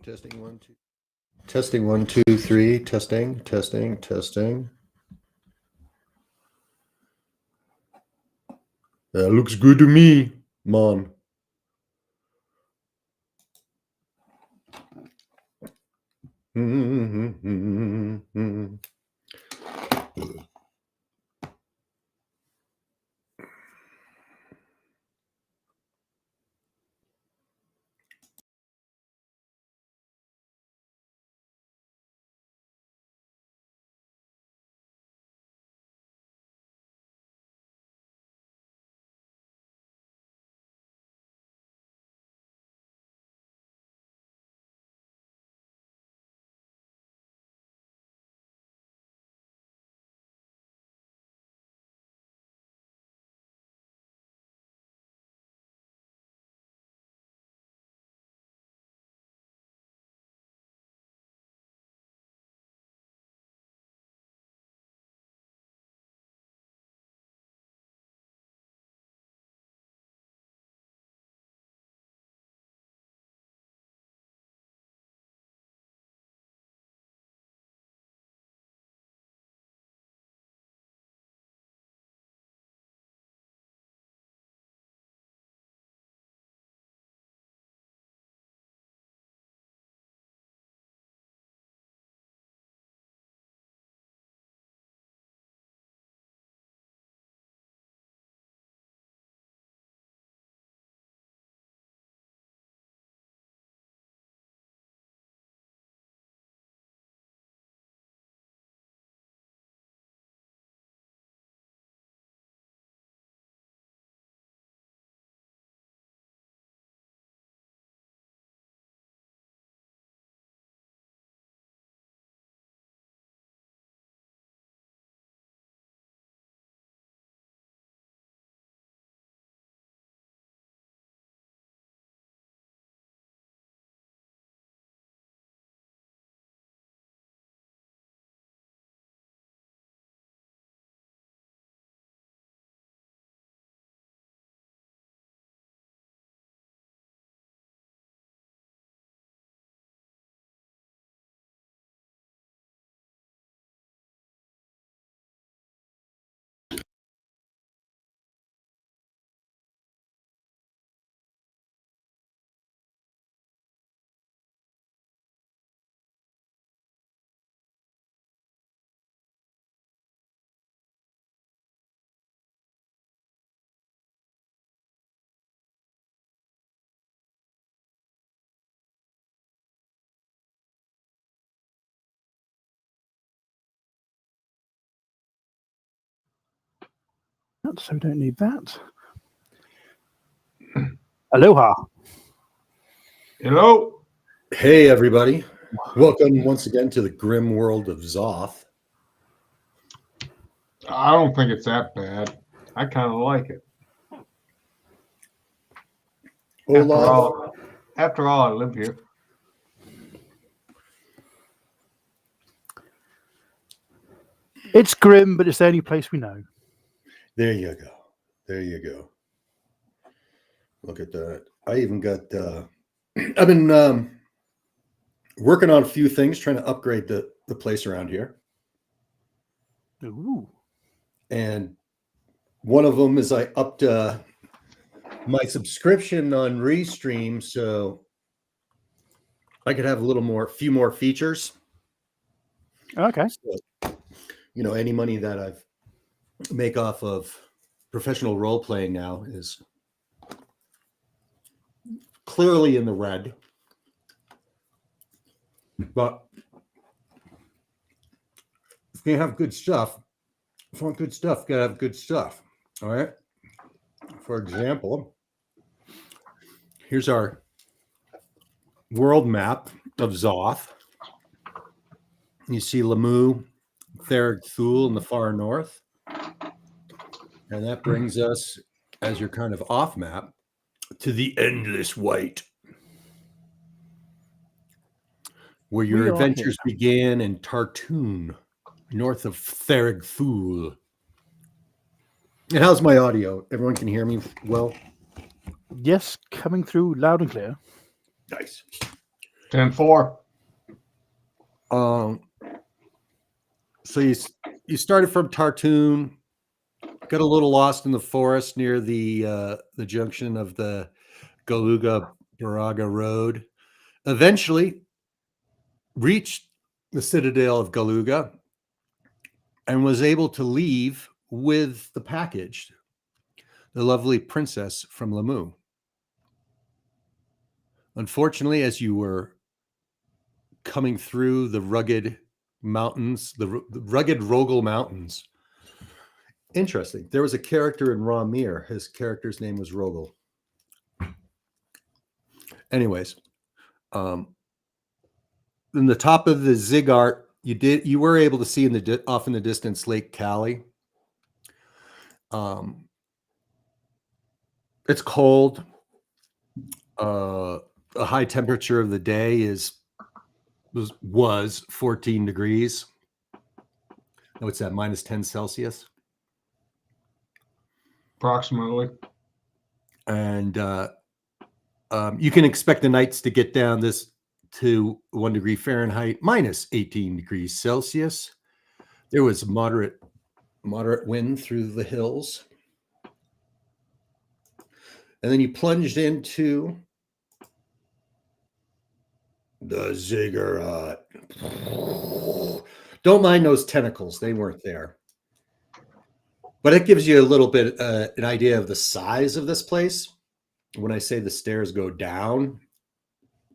Testing 1 2. Testing 1 2 3. Testing. That looks good to me, Mom. So we don't need that. Aloha. Hello. Hey, everybody. Welcome once again to the grim world of Xoth. I don't think it's that bad. I kind of like it. After all, I live here. It's grim, but it's the only place we know. There you go. Look at that. I even got, I've been working on a few things, trying to upgrade the place around here. Ooh. And one of them is I upped my subscription on Restream so I could have a few more features. Okay. So, any money that I've make off of professional role playing now is clearly in the red. But if you have good stuff, if you want good stuff, you gotta have good stuff. All right. For example, here's our world map of Xoth. You see Lamu, Therag Thule in the far north. And that brings us, as you're kind of off map, to the Endless White. where your We are adventures began in Tartoon, north of Therigthul. And how's my audio? Everyone can hear me well? Yes, coming through loud and clear. Nice. 10-4. So you started from Tartoon, got a little lost in the forest near the junction of the Galuga Baraga Road. Eventually, reached the citadel of Galuga and was able to leave with the package, the lovely princess from Lamu. Unfortunately, as you were coming through the rugged mountains, the rugged Rogel Mountains, interesting. There was a character in Ramir. His character's name was Rogel. Anyways, in the top of the Zigart, you were able to see off in the distance Lake Cali. It's cold. A high temperature of the day was 14 degrees. What's that? Minus 10 Celsius. Approximately. And you can expect the nights to get down this to 1 degree Fahrenheit, minus 18 degrees Celsius. There was moderate wind through the hills. And then you plunged into the ziggurat. Don't mind those tentacles. They weren't there. But it gives you a little bit an idea of the size of this place. When I say the stairs go down,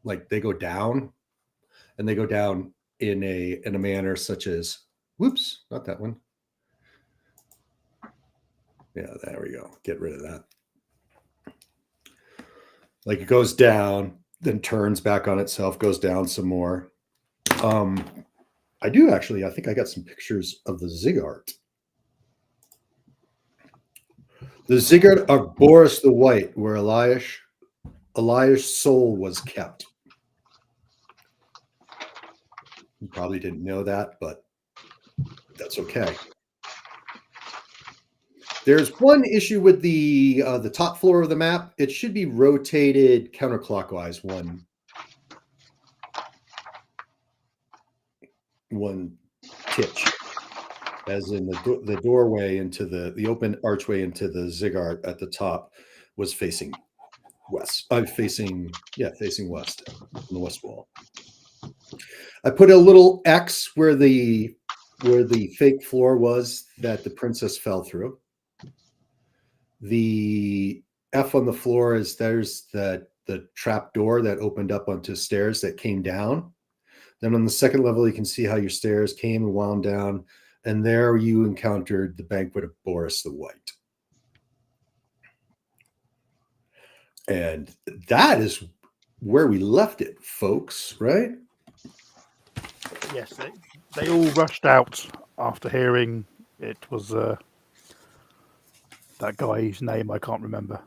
like they go down, and they go down in a manner such as, whoops, not that one. Yeah, there we go. Get rid of that. Like it goes down, then turns back on itself, goes down some more. I think I got some pictures of the Ziggurat. The Ziggurat of Boris the White, where Eliash's soul was kept. You probably didn't know that, but that's okay. There's one issue with the top floor of the map. It should be rotated counterclockwise one titch, as in the doorway into the open archway into the Ziggurat at the top was facing west. Facing west on the west wall. I put a little X where the fake floor was that the princess fell through. The F on the floor is there's the trap door that opened up onto stairs that came down. Then on the second level, you can see how your stairs came and wound down. And there you encountered the banquet of Boris the White. And that is where we left it, folks, right? Yes, they all rushed out after hearing it was that guy's name I can't remember.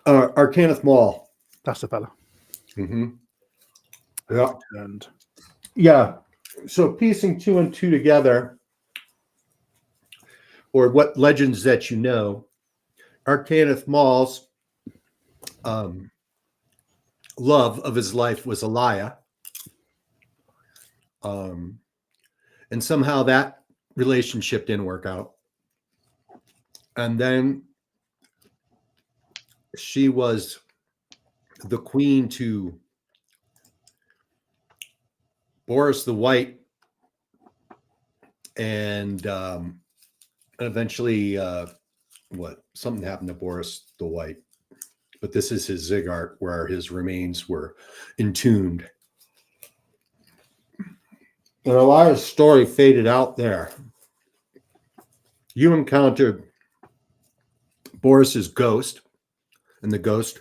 Arcaneth Mall. That's the fella. Mm-hmm. Yeah. And yeah. So piecing 2 and 2 together, or what legends that you know, Arcaneth Mall's love of his life was Elia. And somehow that relationship didn't work out. And then she was the queen to Boris the White, and eventually something happened to Boris the White, but this is his Ziggurat where his remains were entombed. And Elias' story faded out there. You encountered Boris's ghost and the ghost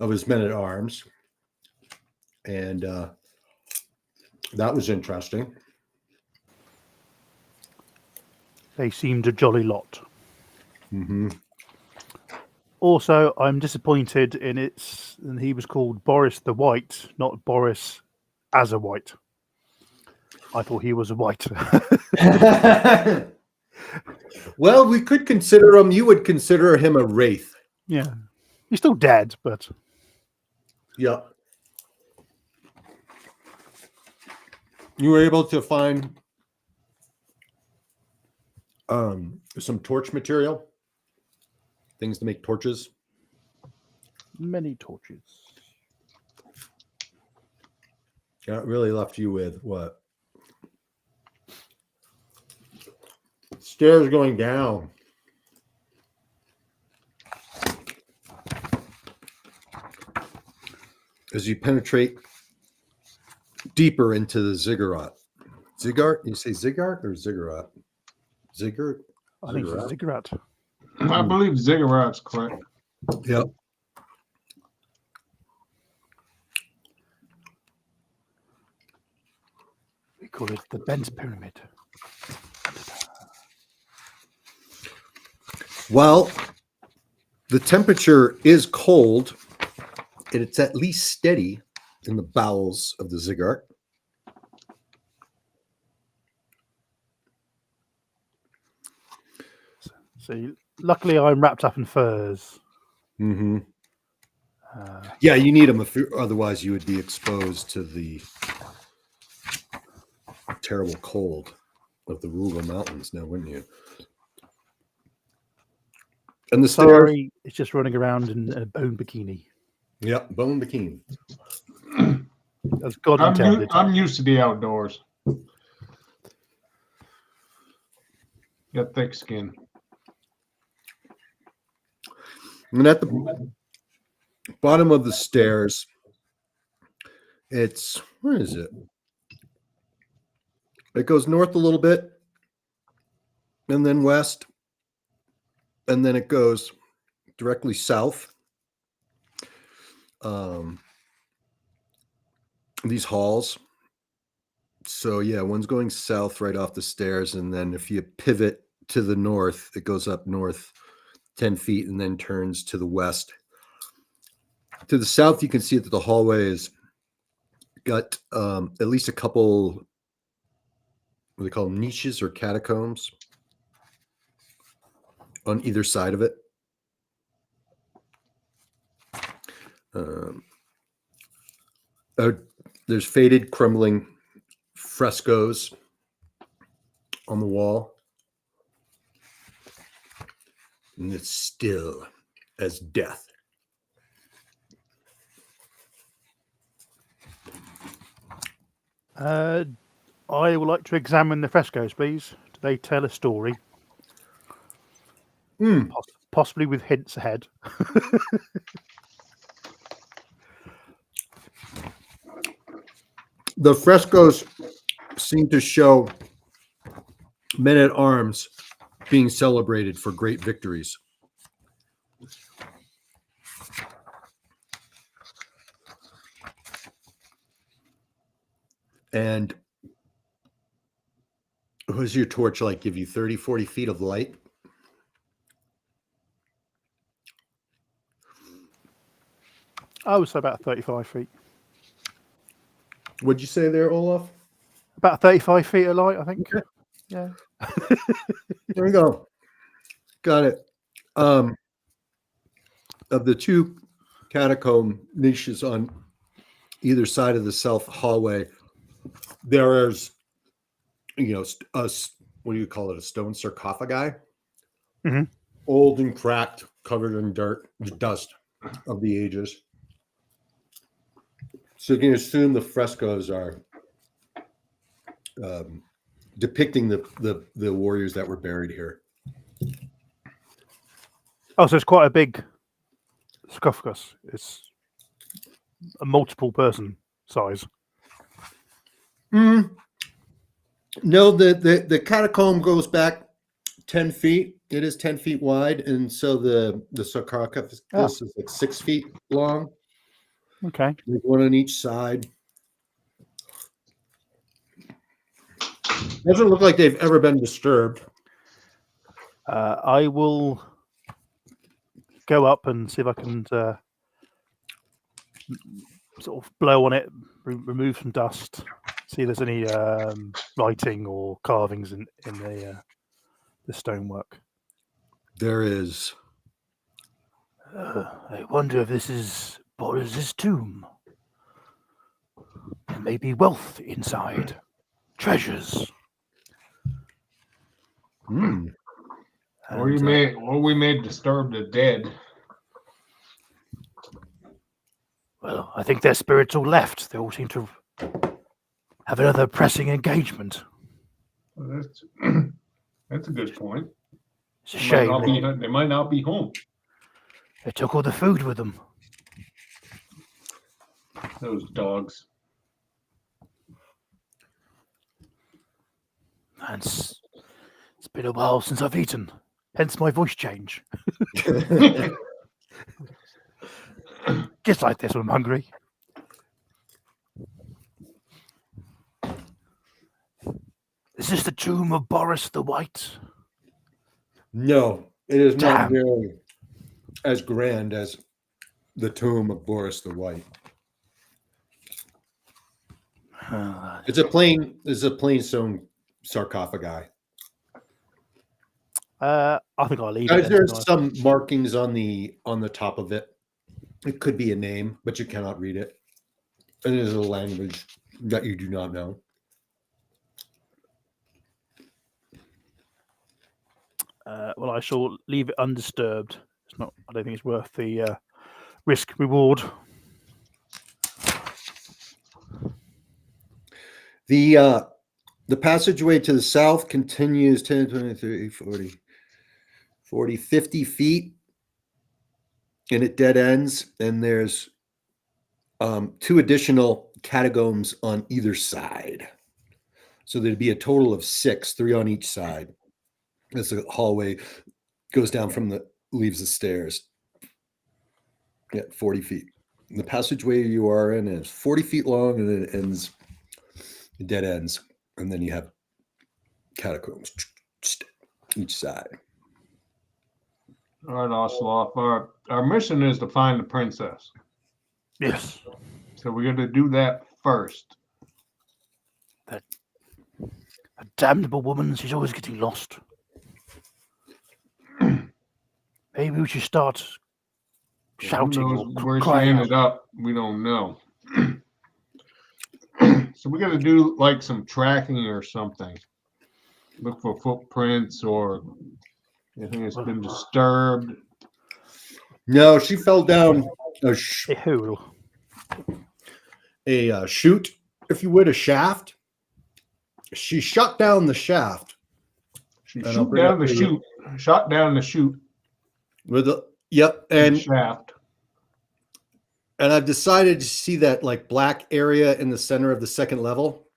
of his men-at-arms, and that was interesting. they seemed a jolly lot. Mm-hmm. Also, I'm disappointed in and he was called Boris the White, not Boris as a white. I thought he was a white. Well, we could consider him. You would consider him a wraith. Yeah, he's still dead, but Yep. You were able to find some torch material, things to make torches. many torches. Yeah, it really left you with what? Stairs going down. As you penetrate deeper into the ziggurat. Ziggurat? You say ziggurat or ziggurat? Ziggurat? I think it's a ziggurat. I believe ziggurat's correct. Yep. We call it the bent pyramid. Well, the temperature is cold, and it's at least steady in the bowels of the ziggurat. So luckily, I'm wrapped up in furs. Mm-hmm. Yeah, you need them, otherwise you would be exposed to the terrible cold of the Rural Mountains now, wouldn't you? And the stairs. Sorry, it's just running around in a bone bikini. Yep, bone bikini. As God intended. I'm used to the outdoors. Got thick skin. And at the bottom of the stairs, it's, where is it? It goes north a little bit, and then west, and then it goes directly south. These halls. So yeah, one's going south right off the stairs, and then if you pivot to the north, it goes up north 10 feet and then turns to the west. To the south, you can see that the hallway has got at least a couple, what do they call them, niches or catacombs on either side of it. There's faded, crumbling frescoes on the wall. And it's still as death. I would like to examine the frescoes, please. Do they tell a story? Possibly with hints ahead. The frescoes seem to show men at arms being celebrated for great victories. And what does your torch like? Give you 30, 40 feet of light? I would say about 35 feet. What'd you say there, Olaf? About 35 feet of light, I think. Okay. Yeah. There we go. Got it. Of the two catacomb niches on either side of the south hallway, there is, what do you call it? A stone sarcophagi, old and cracked, covered in dirt, dust of the ages. So you can assume the frescoes are depicting the warriors that were buried here. Oh, so it's quite a big sarcophagus. It's a multiple person size. No, the catacomb goes back 10 feet. It is 10 feet wide, and so the sarcophagus is like 6 feet long. Okay. Like one on each side. Doesn't look like they've ever been disturbed. I will go up and see if I can sort of blow on it, remove some dust, see if there's any writing or carvings in the stonework. There is. I wonder if this is Boris's tomb. There may be wealth inside, treasures. Hmm. Or we may disturb the dead. Well, I think their spirits all left. They all seem to have another pressing engagement. Well, that's a good point. It's a shame. They might not be home. They took all the food with them. Those dogs. And it's been a while since I've eaten, hence my voice change. Just like this when I'm hungry. Is this the tomb of Boris the White? No, it is not Damn. nearly as grand as the tomb of Boris the White. It's a plain stone sarcophagi. I think I'll leave it. There's some markings on the top of it. It could be a name, but you cannot read it. And it is a language that you do not know. Well, I shall leave it undisturbed. It's not. I don't think it's worth the risk reward. The passageway to the south continues 10, 20, 30, 40, 50 feet, and it dead ends. And there's 2 additional catacombs on either side. So there'd be a total of 6, 3 on each side. As the hallway goes down leaves the stairs. Yeah, 40 feet. And the passageway you are in is 40 feet long, and then it ends. It dead ends, and then you have catacombs each side. All right, Osloff. Our mission is to find the princess. Yes. So we're going to do that first. That damnable woman, she's always getting lost. Maybe we should start shouting or where she crying ended out. up. We don't know. So we're going to do like some tracking or something. Look for footprints or anything that's been disturbed. No, she fell down a chute, if you would, a shaft. She shot down the shaft. She shot down the chute with and shaft. And I've decided to see that like black area in the center of the second level.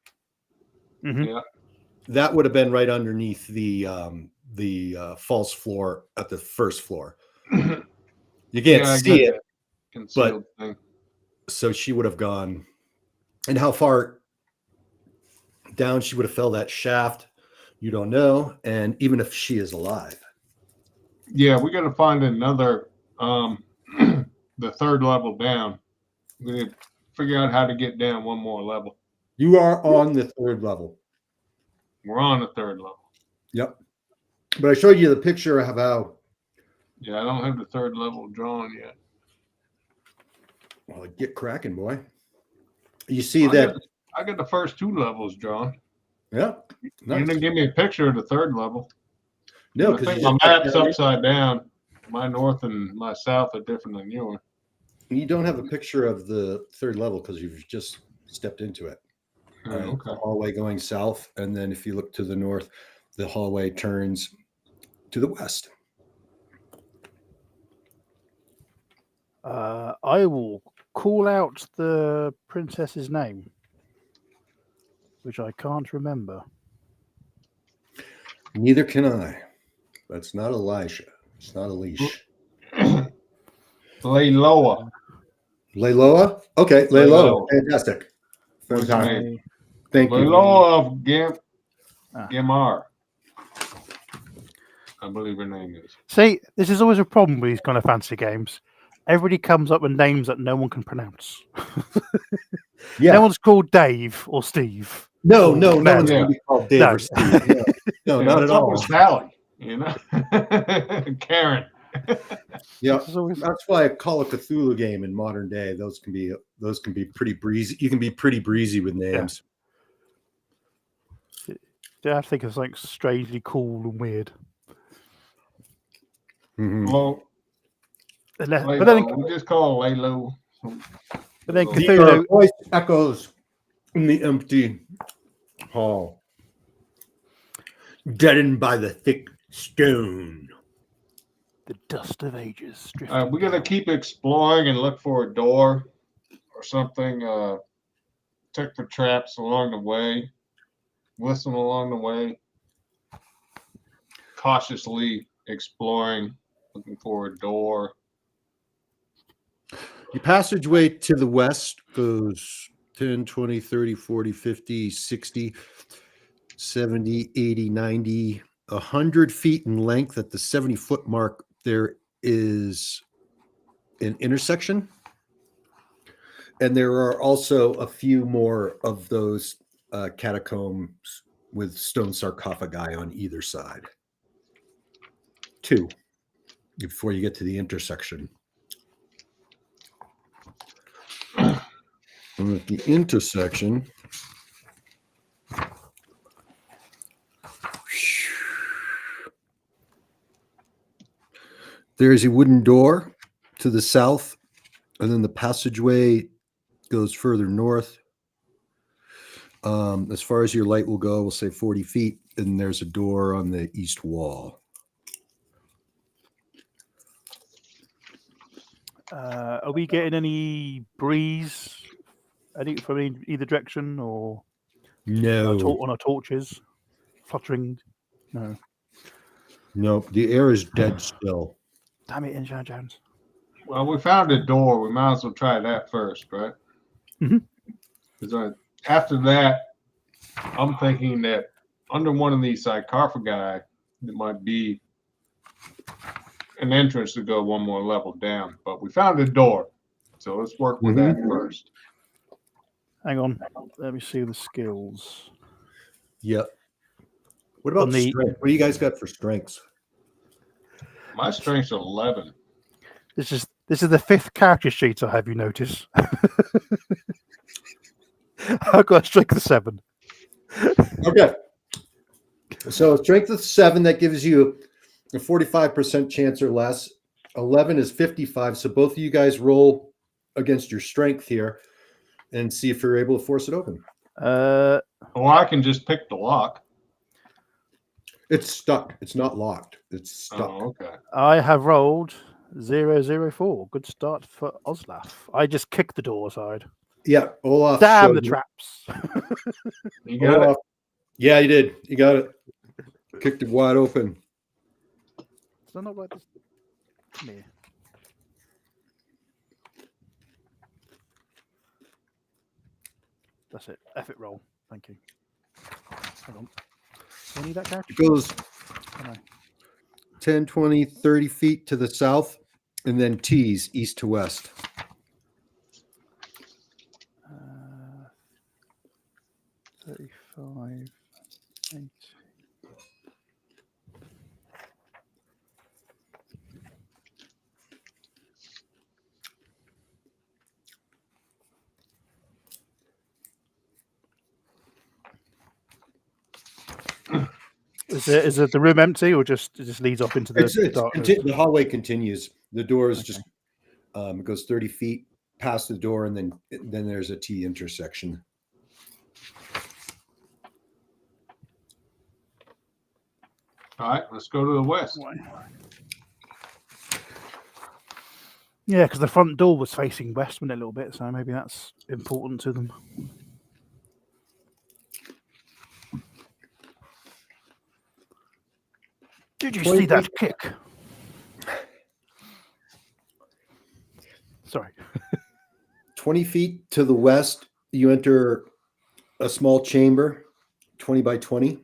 Mm-hmm. Yeah. That would have been right underneath the false floor at the first floor. You can't see it, but thing. So she would have gone. And how far down she would have fell that shaft, you don't know. And even if she is alive. Yeah, we got to find another, the third level down. We got to figure out how to get down one more level. You are on the third level. We're on the third level. Yep. But I showed you the picture of how. Yeah, I don't have the third level drawn yet. Well, get cracking, boy. You see that? I got the first 2 levels drawn. Yeah. Nice. You didn't give me a picture of the third level. No, I think my map's upside down. My north and my south are different than yours. You don't have a picture of the third level because you've just stepped into it. Okay. The hallway going south, and then if you look to the north, the hallway turns to the west. I will call out the princess's name, which I can't remember. Neither can I. That's not Elisha. It's not Elish. Layloa. Layloa? Okay, Layloa. Fantastic. Fantastic. Thank you. Layloa of Gamar. I believe her name is. See, this is always a problem with these kind of fantasy games. everybody comes up with names that no one can pronounce. Yeah. No one's called Dave or Steve. No, or no one's Mel. going to be called Dave No. or Steve. No, no, not at all. Sally, Karen. Yeah, It's always- that's why a Call of Cthulhu game in modern day. Those can be pretty breezy. You can be pretty breezy with names. Yeah, I think it's like strangely cool and weird. Mhm. Well, But Lalo, then, we just call it Lalo. but then These Cthulhu. are voice echoes in the empty hall, deadened by the thick stone. The dust of ages. We're gonna keep exploring and look for a door or something. Check for traps along the way. Listen along the way. Cautiously exploring, looking for a door. Your passageway to the west goes 10, 20, 30, 40, 50, 60, 70, 80, 90, 100 feet in length. At the 70-foot mark, there is an intersection. And there are also a few more of those catacombs with stone sarcophagi on either side. 2 before you get to the intersection. And at the intersection, there is a wooden door to the south, and then the passageway goes further north. As far as your light will go, we'll say 40 feet, and there's a door on the east wall. Are we getting any breeze from either direction or No, on our torches? Fluttering? No. nope. The air is dead still. Damn it, Indiana Jones. Well, we found a door. We might as well try that first, right? Mhm. Because after that, I'm thinking that under one of these sarcophagi, there might be an entrance to go one more level down. But we found a door, so let's work with that first. Hang on. Let me see the skills. Yep. What about On the- strength? What do you guys got for strengths? My strength's 11. This is the 5th character sheet I have you notice. I've got a strength of 7. Okay. So strength of 7, that gives you a 45% chance or less. 11 is 55. So both of you guys roll against your strength here and see if you're able to force it open. Or I can just pick the lock. It's stuck. It's not locked. It's stuck. Oh, okay. I have rolled 004. Good start for Oslaf. I just kicked the door aside. Yeah. Olaf. Damn showed the you. traps. You got it? Olaf. Yeah, you did. You got it. Kicked it wide open. So not like this. Come here. That's it. F it roll. Thank you. Hang on. Do I need that character? It goes Oh, no. 10, 20, 30 feet to the south, and then T's east to west. 35, 80. Is it the room empty or it just leads off into the darkness? The hallway continues. The door is just it goes 30 feet past the door, and then there's a T intersection. All right, let's go to the west. Yeah, because the front door was facing west a little bit, so maybe that's important to them. Did you see that kick? Sorry. 20 feet to the west, you enter a small chamber, 20 by 20.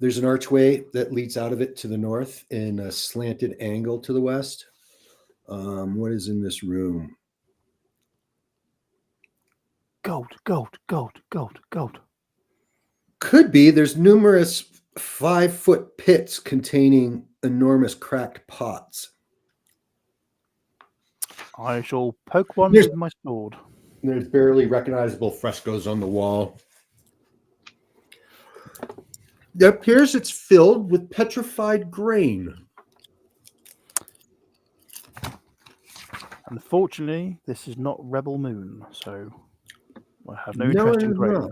There's an archway that leads out of it to the north in a slanted angle to the west. What is in this room? Gold, gold, gold, gold, gold. Could be. There's numerous 5-foot pits containing enormous cracked pots. I shall poke one There's- with my sword. There's barely recognizable frescoes on the wall. It appears it's filled with petrified grain. Unfortunately, this is not Rebel Moon, so I have no No, interest in it is grain. not.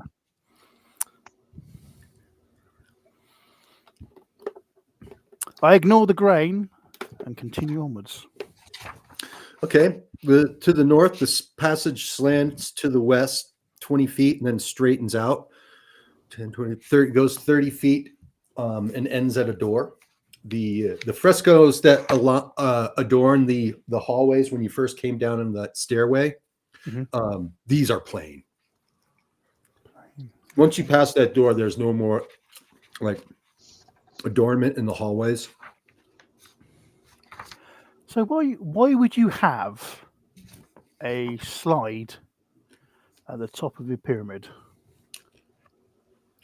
I ignore the grain and continue onwards. Okay. To the north, this passage slants to the west 20 feet and then straightens out. 10, 20, 30, goes 30 feet and ends at a door. The frescoes that adorn the hallways when you first came down in that stairway, these are plain. Once you pass that door, there's no more like adornment in the hallways. So why would you have a slide at the top of your pyramid?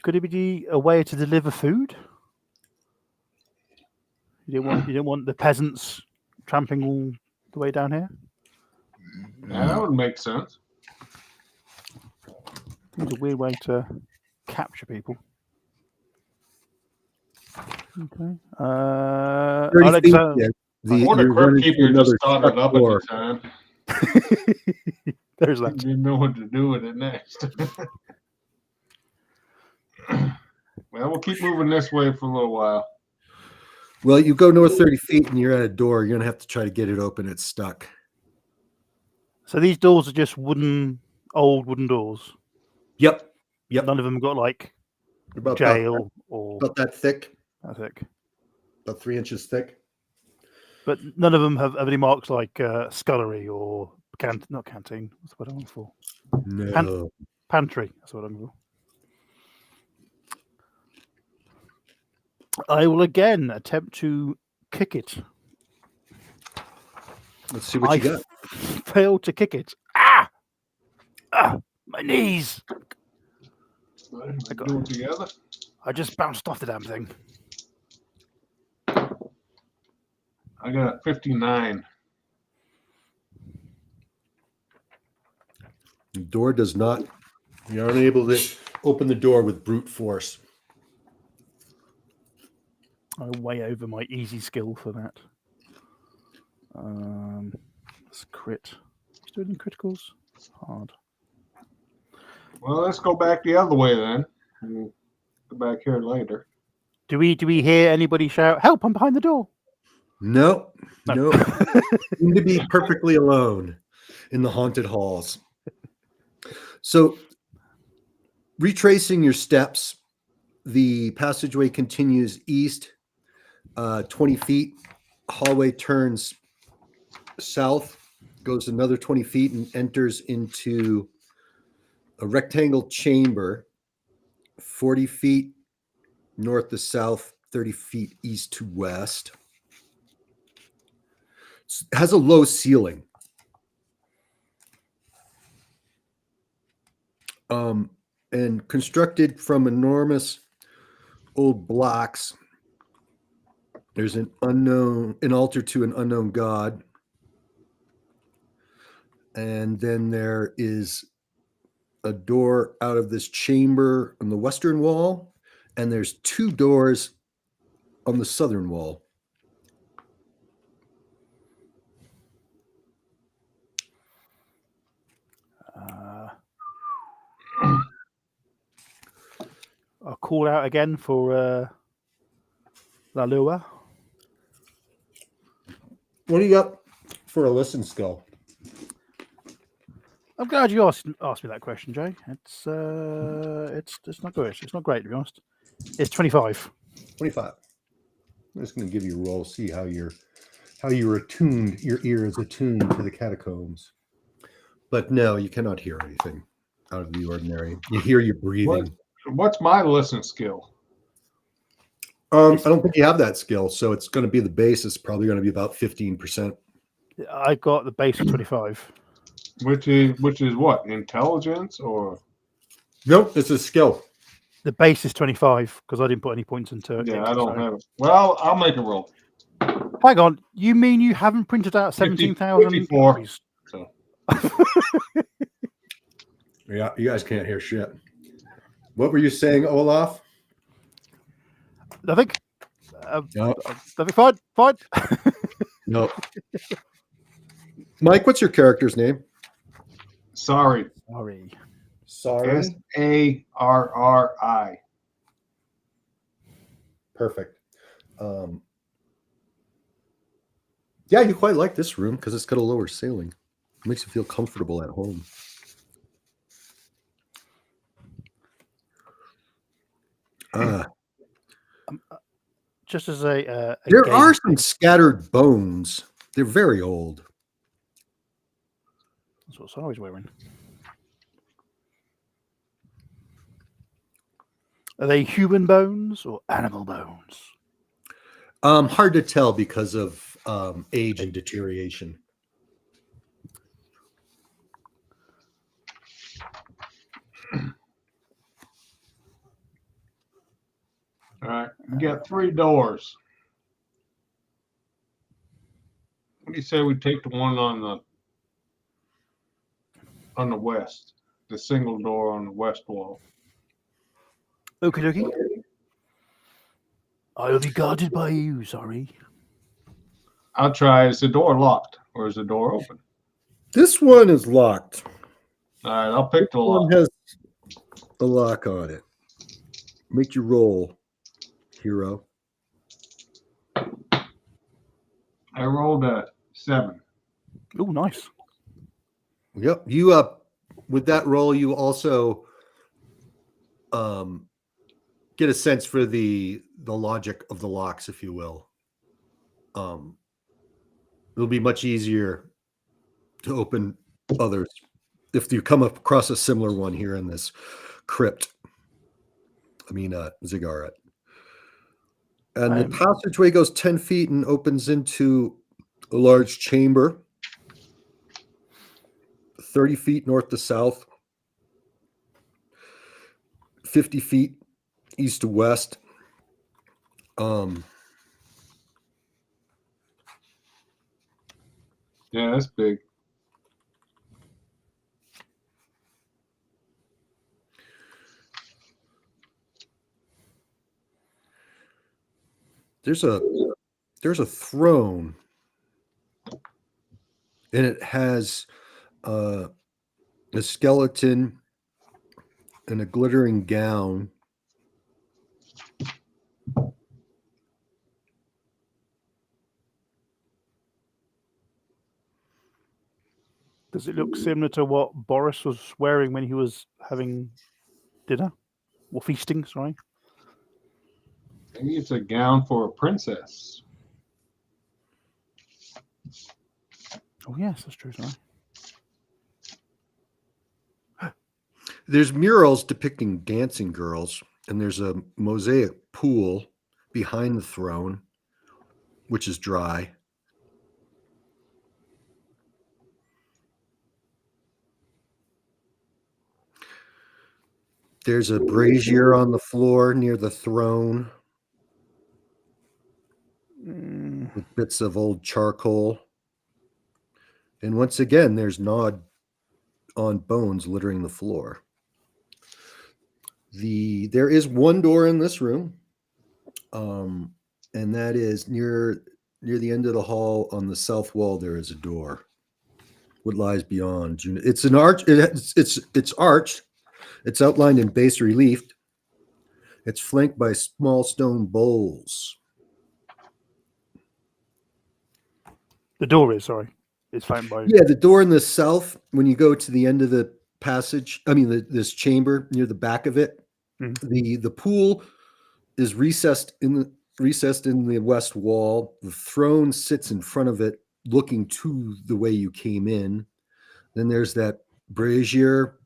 Could it be a way to deliver food? You don't want the peasants tramping all the way down here? Yeah, that would make sense. It's a weird way to capture people. Okay. 30 Alex, feet, yeah. I wonder you're Crypt running Keeper through just another started shut up door. at the time. there's that. Didn't know what to do with it next. Well, we'll keep moving this way for a little while. Well, you go north 30 feet and you're at a door. You're going to have to try to get it open. It's stuck. So these doors are just old wooden doors. Yep. None of them got like About jail or about that thick, I think. about 3 inches thick. But none of them have any marks like scullery or not canteen. That's what I'm looking for. No. Pantry. That's what I'm looking for. I will again attempt to kick it. Let's see what you got. Failed to kick it. Ah! My knees. Do it together. I just bounced off the damn thing. I got a 59. The door does not. You're unable to open the door with brute force. I'm way over my easy skill for that. Let's crit. Is there any criticals? It's hard. Well, let's go back the other way then. We'll go back here later. Do we hear anybody shout, "Help! I'm behind the door"? No. Seem to be perfectly alone in the haunted halls. So, retracing your steps, the passageway continues east 20 feet. Hallway turns south, goes another 20 feet, and enters into a rectangle chamber 40 feet north to south, 30 feet east to west. It has a low ceiling. And constructed from enormous old blocks. There's an altar to an unknown god. And then there is a door out of this chamber on the western wall. And there's 2 doors on the southern wall. I'll call out again for La Lua. What do you got for a listen skill? I'm glad you asked me that question, Jay. It's not good. It's not great, to be honest. It's 25. 25. I'm just going to give you a roll, see how you're attuned. Your ear is attuned to the catacombs. But no, you cannot hear anything out of the ordinary. You hear you breathing. What's my listen skill? I don't think you have that skill, so it's going to be the base. It's probably going to be about 15%. I got the base of 25. Which is what? Intelligence or Nope, it's a skill. The base is 25 because I didn't put any points into it. yeah, I don't have it. Well, I'll make a roll. Hang on, you mean you haven't printed out 17,000 54. copies? So Yeah, you guys can't hear shit. What were you saying, Olaf? Nothing. No, Nothing. Fine. no. Mike, what's your character's name? sorry. Sorry. Sorry. SARRI. Perfect. Yeah, you quite like this room because it's got a lower ceiling. It makes you feel comfortable at home. Just as a There game are some thing. scattered bones. They're very old. That's what Sorry's wearing. Are they human bones or animal bones? Hard to tell because of age and deterioration. All right. You got 3 doors. What do you say we take the one on the west? The single door on the west wall. Okie dokie. I'll be guarded by you, Sorry. I'll try. Is the door locked or is the door open? This one is locked. All right, I'll pick the This one lock. has a lock on it. Make your roll, hero. I rolled a 7. Oh, nice. Yep. You with that roll, you also get a sense for the logic of the locks, if you will. It'll be much easier to open others if you come across a similar one here in this crypt. Ziggurat. And the passageway goes 10 feet and opens into a large chamber, 30 feet north to south, 50 feet east to west. Yeah, that's big. There's a throne, and it has a skeleton and a glittering gown. Does it look similar to what Boris was wearing when he was having dinner? Or feasting, sorry. Maybe it's a gown for a princess. Oh, yes, that's true, sorry. There's murals depicting dancing girls, and there's a mosaic pool behind the throne, which is dry. There's a brazier on the floor near the throne with bits of old charcoal. And once again, there's gnawed on bones littering the floor. There is one door in this room, and that is near the end of the hall on the south wall. There is a door. What lies beyond? It's an arch. It's arched. It's outlined in bas relief. It's flanked by small stone bowls. The door is, sorry. It's flanked by... Yeah, the door in the south, when you go to the end of the passage, this chamber near the back of it, the pool is recessed in the west wall. The throne sits in front of it, looking to the way you came in. Then there's that brazier,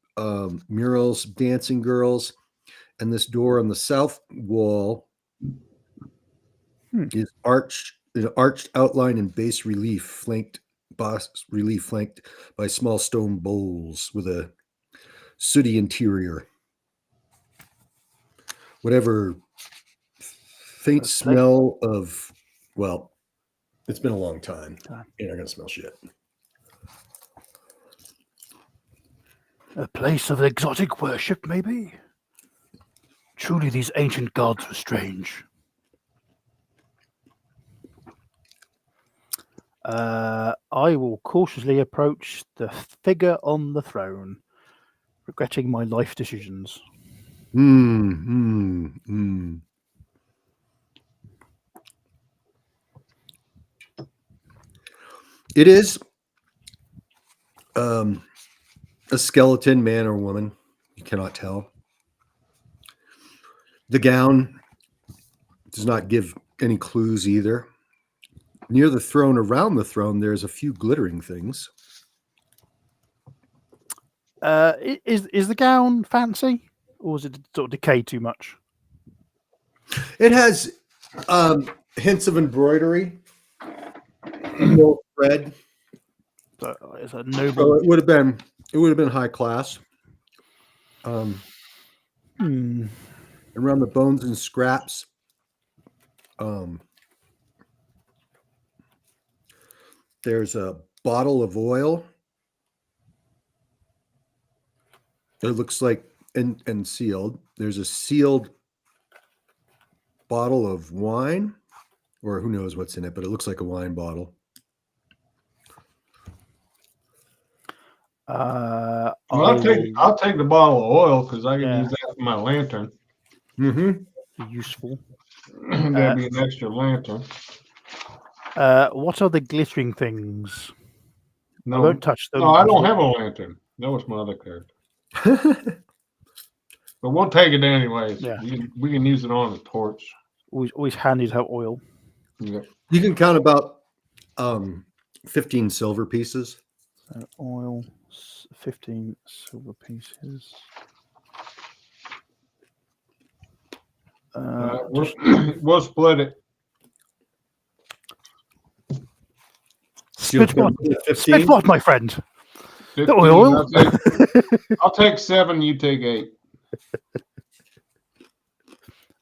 murals, dancing girls, and this door on the south wall is arched outline in bas relief, flanked bas relief flanked by small stone bowls with a sooty interior. Whatever faint That's smell of, well, it's been a long time. Okay. You're not going to smell shit. A place of exotic worship, maybe? Truly, these ancient gods were strange. I will cautiously approach the figure on the throne, regretting my life decisions. It is a skeleton, man or woman. You cannot tell. The gown does not give any clues either. Near the throne, around the throne, there's a few glittering things. Is the gown fancy, or is it sort of decayed too much? It has hints of embroidery, gold thread. So it's a So noble. it would have been high class. Around the bones and scraps, there's a bottle of oil. It looks like and sealed. There's a sealed bottle of wine, or who knows what's in it, but it looks like a wine bottle. Well, I'll take the bottle of oil because I can use that for my lantern. Useful. There'll be an extra lantern. What are the glittering things? No, I won't touch them. No, I don't have a lantern. That was my other character. But we'll take it anyways. Yeah. We can use it on the torch. Always handy to have oil. Yeah. You can count about 15 silver pieces. Oil, 15 silver pieces. We'll split it. Split what, my friend? 15, The oil? I'll take 7, you take 8.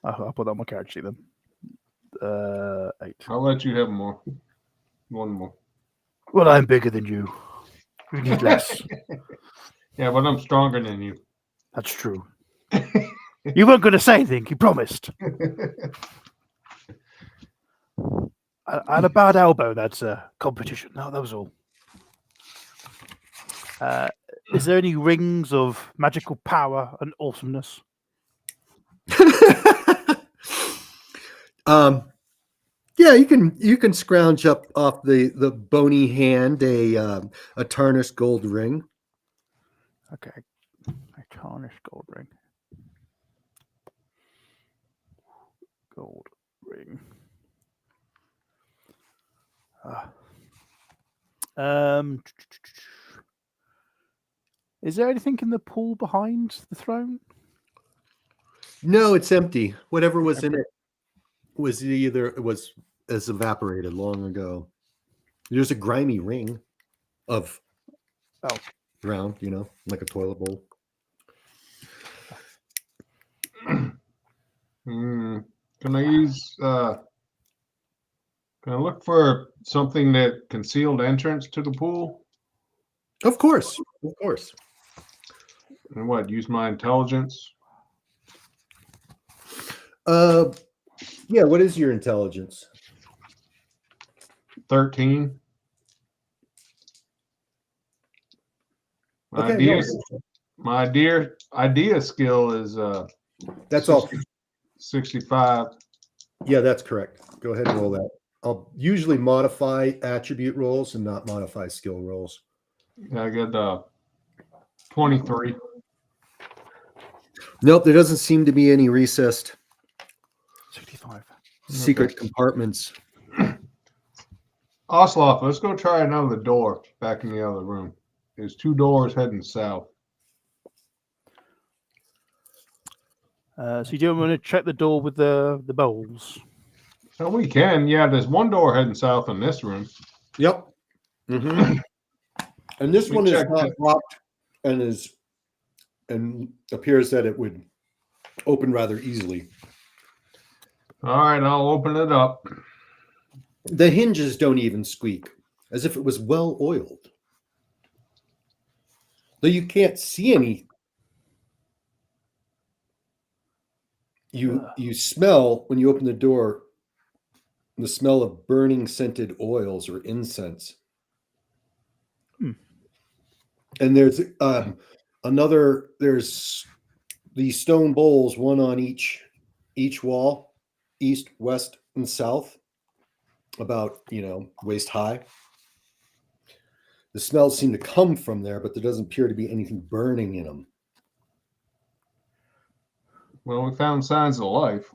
I'll put that on my character sheet then. 8. I'll let you have more. One more. Well, I'm bigger than you. You need less. Yeah, but I'm stronger than you. That's true. You weren't going to say anything. You promised. I had a bad elbow. That's a competition. No, that was all. Is there any rings of magical power and awesomeness? Yeah, you can scrounge up off the bony hand a tarnished gold ring. Okay, a tarnished gold ring. Gold ring. Is there anything in the pool behind the throne? No, it's empty. Whatever was in it has evaporated long ago. There's a grimy ring of round, like a toilet bowl. Can I use? Can I look for something that concealed entrance to the pool? Of course. And what? Use my intelligence? Yeah. What is your intelligence? 13. My idea skill is that's all 65. Yeah, that's correct. Go ahead and roll that. I'll usually modify attribute rolls and not modify skill rolls. I got 23. Nope, there doesn't seem to be any recessed 65 secret compartments. Osloff, let's go try another door back in the other room. There's 2 doors heading south. So you do want to check the door with the bowls? Oh, we can. Yeah, there's 1 door heading south in this room. Yep. Mm-hmm. And this We one is checked not it. locked and appears that it would open rather easily. All right, I'll open it up. The hinges don't even squeak, as if it was well oiled. Though you can't see any. You smell when you open the door the smell of burning scented oils or incense. And there's there's these stone bowls, one on each wall, east, west, and south, about waist high. The smells seem to come from there, but there doesn't appear to be anything burning in them. Well, we found signs of life.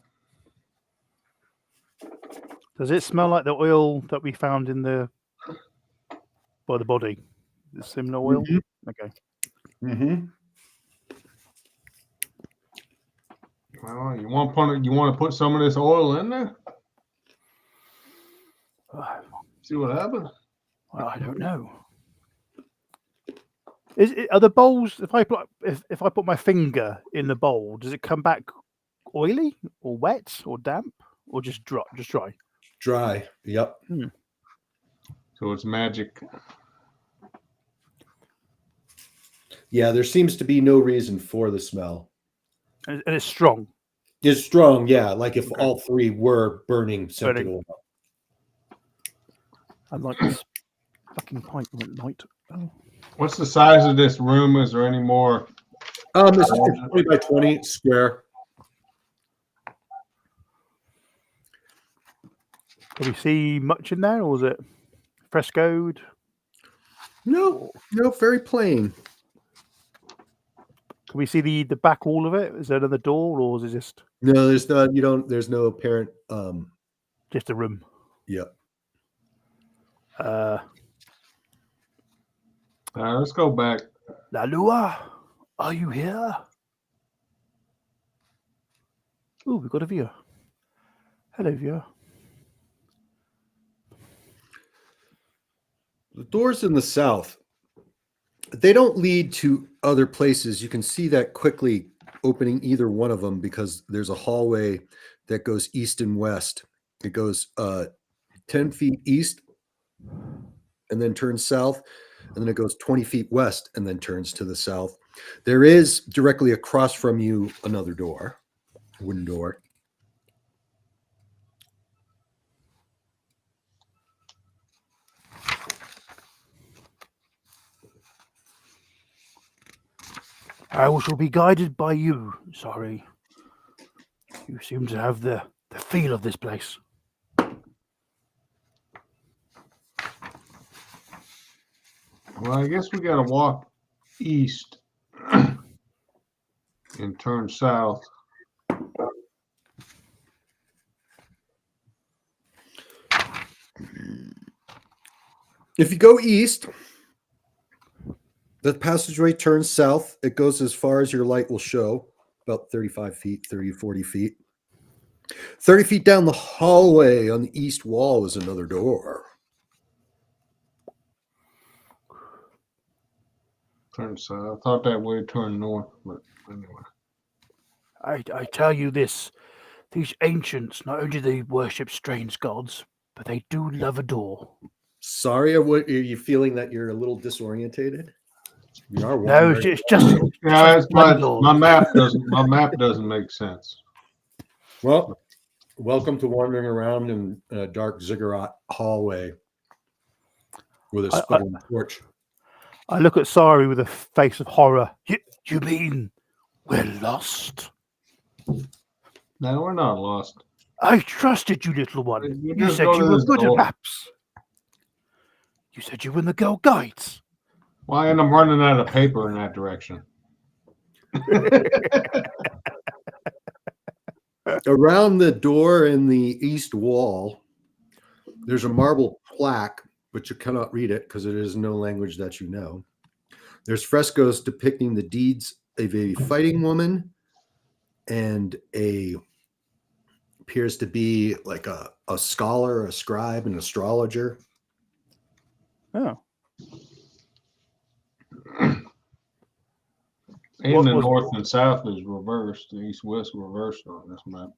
Does it smell like the oil that we found in the body? The similar oil? Okay. Mm-hmm. Well, you want to put some of this oil in there? See what happens. Well, I don't know. Are the bowls? If I put my finger in the bowl, does it come back oily or wet or damp or just dry? Just dry. Dry. Yep. So it's magic. Yeah, there seems to be no reason for the smell. And it's strong. It's strong, yeah. Like if all three were burning scented oil. And like this fucking pipe went light. Oh. What's the size of this room? Is there any more? This is 20 by 20 square. Can we see much in there, or is it frescoed? No, very plain. Can we see the back wall of it? Is there another door, or is it just No, there's not. You don't. There's no apparent. just a room? Yeah. Let's go back. La Lua, are you here? Oh, we've got a viewer. Hello, viewer. The doors in the south, they don't lead to other places. You can see that quickly opening either one of them because there's a hallway that goes east and west. It goes 10 feet east and then turns south, and then it goes 20 feet west and then turns to the south. There is directly across from you another door, wooden door. I shall be guided by you. Sorry. You seem to have the feel of this place. Well, I guess we got to walk east and turn south. If you go east, the passageway turns south. It goes as far as your light will show, about 35 feet, 30, 40 feet. 30 feet down the hallway on the east wall is another door. Turn south. I thought that way turned north, but anyway. I tell you this, these ancients, not only do they worship strange gods, but they do love a door. Sorry, are you feeling that you're a little disorientated? You are No, wandering. it's just Yeah, it's my landlord. map doesn't make sense. Well, welcome to wandering around in a dark ziggurat hallway with a sputtering torch. I look at Sari with a face of horror. You mean we're lost? No, we're not lost. I trusted you, little one. You You just said go you to were this good at door. maps. You said you were in the Girl Guides. Why end up running out of paper in that direction? Around the door in the east wall, there's a marble plaque, but you cannot read it because it is no language that you know. There's frescoes depicting the deeds of a fighting woman and appears to be like a scholar, a scribe, an astrologer. Oh. And What the was- north and south is reversed. The east-west reversed on this map.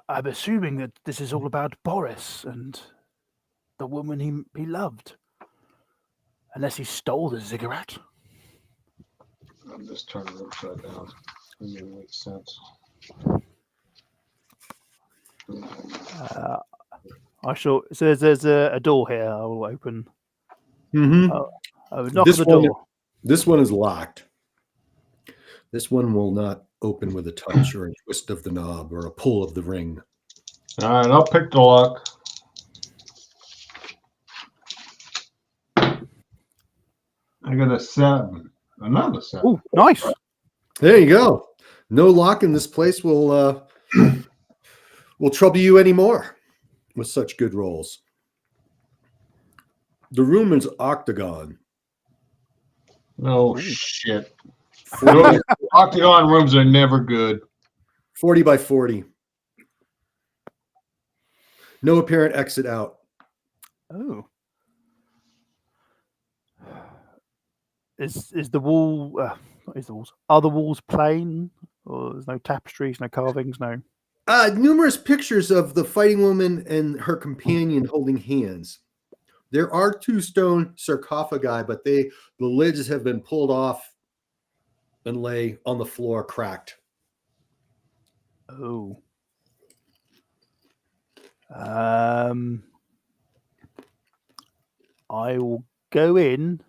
I'm assuming that this is all about Boris and the woman he loved. Unless he stole the cigarette. I'm just turning it upside down. It makes sense. I shall. So there's a door here. I will open. Mm-hmm. I would knock This on the one- door. This one is locked. This one will not open with a touch or a twist of the knob or a pull of the ring. All right, I'll pick the lock. I got a 7. Another 7. Oh, nice. There you go. No lock in this place will trouble you anymore with such good rolls. The room is octagon. Oh, shit. 40 Those octagon rooms are never good. 40 by 40. No apparent exit out. Oh. Is the wall? What is the walls? Are the walls plain? Or there's no tapestries, no carvings, no. Numerous pictures of the fighting woman and her companion holding hands. There are 2 stone sarcophagi, but the lids have been pulled off and lay on the floor cracked. Oh. I will go in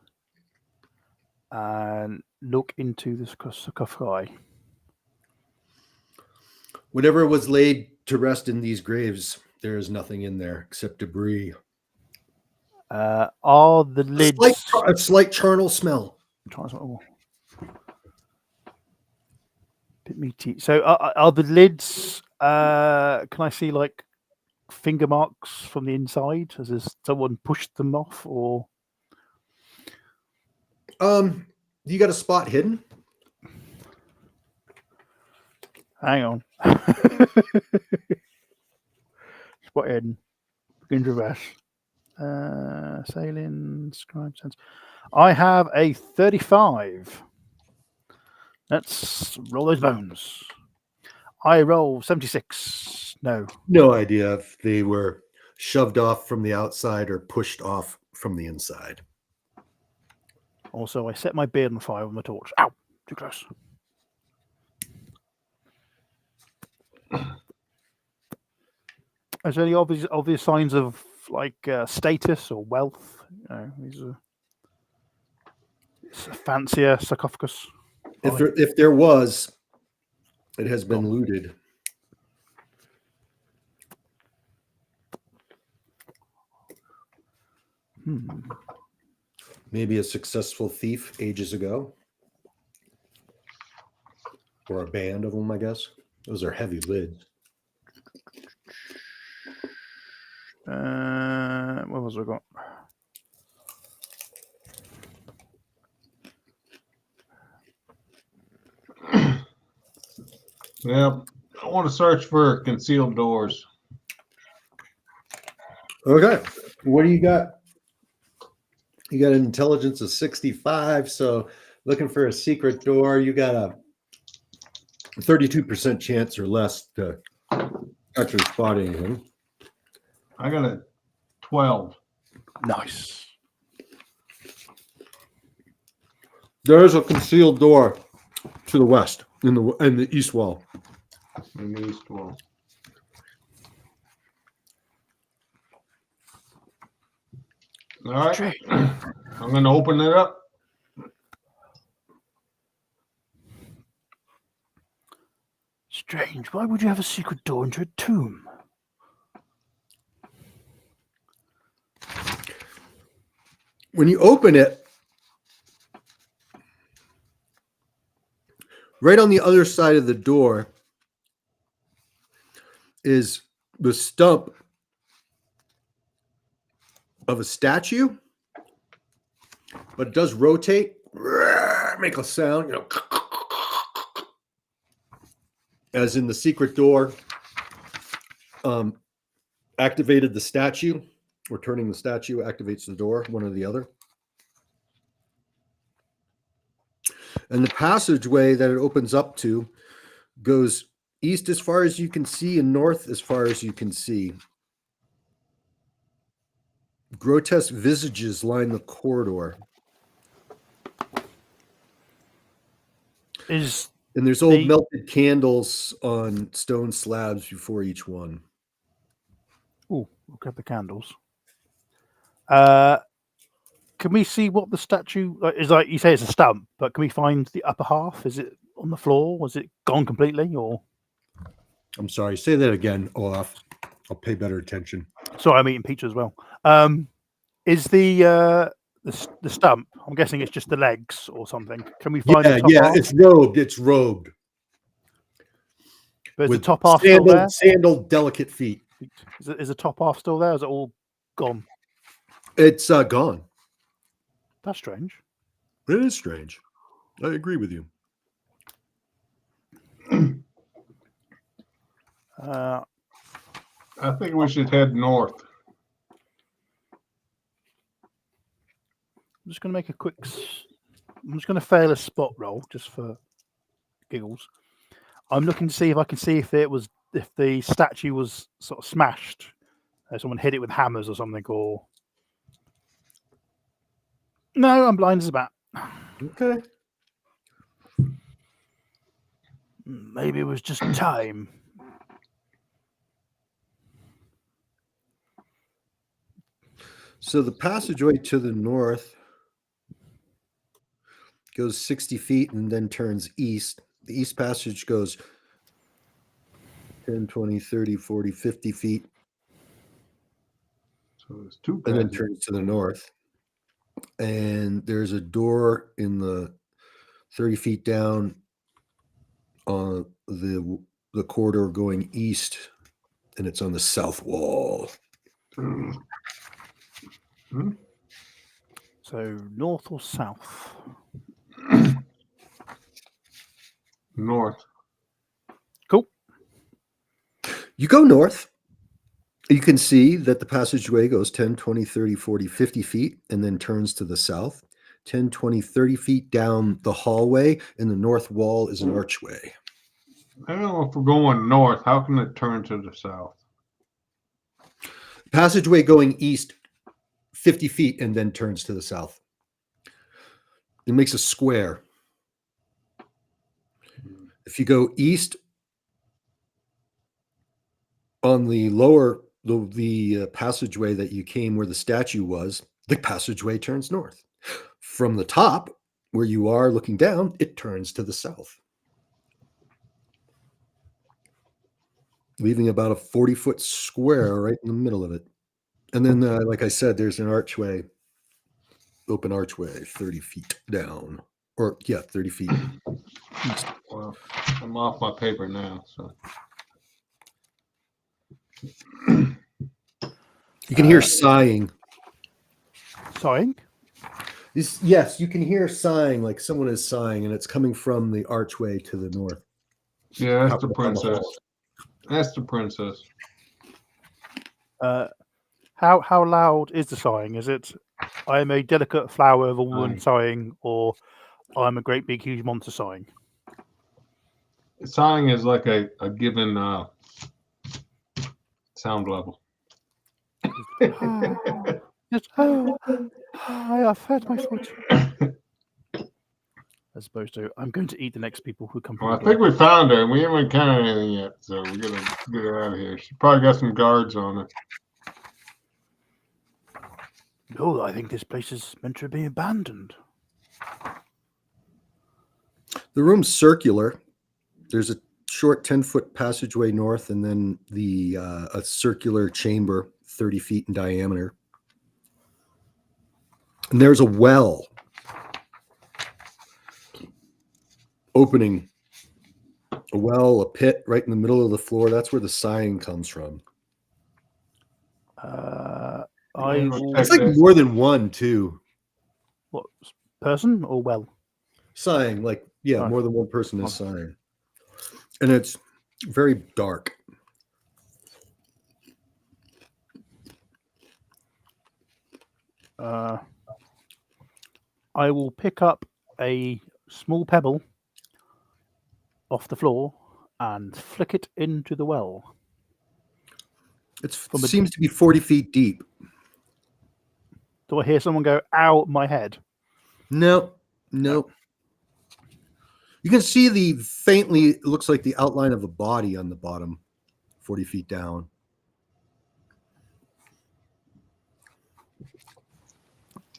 and look into the sarcophagi. Whatever was laid to rest in these graves, there is nothing in there except debris. Are the lids? A slight charnel smell. Bit meaty. So are the lids? Can I see like finger marks from the inside? Has someone pushed them off, or? You got a spot hidden? Hang on. Spot hidden. Begin to reverse. Sailing, scribe sense. I have a 35. Let's roll those bones. I roll 76. No. No idea if they were shoved off from the outside or pushed off from the inside. Also, I set my beard on fire with my torch. Ow! Too close. Is there any obvious signs of like status or wealth? You know, it's a fancier sarcophagus. If there was, it has been looted. Maybe a successful thief ages ago. Or a band of them, I guess. Those are heavy lids. What was I got? Yeah, I want to search for concealed doors. Okay. What do you got? You got an intelligence of 65. So looking for a secret door, you got a 32% chance or less to actually spot anything. I got a 12. Nice. There is a concealed door to the west in the east wall. In the east wall. All right. Strange. I'm going to open it up. Strange. Why would you have a secret door into a tomb? When you open it, right on the other side of the door is the stump of a statue, but it does rotate, make a sound, you know, as in the secret door activated the statue or turning the statue activates the door, one or the other. And the passageway that it opens up to goes east as far as you can see and north as far as you can see. Grotesque visages line the corridor. And there's old melted candles on stone slabs before each one. Oh, we'll grab the candles. Can we see what the statue is like? You say it's a stump, but can we find the upper half? Is it on the floor? Was it gone completely? Or I'm sorry, say that again, Olaf. I'll pay better attention. Sorry, I'm eating pizza as well. Is the stump? I'm guessing it's just the legs or something. Can we find the top half? It's robed. It's robed. But is the top half still there? Sandaled, delicate feet. Is the top half still there? Or is it all gone? It's gone. That's strange. It is strange. I agree with you. I think we should head north. I'm just going to make a quick. I'm just going to fail a spot roll just for giggles. I'm looking to see if I can see if the statue was sort of smashed. Someone hit it with hammers or something, or no, I'm blind as a bat. Okay. Maybe it was just time. So the passageway to the north goes 60 feet and then turns east. The east passage goes 10, 20, 30, 40, 50 feet. So there's two and then passages. turns to the north. And there's a door in the 30 feet down on the corridor going east, and it's on the south wall. Hmm? So north or south? North. Cool. You go north. You can see that the passageway goes 10, 20, 30, 40, 50 feet and then turns to the south. 10, 20, 30 feet down the hallway, and the north wall is an archway. I don't know if we're going north. How can it turn to the south? Passageway going east 50 feet and then turns to the south. It makes a square. If you go east on the lower, the passageway that you came where the statue was, the passageway turns north. From the top, where you are looking down, it turns to the south, leaving about a 40-foot square right in the middle of it. And then, like I said, there's an archway, open archway, 30 feet down. Or, 30 feet east. Well, I'm off my paper now, so. You can hear sighing. Sighing? Yes, you can hear sighing, like someone is sighing, and it's coming from the archway to the north. Yeah, that's the princess. That's the princess. How loud is the sighing? Is it I am a delicate flower of a woman sighing, or I'm a great big huge monster sighing? Sighing is like a given sound level. Just, I have hurt my foot. As opposed to, I'm going to eat the next people who come. Well, I think we found her, and we haven't encountered anything yet, so we're gonna get her out of here. She probably got some guards on her. No, I think this place is meant to be abandoned. The room's circular. There's a short 10-foot passageway north, and then a circular chamber 30 feet in diameter. And there's a well opening. A well, a pit right in the middle of the floor. That's where the sighing comes from. It's like more than one, too. What, person or well? Sighing, like, more than one person is sighing. And it's very dark. I will pick up a small pebble off the floor and flick it into the well. It seems to be 40 feet deep. Do I hear someone go, ow, my head? No. You can see it looks like the outline of a body on the bottom, 40 feet down.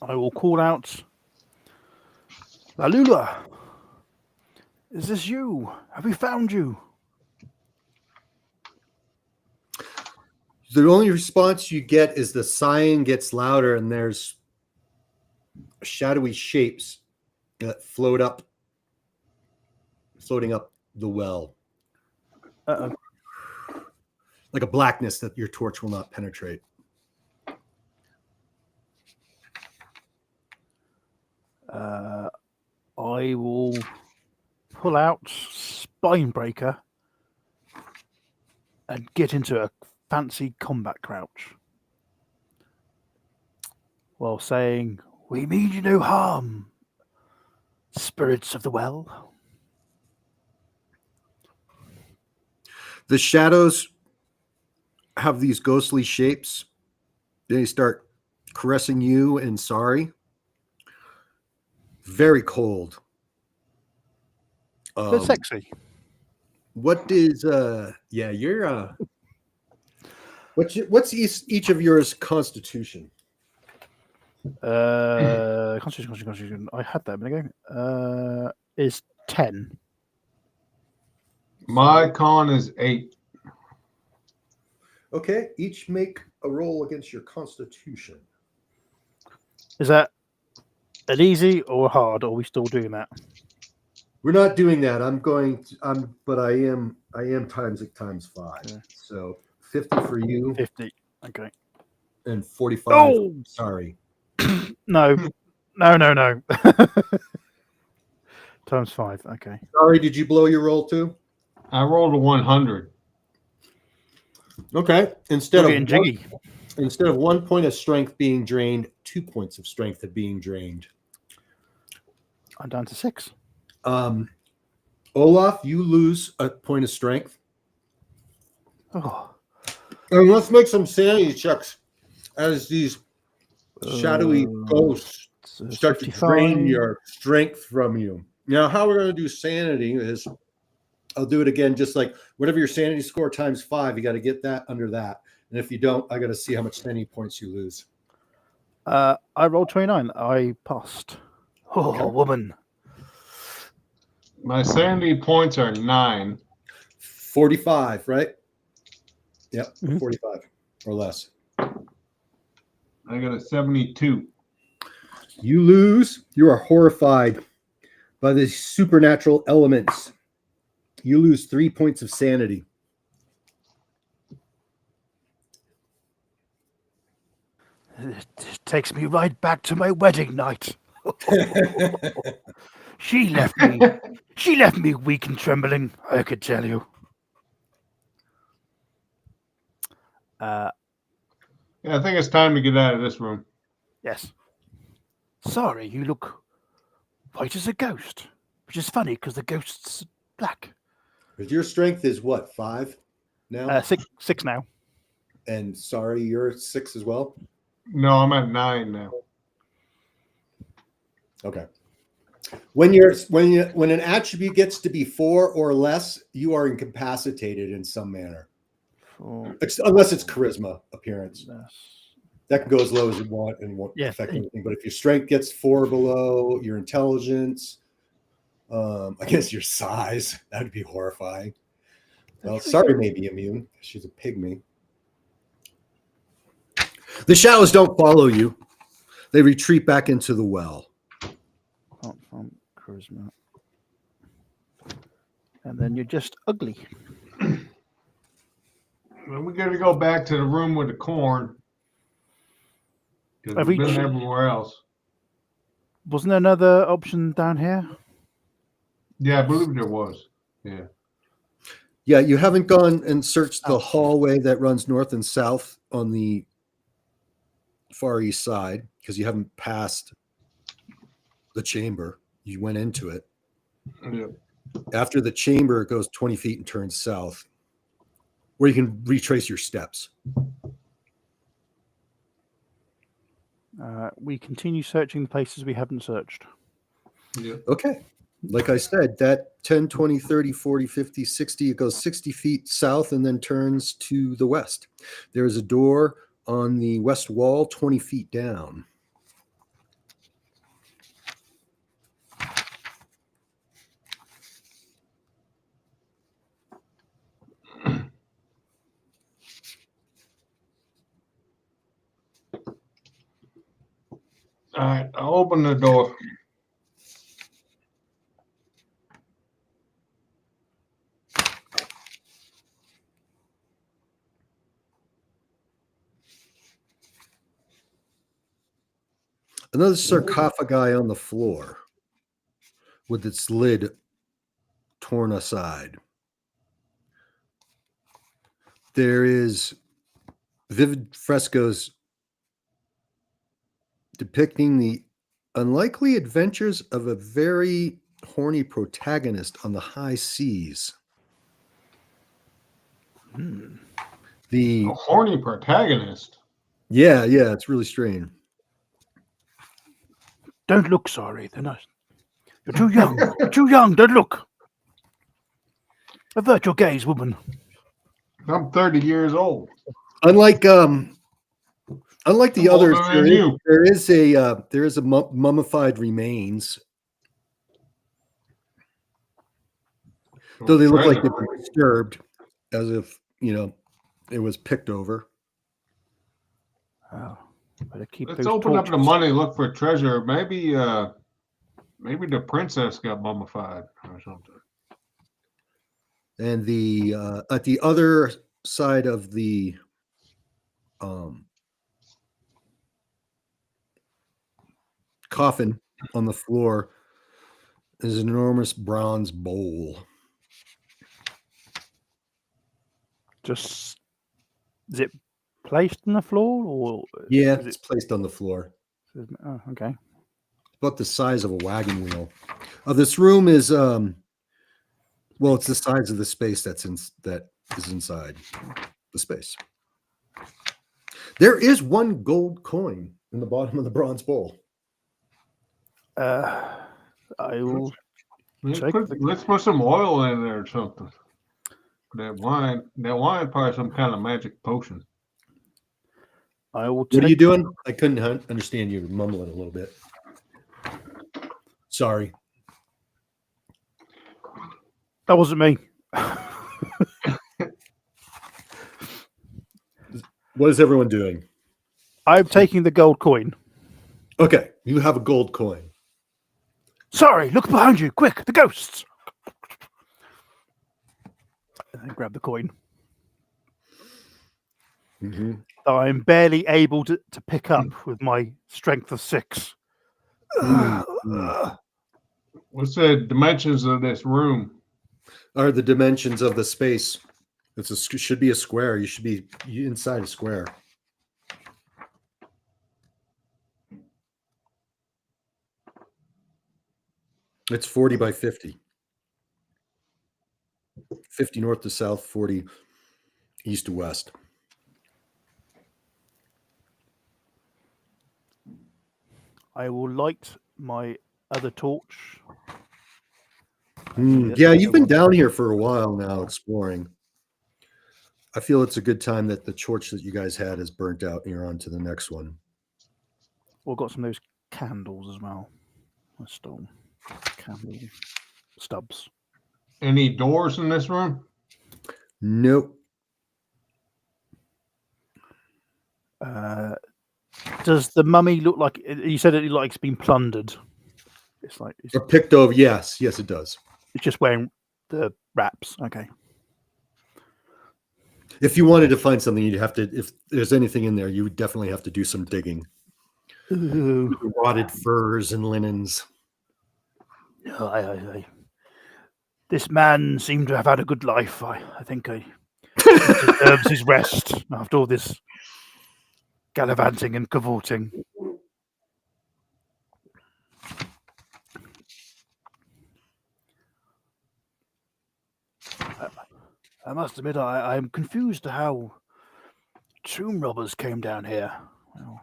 I will call out, Lalula, is this you? Have we found you? The only response you get is the sighing gets louder, and there's shadowy shapes that floating up the well. Uh-oh. Like a blackness that your torch will not penetrate. I will pull out Spinebreaker and get into a fancy combat crouch while saying, "We mean you no harm, spirits of the well." The shadows have these ghostly shapes. They start caressing you and Sari. Very cold. But sexy. What is you're what's each of yours constitution? Constitution. I had that a minute ago. Is 10. My con is 8. Okay, each make a roll against your constitution. Is that an easy or hard? Or are we still doing that? We're not doing that. But I am times 5. Okay. So 50 for you 50. Okay. and 45. Oh, Sorry. no. Times 5. Okay. Sorry, did you blow your roll too? I rolled a 100. Okay. Still getting jiggy. Instead of 1 point of strength being drained, 2 points of strength are being drained. I'm down to 6. Olaf, you lose a point of strength. Oh. And let's make some sanity checks as these shadowy ghosts start 55. to drain your strength from you. Now, how we're going to do sanity is I'll do it again, just like whatever your sanity score times 5, you got to get that under that. And if you don't, I got to see how much sanity points you lose. I rolled 29. I passed. Oh, Okay. Woman. My sanity points are 9. 45, right? Yep, Mhm. 45 or less. I got a 72. You lose. You are horrified by the supernatural elements. You lose 3 points of sanity. It takes me right back to my wedding night. She left me weak and trembling, I could tell you. Yeah, I think it's time to get out of this room. Yes. Sorry, you look white as a ghost, which is funny because the ghost's black. But your strength is what, 5 now? 6 now. And sorry, you're 6 as well? No, I'm at 9 now. Okay. When an attribute gets to be 4 or less, you are incapacitated in some manner. Unless it's charisma appearance. That can go as low as you want and won't affect anything. But if your strength gets 4 below, your intelligence, I guess your size, that'd be horrifying. Well, sorry may be immune. She's a pygmy. The shadows don't follow you. They retreat back into the well. From charisma. And then you're just ugly. Well, we got to go back to the room with the corn. Because we've been everywhere else. Wasn't there another option down here? Yeah, I believe there was. Yeah. Yeah, you haven't gone and searched the hallway that runs north and south on the far east side because you haven't passed the chamber. You went into it. Yeah. After the chamber, it goes 20 feet and turns south, where you can retrace your steps. We continue searching the places we haven't searched. Yeah. Okay. Like I said, that 10, 20, 30, 40, 50, 60, it goes 60 feet south and then turns to the west. There is a door on the west wall 20 feet down. All right, I'll open the door. Another sarcophagi on the floor with its lid torn aside. There is vivid frescoes depicting the unlikely adventures of a very horny protagonist on the high seas. The A horny protagonist. yeah, it's really strange. Don't look sorry. They're not. You're too young. You're too young. Don't look. Avert your gaze, woman. I'm 30 years old. Unlike the I'm others, older than you. there is a mummified remains, though they look like they've been disturbed, as if it was picked over. Oh, better keep Let's those open up the torches. money, look for treasure. Maybe the princess got mummified or something. And the at the other side of the coffin on the floor is an enormous bronze bowl. Just is it placed on the floor or Yeah, is it's placed on the floor. Oh, okay. About the size of a wagon wheel. This room is well, it's the size of the space that is inside the space. There is one gold coin in the bottom of the bronze bowl. I will. Check Let's put some oil in there or something. That wine probably some kind of magic potion. I will. What are you doing? I couldn't understand you mumbling a little bit. Sorry. That wasn't me. What is everyone doing? I'm taking the gold coin. Okay, you have a gold coin. Sorry, look behind you, quick! The ghosts. And then grab the coin. Mm-hmm. I'm barely able to pick up with my strength of 6. What's the dimensions of this room? Are the dimensions of the space? Should be a square. You should be inside a square. It's 40 by 50. 50 north to south, 40 east to west. I will light my other torch. Yeah, you've been down here for a while now exploring. I feel it's a good time that the torch that you guys had is burnt out and you're on to the next one. We've got some of those candles as well. I stole candle stubs. Any doors in this room? Nope. Does the mummy look like? You said it like it's been plundered. It's like Or picked over. Yes, it does. it's just wearing the wraps. Okay. If you wanted to find something, you'd have to. If there's anything in there, you would definitely have to do some digging. Ooh. Rotted furs and linens. No, this man seemed to have had a good life. I think he deserves his rest after all this. gallivanting and cavorting. I must admit, I am confused to how tomb robbers came down here. Well,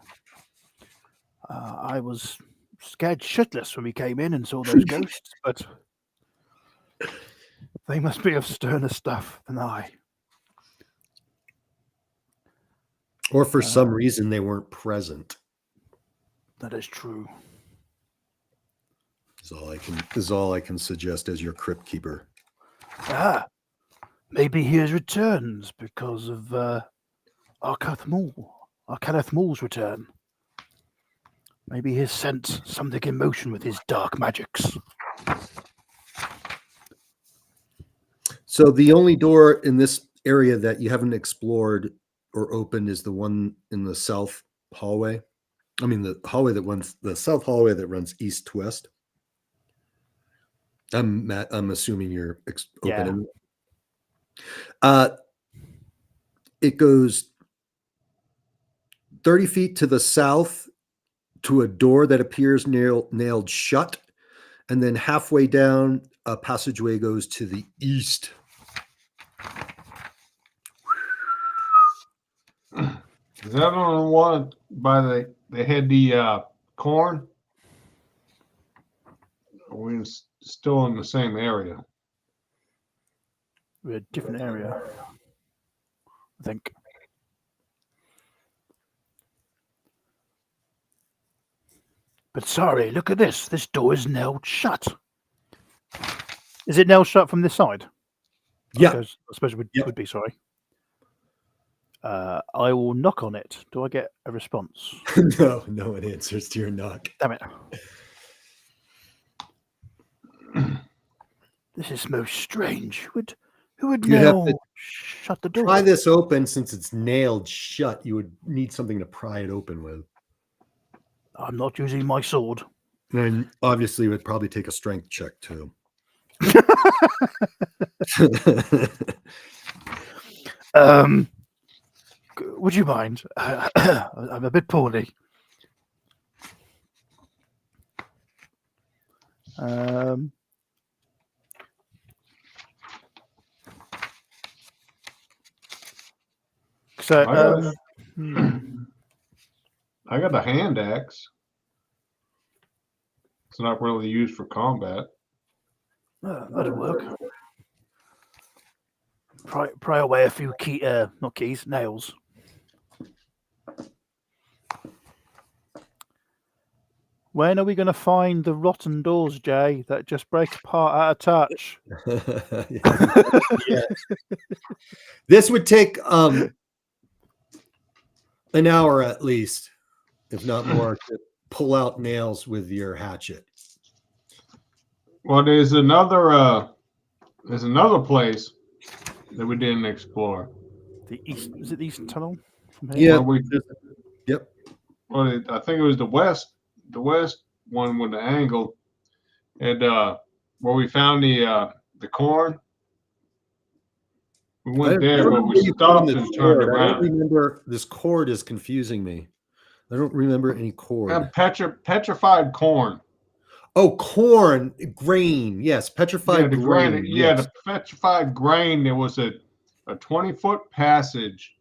I was scared shitless when we came in and saw those ghosts, but they must be of sterner stuff than I. Or for some reason they weren't present. That is true. Is all I can suggest as your crypt keeper. Maybe he has returned because of Kenneth Moore's return. Maybe he has sent something in motion with his dark magics. So the only door in this area that you haven't explored or opened is the one in the south hallway. I mean, the south hallway that runs east to west. I'm assuming you're opening. It goes 30 feet to the south to a door that appears nailed shut, and then halfway down, a passageway goes to the east. Is that on the one by they had the corn? Or we're still in the same area. We're a different area, I think. But sorry, look at this. This door is nailed shut. Is it nailed shut from this side? Yeah. I suppose it would be, sorry. I will knock on it. Do I get a response? No one answers to your knock. Damn it. This is most strange. Who would shut the door? Pry this open. Since it's nailed shut, you would need something to pry it open with. I'm not using my sword. And obviously it would probably take a strength check too. Would you mind? I'm a bit poorly. I got a hand axe. It's not really used for combat. That'll work. Pry away a few nails. When are we going to find the rotten doors, Jay, that just break apart at a touch? Yeah. This would take an hour at least, if not more, to pull out nails with your hatchet. Well, there's another place that we didn't explore. The east, is it the east tunnel? Yeah. Yep. Well, I think it was the west one with the angle, and where we found the corn. We went there, but we stopped and turned around. I don't remember. This cord is confusing me. I don't remember any cord. Petrified corn. Oh, corn, grain. Yes, petrified grain. The petrified grain. There was a 20-foot passage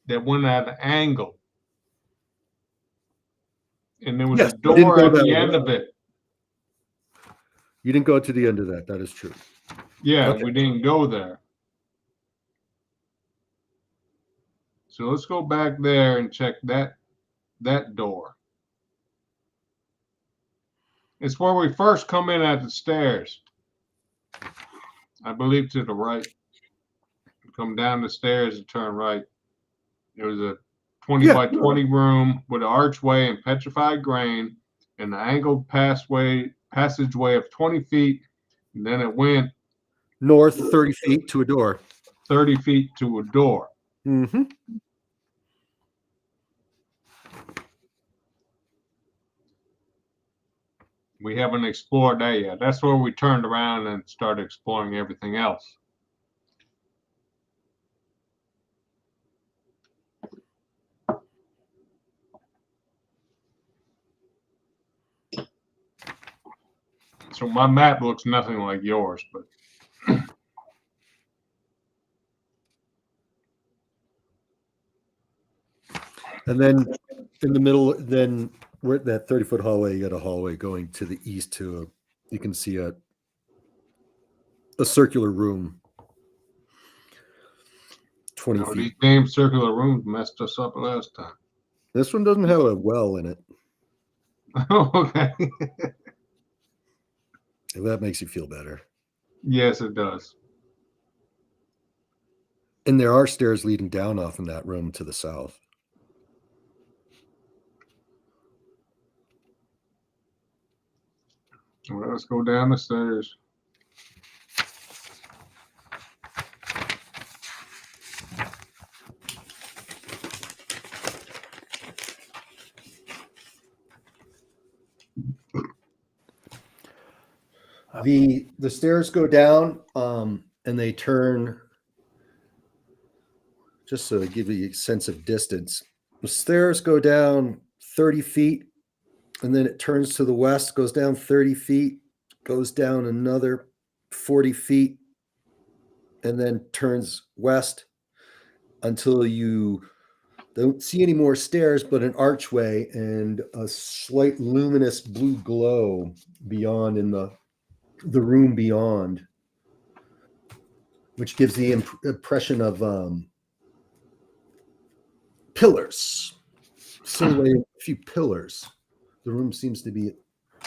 that went at an angle. And there was a door at the end of it. You didn't go to the end of that. That is true. Yeah, okay. We didn't go there. So let's go back there and check that door. It's where we first come in at the stairs. I believe to the right. Come down the stairs and turn right. There was a 20 by 20 room with an archway and petrified grain and the angled passageway of 20 feet. And then it went north 30 feet to a door. 30 feet to a door. Mm-hmm. We haven't explored that yet. That's where we turned around and started exploring everything else. So my map looks nothing like yours, but And then in the middle, then we're at that 30-foot hallway. You got a hallway going to the east to you can see a circular room. 20 you know, feet. these damn circular rooms messed us up last time. This one doesn't have a well in it. Okay. If that makes you feel better. Yes, it does. And there are stairs leading down off in that room to the south. Well, let's go down the stairs. The stairs go down and they turn, just so to give you a sense of distance. The stairs go down 30 feet and then it turns to the west, goes down 30 feet, goes down another 40 feet, and then turns west until you don't see any more stairs, but an archway and a slight luminous blue glow beyond in the room beyond, which gives the impression of pillars. Silhouetted a few pillars. The room seems to be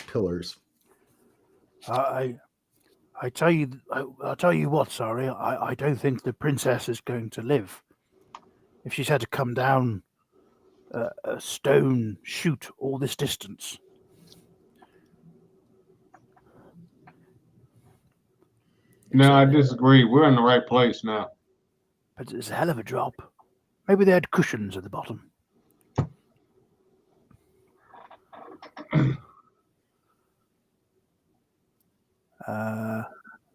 pillars. I tell you, I'll tell you what. Sorry, I don't think the princess is going to live. If she's had to come down a stone chute all this distance. No, I disagree. We're in the right place now. But it's a hell of a drop. Maybe they had cushions at the bottom.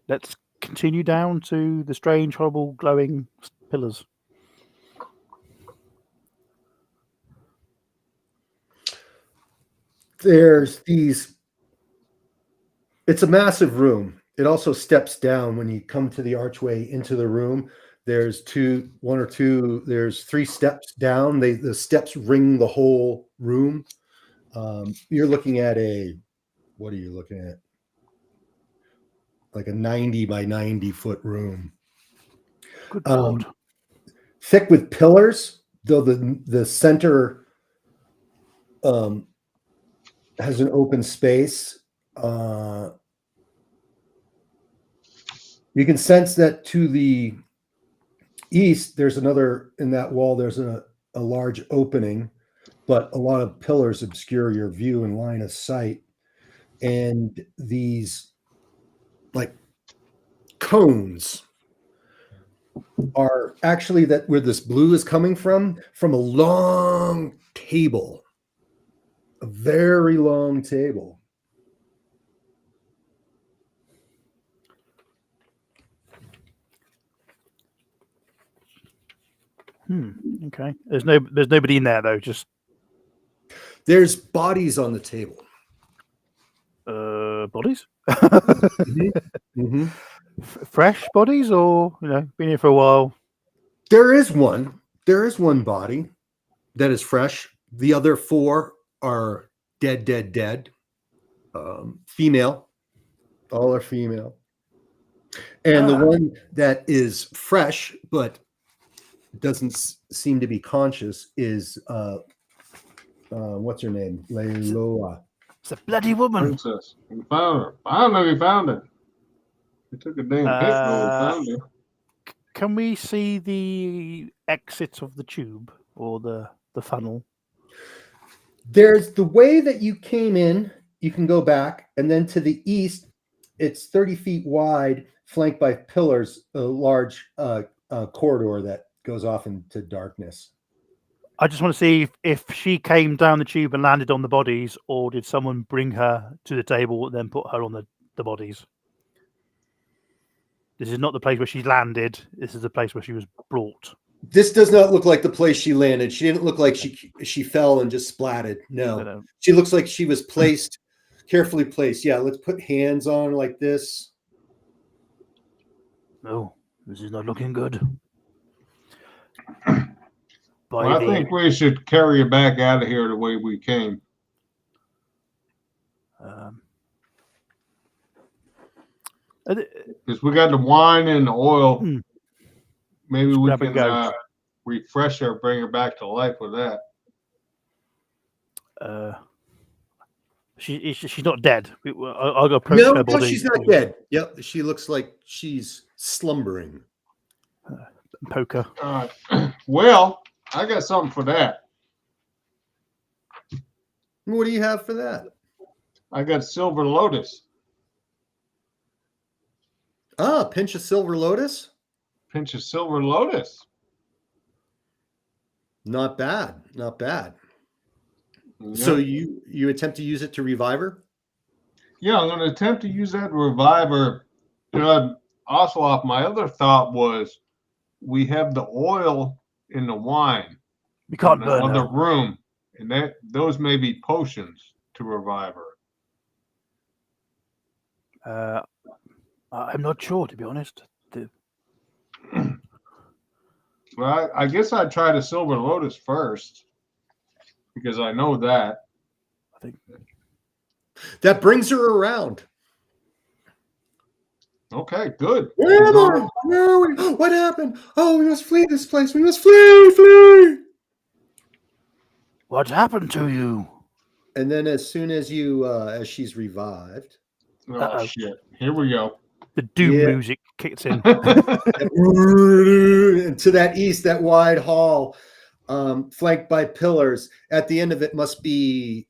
Let's continue down to the strange, horrible, glowing pillars. There's these. It's a massive room. It also steps down when you come to the archway into the room. There's three steps down. The steps ring the whole room. You're looking at what are you looking at? Like a 90 by 90 foot room. Good Lord. Thick with pillars, though the center has an open space. You can sense that to the east, there's another, in that wall, there's a large opening, but a lot of pillars obscure your view and line of sight. And these like cones are actually that where this blue is coming from a long table, a very long table. Okay. There's nobody in there though. Just there's bodies on the table. Bodies. Mm-hmm. Fresh bodies, or been here for a while. There is one body that is fresh. The other four are dead. Female. All are female. And the one that is fresh but doesn't seem to be conscious is what's her name? Leiloa. It's a bloody woman. Princess. We found her. Finally, we found her. We took a damn hit when we found her. Can we see the exit of the tube or the funnel? There's the way that you came in. You can go back, and then to the east, it's 30 feet wide, flanked by pillars, a large corridor that goes off into darkness. I just want to see if she came down the tube and landed on the bodies, or did someone bring her to the table and then put her on the bodies? This is not the place where she landed. This is the place where she was brought. This does not look like the place she landed. She didn't look like she fell and just splatted. No. She looks like she was placed Carefully placed. Yeah, let's put hands on like this. No, this is not looking good. Well, I think we should carry it back out of here the way we came. Because we got the wine and the oil. Maybe we can refresh her, bring her back to life with that. She's not dead. I'll go approach her body. No, she's not dead. Yep, she looks like she's slumbering. Poker. Well, I got something for that. What do you have for that? I got Silver Lotus. Ah, pinch of Silver Lotus? Pinch of Silver Lotus. Not bad. Not bad. Yeah. So you attempt to use it to revive her? Yeah, I'm going to attempt to use that to revive her. Oswald, my other thought was we have the oil in the wine. We can't burn in the her. other room, and those may be potions to revive her. I'm not sure, to be honest. Well, I guess I'd try the Silver Lotus first because I know that. I think that brings her around. Okay, good. Where are we? What happened? Oh, we must flee this place. We must flee. What happened to you? And then as soon as as she's revived. Oh, shit. Here we go. The doom music kicks in. And to that east, that wide hall, flanked by pillars. At the end of it must be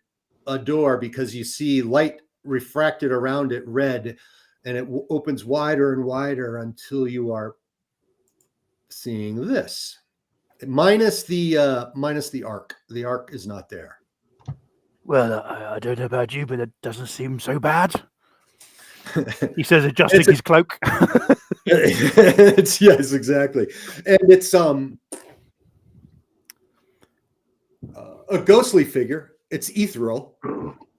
a door because you see light refracted around it, red, and it opens wider and wider until you are seeing this. Minus the arc. The arc is not there. Well, I don't know about you, but it doesn't seem so bad. He says, adjusting his cloak. Yes, exactly. And it's a ghostly figure. It's ethereal.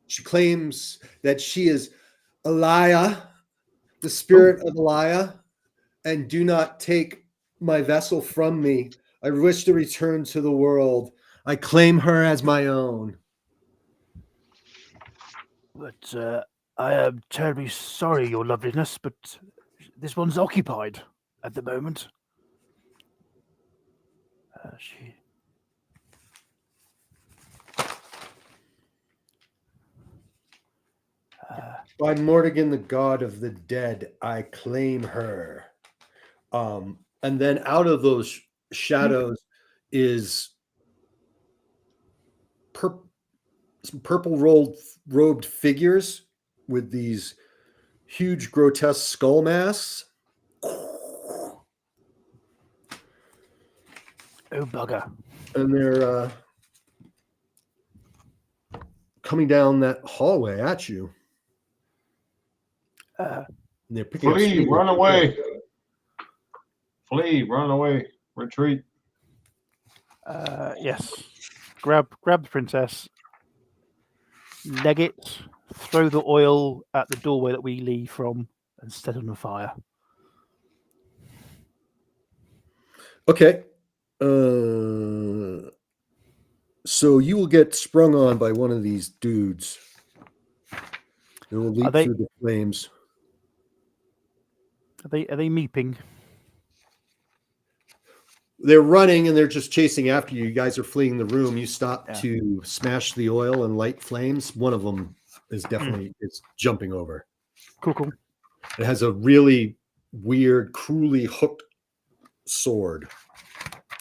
She claims that she is Alaya, the spirit of Alaya, and do not take my vessel from me. I wish to return to the world. I claim her as my own. But I am terribly sorry, your loveliness, but this one's occupied at the moment. By Mortigan, the god of the dead, I claim her. And then out of those shadows is some purple robed figures with these huge grotesque skull masks. Oh, bugger. And they're coming down that hallway at you. They're picking up Flee, speed. run away. Flee, run away. Retreat. Yes. Grab the princess, leg it, throw the oil at the doorway that we leave from, and set it on fire. Okay. So you will get sprung on by one of these dudes. It will leap through the flames. Are they meeping? They're running and they're just chasing after you. You guys are fleeing the room. You stop to smash the oil and light flames. One of them is definitely it's jumping over. Cool. It has a really weird, cruelly hooked sword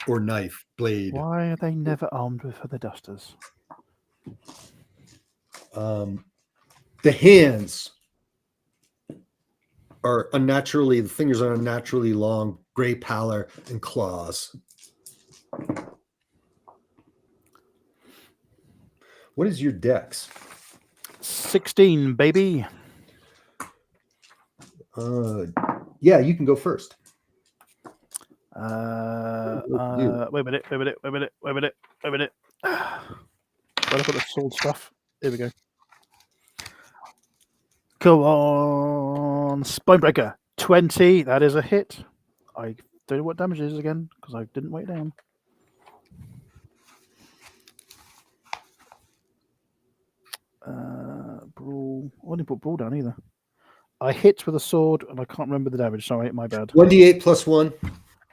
or knife blade. Why are they never armed with feather dusters? The hands are unnaturally, the fingers are unnaturally long, gray pallor, and claws. What is your dex? 16, baby. Yeah, you can go first. Wait a minute. Where did I put the sword stuff? Here we go. Go on. Spinebreaker. 20. That is a hit. I don't know what damage it is again because I didn't write it down. Brawl. I didn't put brawl down either. I hit with a sword and I can't remember the damage. Sorry, my bad. 1d8 plus 1.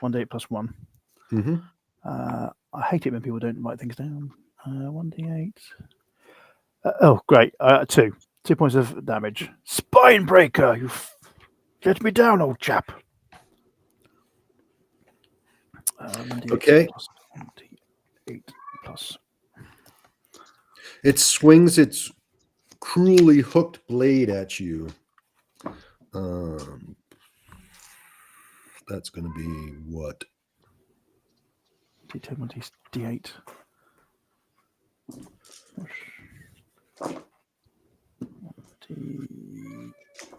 1d8 plus 1. Mm-hmm. I hate it when people don't write things down. 1d8. Oh, great. 2. 2 points of damage. Spinebreaker! You let me down, old chap. 1d8 Okay. Plus 1d8 plus. It swings its cruelly hooked blade at you. That's going to be what? D10, 1d8.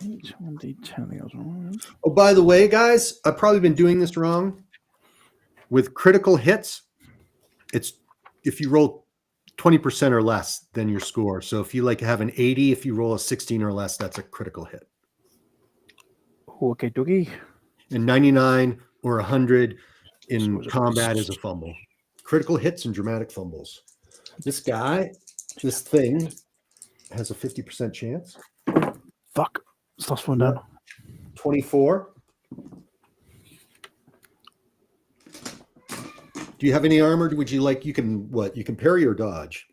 D8, 1d10. The other one. Oh, by the way, guys, I've probably been doing this wrong. With critical hits, it's if you roll 20% or less than your score. So if you like have an 80, if you roll a 16 or less, that's a critical hit. Okay, doggy. And 99 or 100 So in is it- combat is a fumble. Critical hits and dramatic fumbles. This thing has a 50% chance. Fuck. Stuff's falling down. 24. Do you have any armor? Would you like, you can parry or dodge?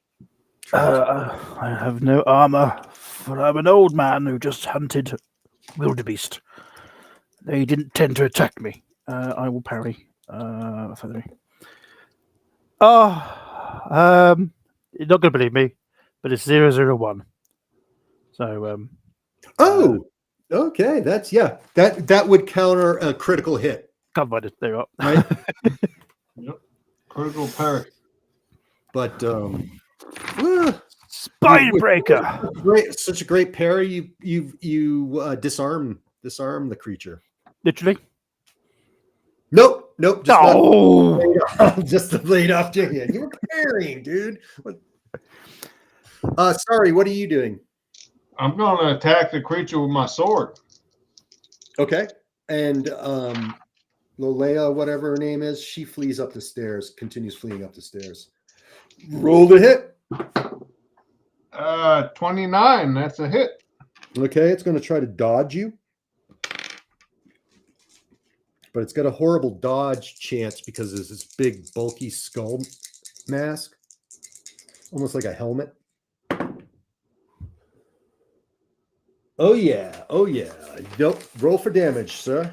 I have no armor, for I'm an old man who just hunted wildebeest. They didn't tend to attack me. I will parry. You're not going to believe me, but it's 001. So, Okay. That's, yeah, that would counter a critical hit. can't find it. There you are. Right? Yep. Critical parry. But Spinebreaker. such a great parry. You disarm the creature. Literally. Nope. Just No. just the blade off your hand. You were parrying, dude. Sorry. What are you doing? I'm going to attack the creature with my sword. Okay. And Lolea, whatever her name is, she flees up the stairs, continues fleeing up the stairs. Roll the hit. 29. That's a hit. Okay, it's going to try to dodge you. But it's got a horrible dodge chance because there's this big, bulky skull mask. Almost like a helmet. Oh, yeah. Nope. Roll for damage, sir.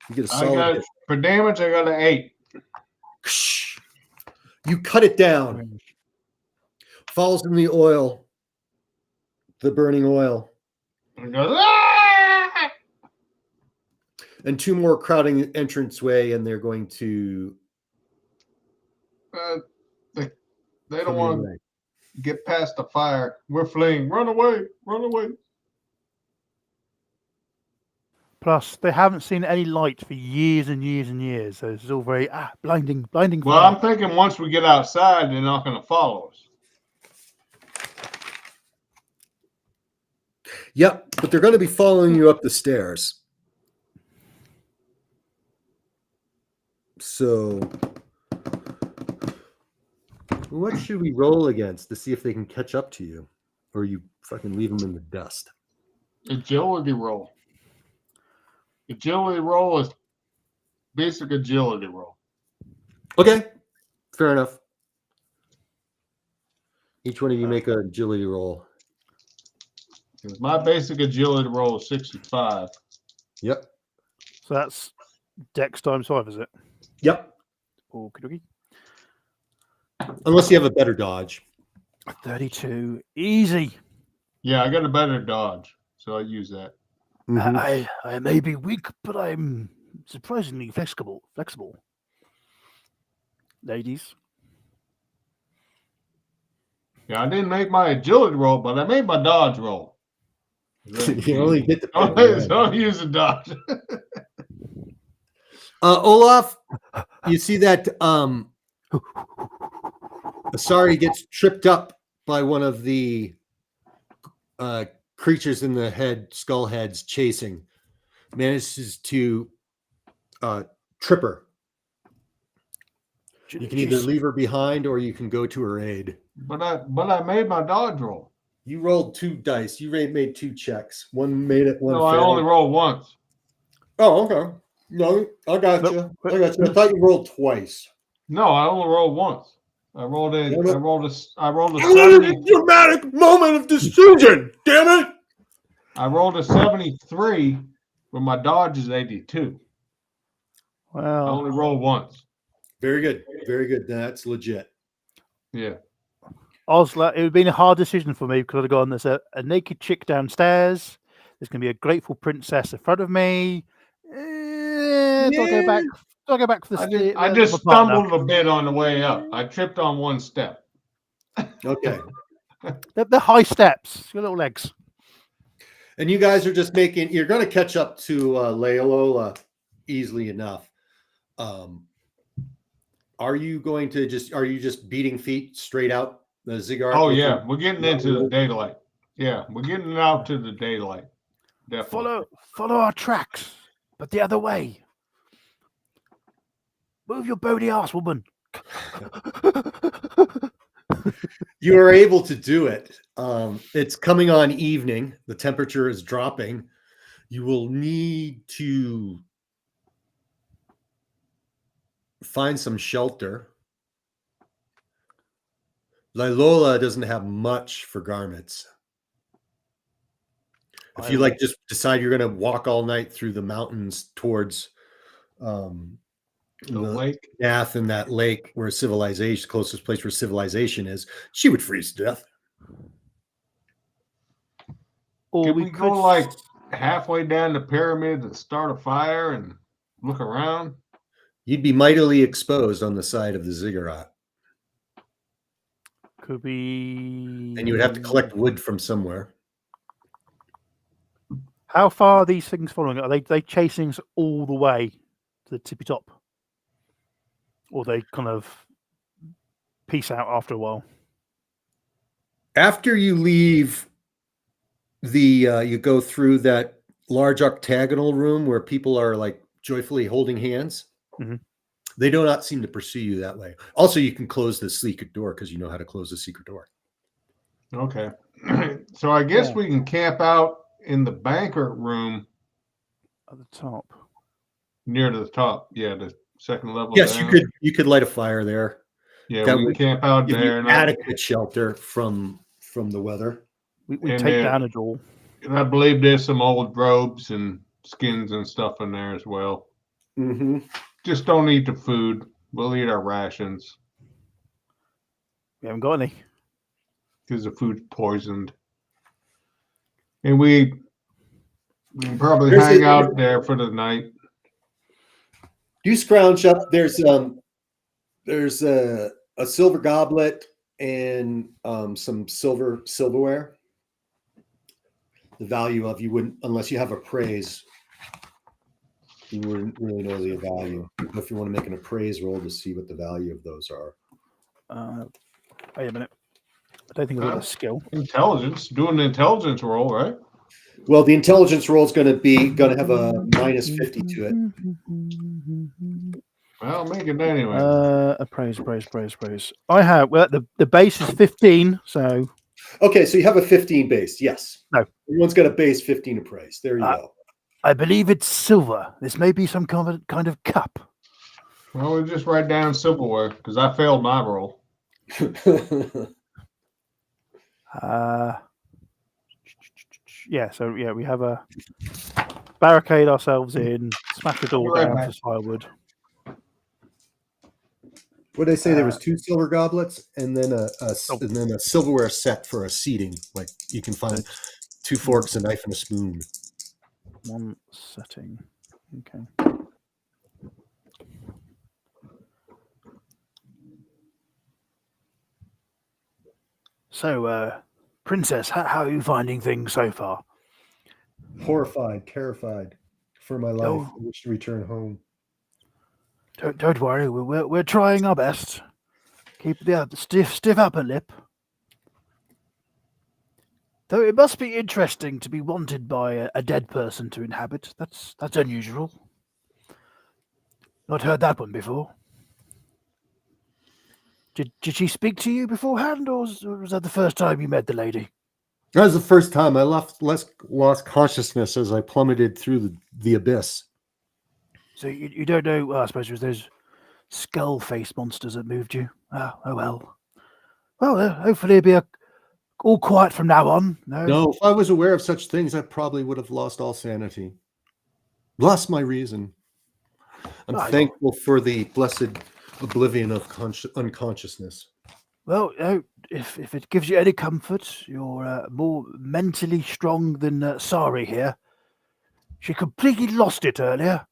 You get a solid hit. For damage, I got an 8. You cut it down. Falls in the oil. The burning oil. It goes, "Ah!" And 2 more crowding entranceway, and they're going to... They don't want to get past the fire. We're fleeing. Run away. Run away. Plus, they haven't seen any light for years and years and years. So it's all very blinding. Well, fire. I'm thinking once we get outside, they're not going to follow us. Yep, but they're going to be following you up the stairs. So, what should we roll against to see if they can catch up to you? Or you fucking leave them in the dust? Agility roll. Agility roll is basic agility roll. Okay, fair enough. Each one of you make an agility roll. My basic agility roll is 65. Yep. So that's Dex times 5, is it? Yep. Okie dokie. Unless you have a better dodge. 32. Easy. Yeah, I got a better dodge, so I use that. Mhm. I may be weak, but I'm surprisingly flexible. Ladies. Yeah, I didn't make my agility roll, but I made my dodge roll. You only get the Don't use the dodge. Olaf, you see that Asari gets tripped up by one of the creatures in the skull heads chasing, manages to trip her. You can either leave her behind or you can go to her aid. But I made my dodge roll. You rolled 2 dice. You made 2 checks. One made it, one No, I failed. only rolled once. Oh, okay. No, I got you. I got you. I thought you rolled twice. No, I only rolled once. I rolled a Damn it. I rolled a I wanted 70. a dramatic moment of decision. Damn it! I rolled a 73, but my dodge is 82. I Well, only rolled once. Very good. Very good. That's legit. Yeah. Osler, it would have been a hard decision for me because I'd have gone, there's a naked chick downstairs. There's going to be a grateful princess in front of me. Do I go back? Do I go back for the I just stumbled a bit on the way up. I tripped on one step. Okay. The high steps, your little legs. And you guys are just you're going to catch up to Leola easily enough. Are you just beating feet straight out the ziggurat? Oh, yeah. We're getting into the daylight. Yeah. We're getting out to the daylight. Definitely. Follow our tracks, but the other way. Move your bony ass, woman. You are able to do it. It's coming on evening. The temperature is dropping. You will need to find some shelter. Lilola doesn't have much for garments. If you just decide you're going to walk all night through the mountains towards The lake. Nath and that lake where civilization, closest place where civilization is, she would freeze to death. Or Can we go like halfway down the pyramid and start a fire and look around? You'd be mightily exposed on the side of the ziggurat. Could be. And you would have to collect wood from somewhere. How far are these things following? Are they chasing us all the way to the tippy top? Or they kind of peace out after a while? After you leave you go through that large octagonal room where people are like joyfully holding hands. Mm-hmm. They do not seem to pursue you that way. Also, you can close the secret door because you know how to close the secret door. Okay. So I guess we can camp out in the banquet room at the top. Near to the top. Yeah, the second level. Yes, down. you could light a fire there. Yeah, that we can camp out there. And adequate shelter from the weather. We take down a door. And I believe there's some old robes and skins and stuff in there as well. Mm-hmm. Just don't eat the food. We'll eat our rations. We haven't got any. Because the food's poisoned. And we can probably hang out there for the night. You scrounge up. There's a silver goblet and some silverware. The value of you wouldn't, unless you have appraise, you wouldn't really know the value. If you want to make an appraise roll to see what the value of those are. Wait a minute. I don't think I've got a skill. Intelligence. Do an intelligence roll, right? Well, the intelligence roll is going to have a minus 50 to it. I'll make it anyway. Appraise. I have, the base is 15, so. Okay, so you have a 15 base, yes. No. Everyone's got a base 15 appraise. There you go. I believe it's silver. This may be some kind of cup. Well, we'll just write down silverware because I failed my roll. We have a barricade ourselves in, smash the door down for firewood. What did I say? There was 2 silver goblets and then a silverware set for a seating. Like you can find 2 forks, a knife, and a spoon. One setting. Okay. So, Princess, how are you finding things so far? Horrified, terrified for my life. I wish to return home. Don't worry, we're trying our best. Keep the stiff upper lip. Though it must be interesting to be wanted by a dead person to inhabit. That's unusual. Not heard that one before. Did she speak to you beforehand, or was that the first time you met the lady? That was the first time I lost consciousness as I plummeted through the abyss. So you don't know, well, I suppose it was those skull-faced monsters that moved you. Oh well. Well, hopefully it'll be all quiet from now on. No, if I was aware of such things, I probably would have lost all sanity. Lost my reason. I'm thankful for the blessed oblivion of unconsciousness. Well, if it gives you any comfort, you're more mentally strong than Sari here. She completely lost it earlier.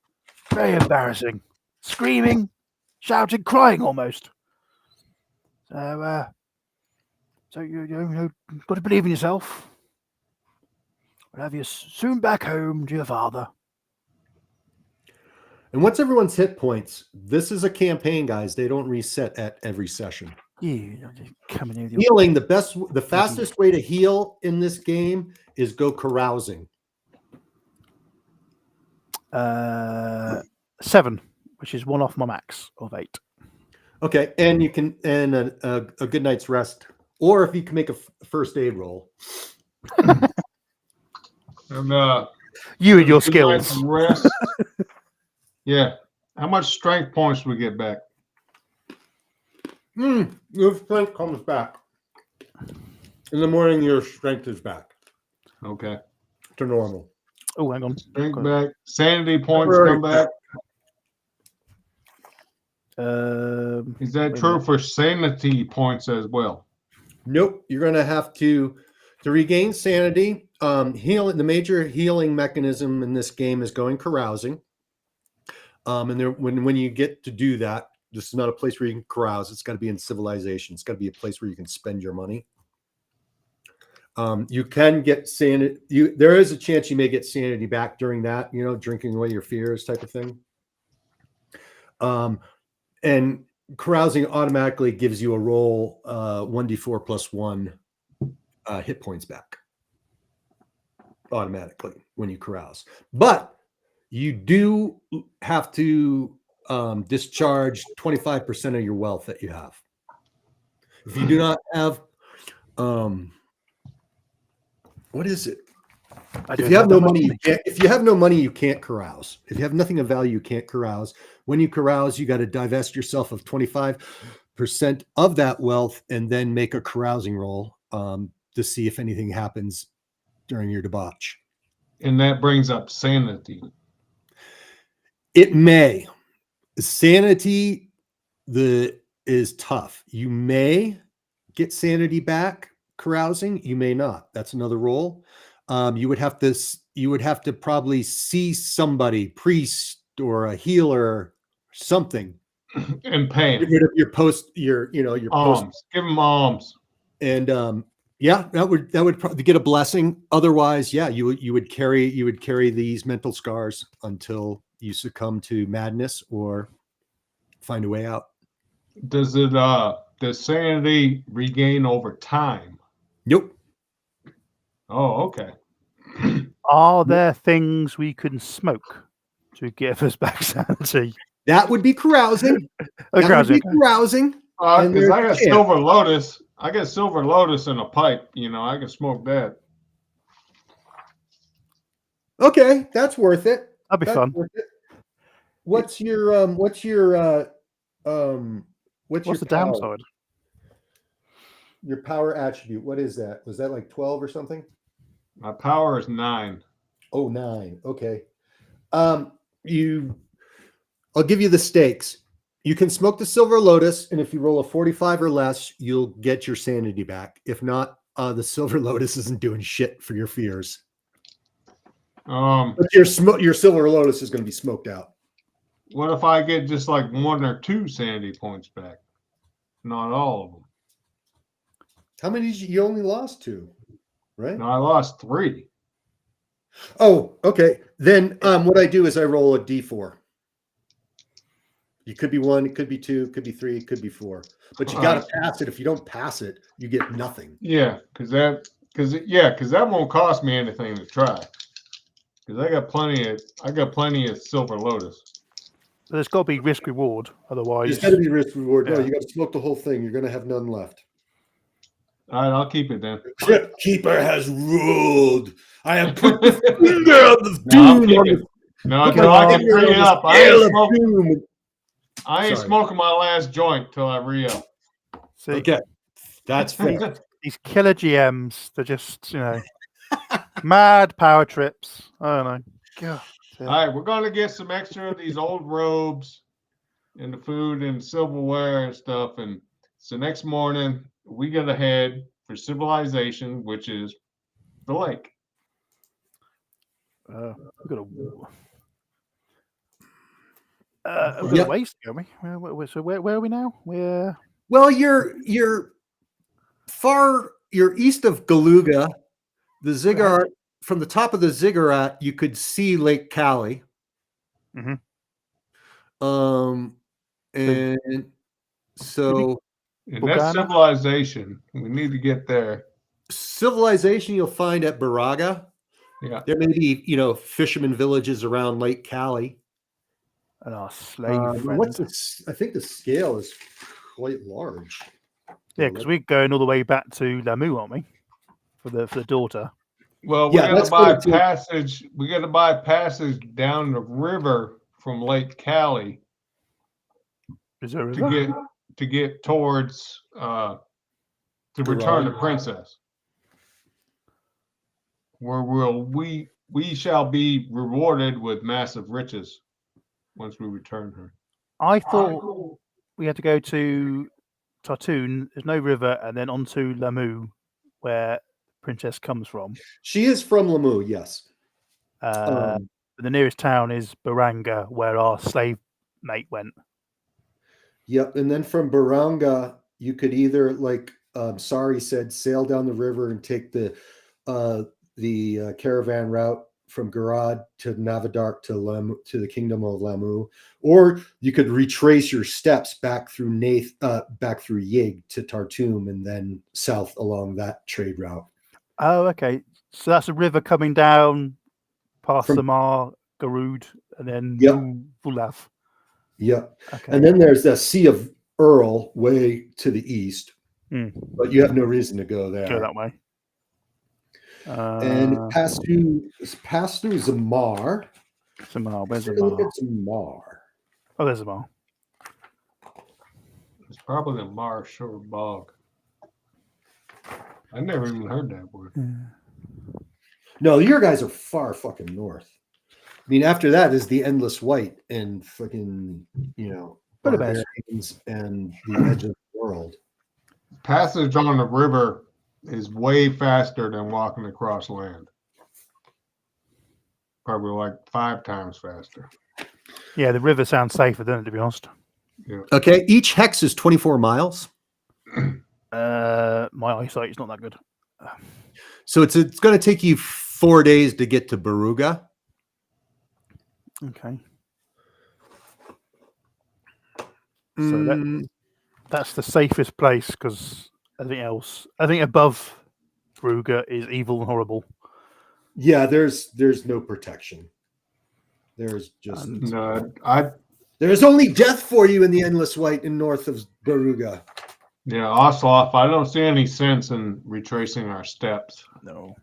Very embarrassing. Screaming, shouting, crying almost. So you got to believe in yourself. We'll have you soon back home to your father. And what's everyone's hit points? This is a campaign, guys. They don't reset at every session. Healing, the fastest way to heal in this game is go carousing. 7, which is 1 off my max of 8. Okay, and you can a good night's rest, or if you can make a first aid roll. And you and your skills. Rest. Yeah. How much strength points do we get back? Your strength comes back. In the morning, your strength is back. Okay. To normal. Oh, hang on. Strength back. Sanity points come back. Is that true for sanity points as well? Nope. You're going to have to regain sanity. The major healing mechanism in this game is going carousing. And when you get to do that, this is not a place where you can carouse. It's got to be in civilization. It's got to be a place where you can spend your money. You can get sanity. There is a chance you may get sanity back during that, drinking away your fears type of thing. And carousing automatically gives you a roll 1d4 plus 1 hit points back automatically when you carouse. But you do have to discharge 25% of your wealth that you have. If you do not have, what is it? If you have no money, you can't carouse. If you have nothing of value, you can't carouse. When you carouse, you got to divest yourself of 25% of that wealth and then make a carousing roll to see if anything happens during your debauch. And that brings up sanity. It may. Sanity is tough. You may get sanity back carousing. You may not. That's another roll. You would have to probably see somebody, priest or a healer, something, and pay get rid of your alms. Give them alms. And that would probably get a blessing. Otherwise, you would carry these mental scars until you succumb to madness or find a way out. Does sanity regain over time? Nope. Oh, okay. Are there things we can smoke to give us back sanity? That would be carousing. Carousing. Because I got silver lotus. I got silver lotus in a pipe. I can smoke that. Okay, that's worth it. That'd be fun. What's your the downside? Your power attribute. What is that? Was that like 12 or something? My power is 9. Oh, 9. Okay. I'll give you the stakes. You can smoke the silver lotus, and if you roll a 45 or less, you'll get your sanity back. If not, the silver lotus isn't doing shit for your fears. But your silver lotus is going to be smoked out. What if I get just like 1 or 2 sanity points back? Not all of them. How many did you only lost 2, right? No, I lost 3. Oh, okay. Then what I do is I roll a d4. It could be 1, it could be 2, it could be 3, it could be 4. But you got to pass it. If you don't pass it, you get nothing. Yeah, because that because that won't cost me anything to try. Because I got plenty of Silver Lotus. There's got to be risk reward, otherwise. There's got to be risk reward. No, Yeah. you got to smoke the whole thing. You're going to have none left. All right, I'll keep it then. Crypt Keeper has ruled. I have put the finger on the No, I'm doom. kicking. No, Put until my I can finger on re the up. scale of doom. I ain't Sorry. smoking my last joint till I re up. See, Okay, that's fair. these killer GMs, they're just, mad power trips. I don't know. God, All right, we're gonna get some extra of these old robes and the food and silverware and stuff. And so next morning we gotta head for civilization, which is the lake. we've got a ways to go, we? So where are we now? We're Well, you're east of Galuga. The ziggurat, from the top of the ziggurat, you could see Lake Cali. Mhm. And so And that's Bogana? civilization. We need to get there. civilization you'll find at Baraga. Yeah. There may be, fishermen villages around Lake Cali. and our slave friend. I think the scale is quite large. Yeah, because we're going all the way back to Lamu, aren't we? For the daughter. Well, we Yeah, gotta that's buy good too. passage. We gotta buy passage down the river from Lake Cali Is there a river? to get towards to return the princess. Where we shall be rewarded with massive riches once we return her. I thought we had to go to Tartoon. There's no river, and then onto Lamu, where Princess comes from. She is from Lamu, yes. The nearest town is Baranga, where our slave mate went. Yep. And then from Baranga, you could either, like Sari said, sail down the river and take the caravan route from Garad to Navadark to Lamu, to the Kingdom of Lamu, or you could retrace your steps back through back through Yig to Tartum and then south along that trade route. Oh, okay. So that's a river coming down past Samar, Garud, and then Vulav. Yep. Okay. And then there's the Sea of Earl way to the east, but you have no reason to go there. Go that way. And pass through Zamar. Samar, where's Look Zamar? at Zamar. Oh, there's Zamar. It's probably the Marshall Bog. I never even heard that word. No, your guys are far fucking north. I mean, after that is the Endless White and fucking, barbarians and the edge of the world. Passage on the river is way faster than walking across land. Probably like 5 times faster. Yeah, the river sounds safer, doesn't it, to be honest? Yeah. Okay, each hex is 24 miles. My eyesight is not that good. So it's going to take you 4 days to get to Baruga. Okay. So that's the safest place, because everything above Baruga is evil and horrible. Yeah, there's no protection. There's just there's only death for you in the Endless White in north of Baruga. Yeah, Osloff, I don't see any sense in retracing our steps. No.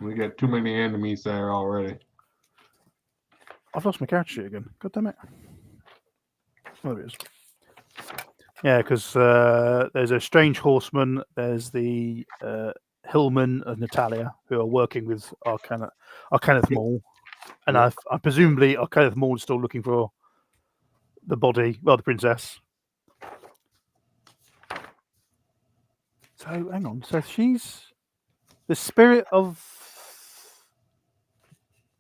We got too many enemies there already. I've lost my character sheet again. God damn it. Oh, there it is. Yeah, because there's a strange horseman. There's the Hillman of Natalia, who are working with Arcaneth Maul. And I presumably Arcaneth Maul is still looking for the body, the princess. So hang on. So she's the spirit of.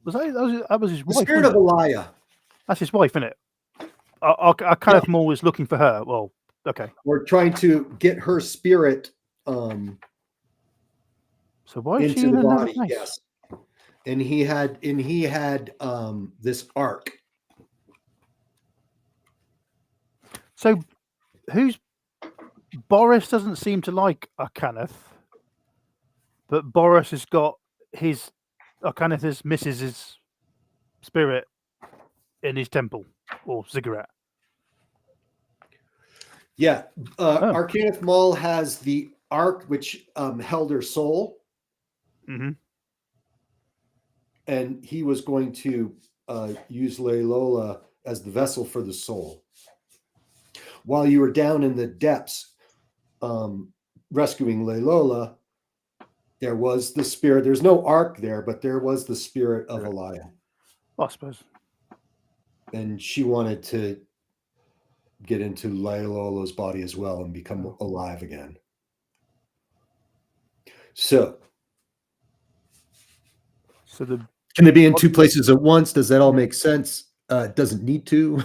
That was his wife. The spirit of Elia. That's his wife, isn't it? Arcaneth Maul is looking for her. Well, okay. We're trying to get her spirit. So why is into she in the another body? place? Yes. And he had this arc. So who's Boris doesn't seem to like Arcaneth. but Boris has got his Arcanithus misses his spirit in his temple or cigarette. Yeah. Oh. Arcanith Mull has the ark which held her soul. Mm-hmm. And he was going to use Leilola as the vessel for the soul. While you were down in the depths rescuing Leilola, there was the spirit. There's no ark there, but there was the spirit of Elia. I suppose. And she wanted to get into Leilola's body as well and become alive again. So can they be in two places at once? Does that all make sense? It doesn't need to.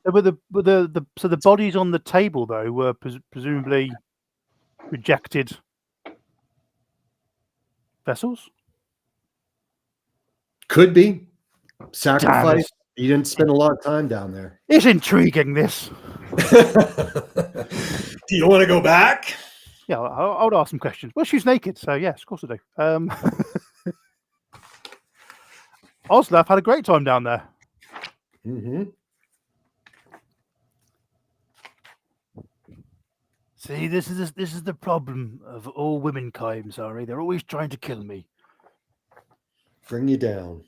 But the bodies on the table though were presumably rejected vessels. Could be sacrifice. You didn't spend a lot of time down there. It's intriguing, this. Do you want to go back? Yeah, I would ask some questions. Well, she's naked, so yes, of course I do. Oslaf had a great time down there. Mm-hmm. See, this is the problem of all womenkind, sorry. They're always trying to kill me. Bring you down.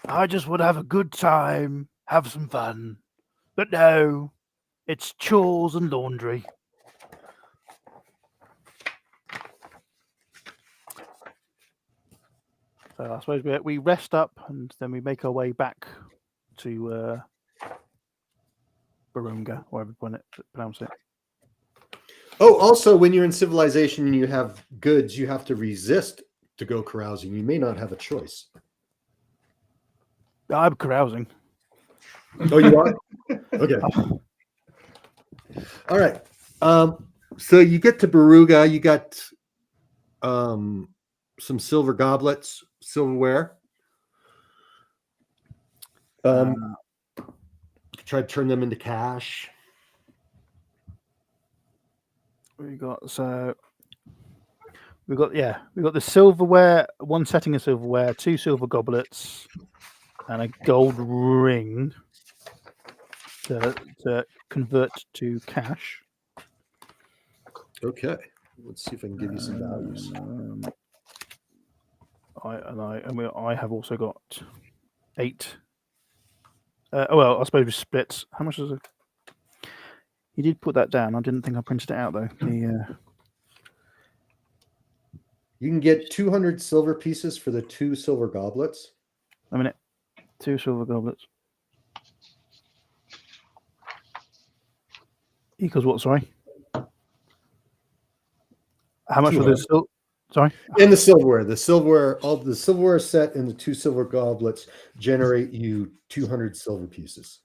I just want to have a good time, have some fun. But no, it's chores and laundry. So I suppose we rest up and then we make our way back to Barunga, or however you pronounce it. Oh, also, when you're in civilization and you have goods, you have to resist to go carousing. You may not have a choice. I'm carousing. Oh, you are? Okay. All right. So you get to Baruga. You got some silver goblets, silverware. Try to turn them into cash. We got the silverware, one setting of silverware, 2 silver goblets, and a gold ring to convert to cash. Okay, let's see if I can give you some values. I have also got 8. I suppose we split. How much is it? You did put that down. I didn't think I printed it out though. You can get 200 silver pieces for the 2 silver goblets. A minute. 2 silver goblets. Equals what? Sorry. How much was this? Sorry. And the silverware, all the silverware set and the 2 silver goblets generate you 200 silver pieces.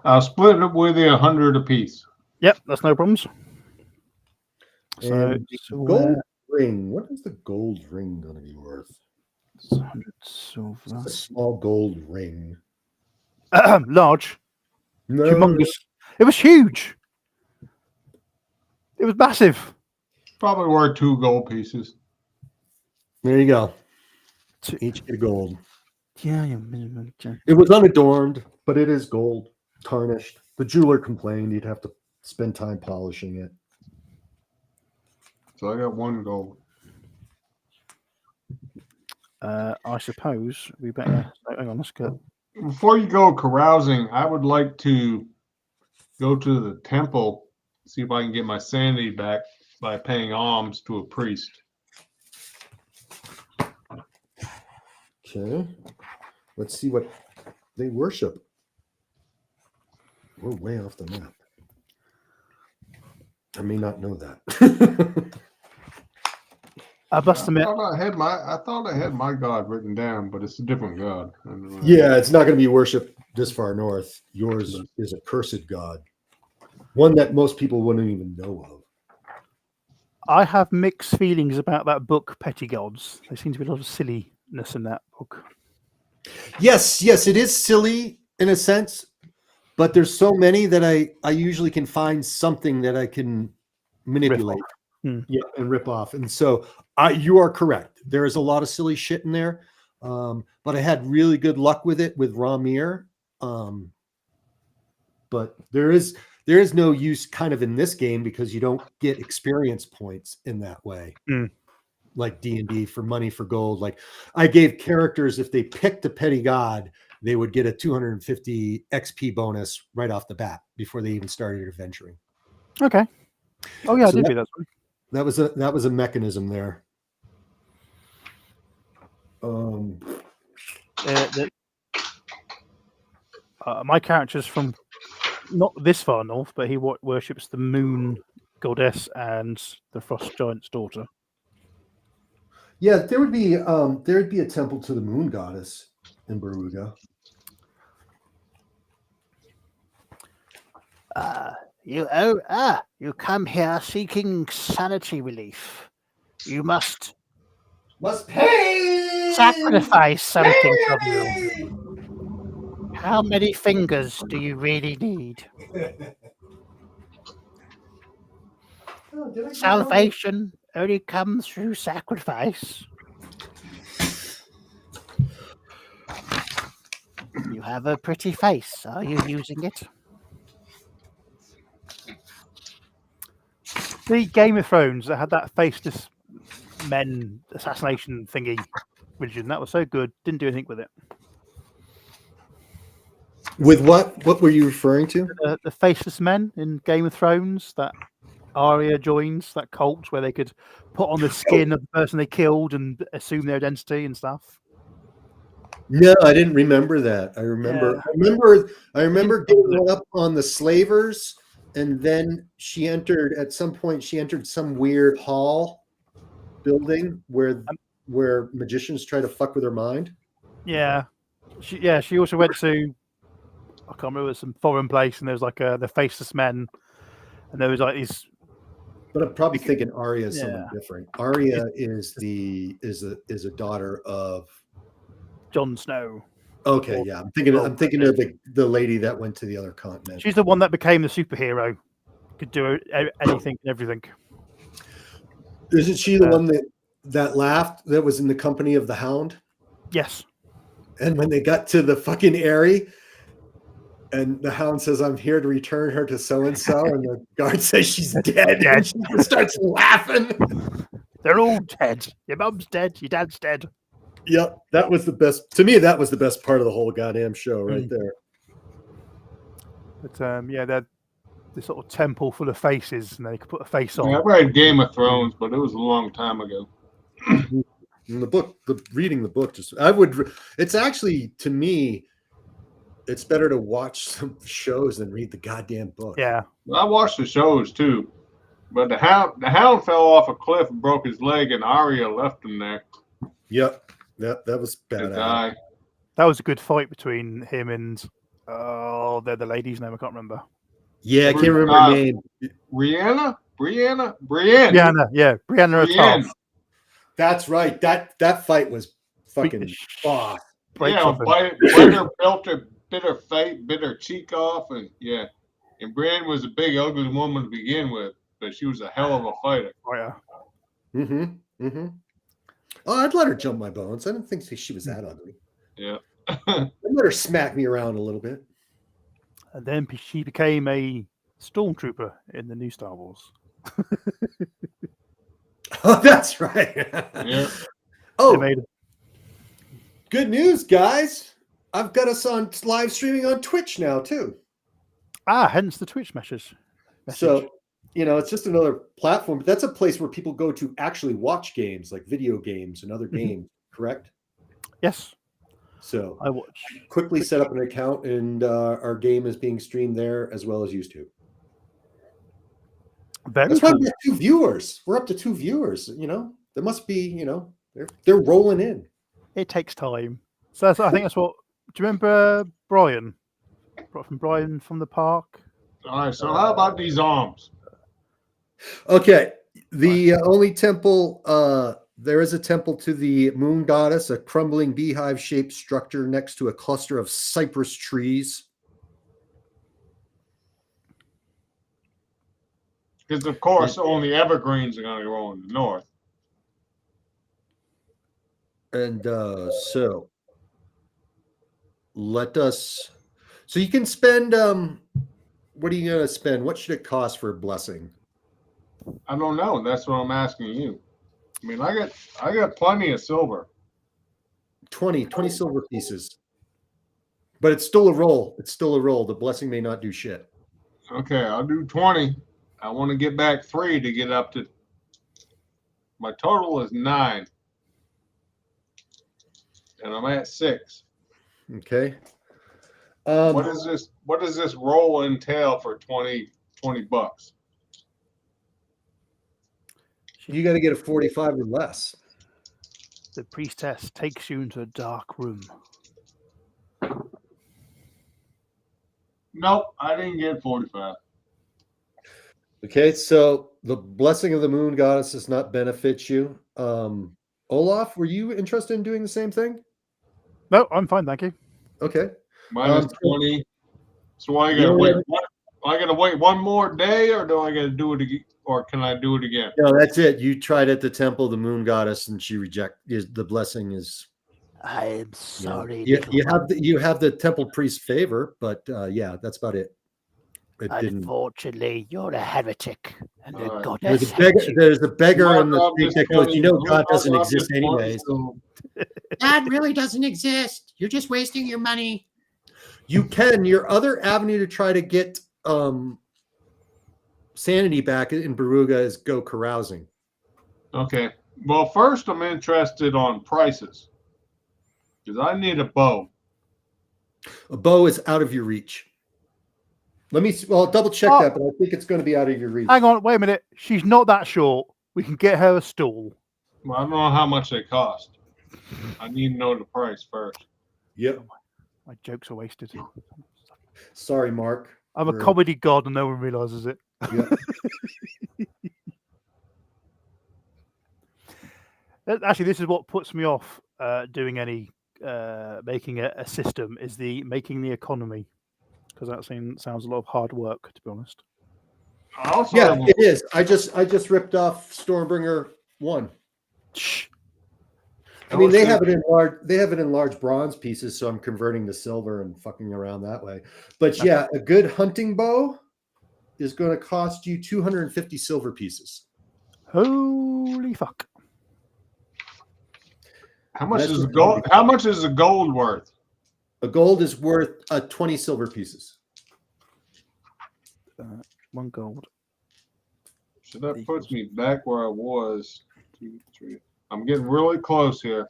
I'll split it with you 100 apiece. Yep, that's no problems. And gold ring. What is the gold ring going to be worth? 100 silver. A small gold ring. Large. No. Humongous. It was huge. It was massive. Probably worth 2 gold pieces. There you go. Each get a gold. Yeah. It was unadorned, but it is gold, tarnished. The jeweler complained he'd have to spend time polishing it. So I got 1 gold. I suppose we better. Hang on, let's go. Before you go carousing, I would like to go to the temple, see if I can get my sanity back by paying alms to a priest. Okay. Let's see what they worship. We're way off the map. I may not know that. I must admit. I thought I had my god written down, but it's a different god. Yeah, it's not going to be worshipped this far north. Yours is a cursed god, one that most people wouldn't even know of. I have mixed feelings about that book, Petty Gods. There seems to be a lot of silliness in that book. Yes, it is silly in a sense, but there's so many that I usually can find something that I can manipulate. Yeah, and rip off. And so you are correct. There is a lot of silly shit in there. But I had really good luck with it with Ramir. But there is no use kind of in this game because you don't get experience points in that way. Like D&D for money for gold. Like I gave characters, if they picked a petty god, they would get a 250 XP bonus right off the bat before they even started adventuring. Okay. Oh yeah, So I did do that. That was a mechanism there. My character's from not this far north, but he worships the moon goddess and the frost giant's daughter. Yeah, there'd be a temple to the moon goddess in Baruga. You come here seeking sanity relief. You must pay sacrifice something from you. How many fingers do you really need? Salvation only comes through sacrifice. You have a pretty face. Are you using it? The Game of Thrones that had that faceless men assassination thingy religion, that was so good. Didn't do anything with it. With what? What were you referring to? The faceless men in Game of Thrones that Arya joins, that cult where they could put on the skin of the person they killed and assume their identity and stuff. No, I didn't remember that. I remember getting up on the slavers, and then she entered some weird hall building where magicians try to fuck with her mind. Yeah. She also went to, I can't remember, some foreign place, and there was like the faceless men, and there was like these. But I'm probably thinking Arya is someone different. Arya is a daughter of Jon Snow. Okay, yeah. I'm thinking of the lady that went to the other continent. She's the one that became the superhero. Could do anything and everything. Isn't she the one that laughed, that was in the company of the Hound? Yes. And when they got to the fucking Eyrie, and the Hound says, "I'm here to return her to so-and-so," and the guard says she's dead, and she starts laughing. They're all dead. Your mum's dead. Your dad's dead. Yep, that was the best. To me, that was the best part of the whole goddamn show right there. But they're this sort of temple full of faces, and they could put a face on. Yeah, I read Game of Thrones, but it was a long time ago. Reading the book, it's actually, to me, it's better to watch some shows than read the goddamn book. Yeah. I watched the shows too, but the hound fell off a cliff and broke his leg, and Arya left him there. Yep. That was bad. That was a good fight between him and they're the lady's name. I can't remember. Yeah, I can't remember her name. Brienne. Brianna, yeah, Brianna Tarth. That's right. That fight was fucking boss. Yeah, Brianna bit her cheek off, and Brienne was a big, ugly woman to begin with, but she was a hell of a fighter. Oh yeah. Oh, I'd let her jump my bones. I didn't think she was that ugly. Yeah. I'd let her smack me around a little bit. And then she became a stormtrooper in the new Star Wars. Oh, that's right. Yeah. Oh, good news, guys. I've got us on live streaming on Twitch now, too. Hence the Twitch message. So, it's just another platform, but that's a place where people go to actually watch games, like video games and other games, correct? Yes. So I watch. Quickly set up an account, and our game is being streamed there as well as YouTube. That's why we have 2 viewers. We're up to 2 viewers. There must be, they're rolling in. It takes time. So I think that's what. Do you remember Brian? From Brian from the park? All right. So how about these arms? Okay. The only temple, there is a temple to the moon goddess, a crumbling beehive-shaped structure next to a cluster of cypress trees. Because of course only evergreens are going to grow in the north. And so let us. So you can spend. What are you going to spend? What should it cost for a blessing? I don't know. That's what I'm asking you. I mean, I got plenty of silver. 20 silver pieces. But it's still a roll. It's still a roll. The blessing may not do shit. Okay, I'll do 20. I want to get back 3 to get up to. My total is 9. And I'm at 6. Okay. What does this roll entail for 20 bucks? You got to get a 45 or less. The priestess takes you into a dark room. Nope, I didn't get 45. Okay, so the blessing of the moon goddess does not benefit you. Olaf, were you interested in doing the same thing? No, I'm fine, thank you. Okay. Minus 20. So I gotta wait. I gotta wait one more day, or do I gotta do it again, or can I do it again? No, that's it. You tried at the temple, the moon goddess, and she rejected. The blessing is. I am sorry. You have the temple priest favor, but yeah, that's about it. It didn't. Unfortunately, you're a heretic, and the Alright. goddess. There's a beggar in the Mark off street this that goes, 20, you know, God mark doesn't off this exist 20, anyways. so- God really doesn't exist. You're just wasting your money. You can. Your other avenue to try to get sanity back in Baruga is go carousing. Okay. Well, first I'm interested on prices because I need a bow. A bow is out of your reach. Let me. Well, double check that, but I think it's going to be out of your reach. Hang on, wait a minute. She's not that short. We can get her a stool. Well, I don't know how much they cost. I need to know the price first. Yep. My jokes are wasted. Sorry, Mark. I'm a comedy god and no one realizes it. Yep. Actually, this is what puts me off doing any making a system is making the economy, because that sounds a lot of hard work, to be honest. Yeah, it is. I just ripped off Stormbringer 1. Shh. I mean, they have it in large bronze pieces, so I'm converting to silver and fucking around that way. But yeah, a good hunting bow is going to cost you 250 silver pieces. Holy fuck! How much is the gold? How much is the gold worth? A gold is worth 20 silver pieces. 1 gold. So that puts me back where I was. 2, 3. I'm getting really close here.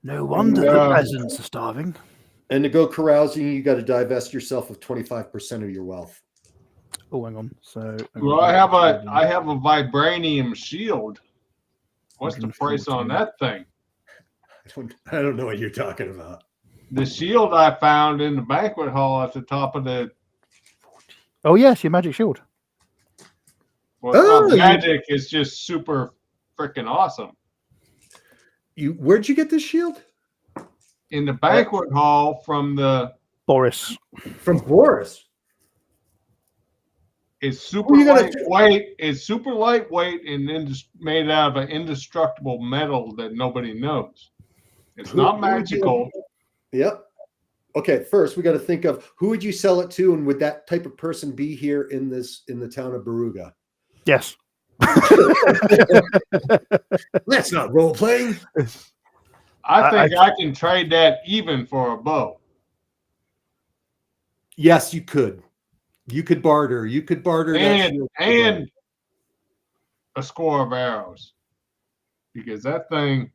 No wonder the peasants are starving. And to go carousing, you got to divest yourself of 25% of your wealth. Oh, hang on. So, well, I have a vibranium shield. What's the price on that thing? I don't know what you're talking about. The shield I found in the banquet hall at the top of the. Oh yes, your magic shield. Well, it's not magic. It's just super freaking awesome. Where'd you get this shield? In the banquet hall from the Boris. From Boris. It's super lightweight. It's super lightweight and made out of an indestructible metal that nobody knows. It's not magical. Yep. Okay, first we got to think of who would you sell it to, and would that type of person be here in the town of Baruga? Yes. That's not role playing. I think I can trade that even for a bow. Yes, you could. You could barter. You could barter and a score of arrows, because that thing.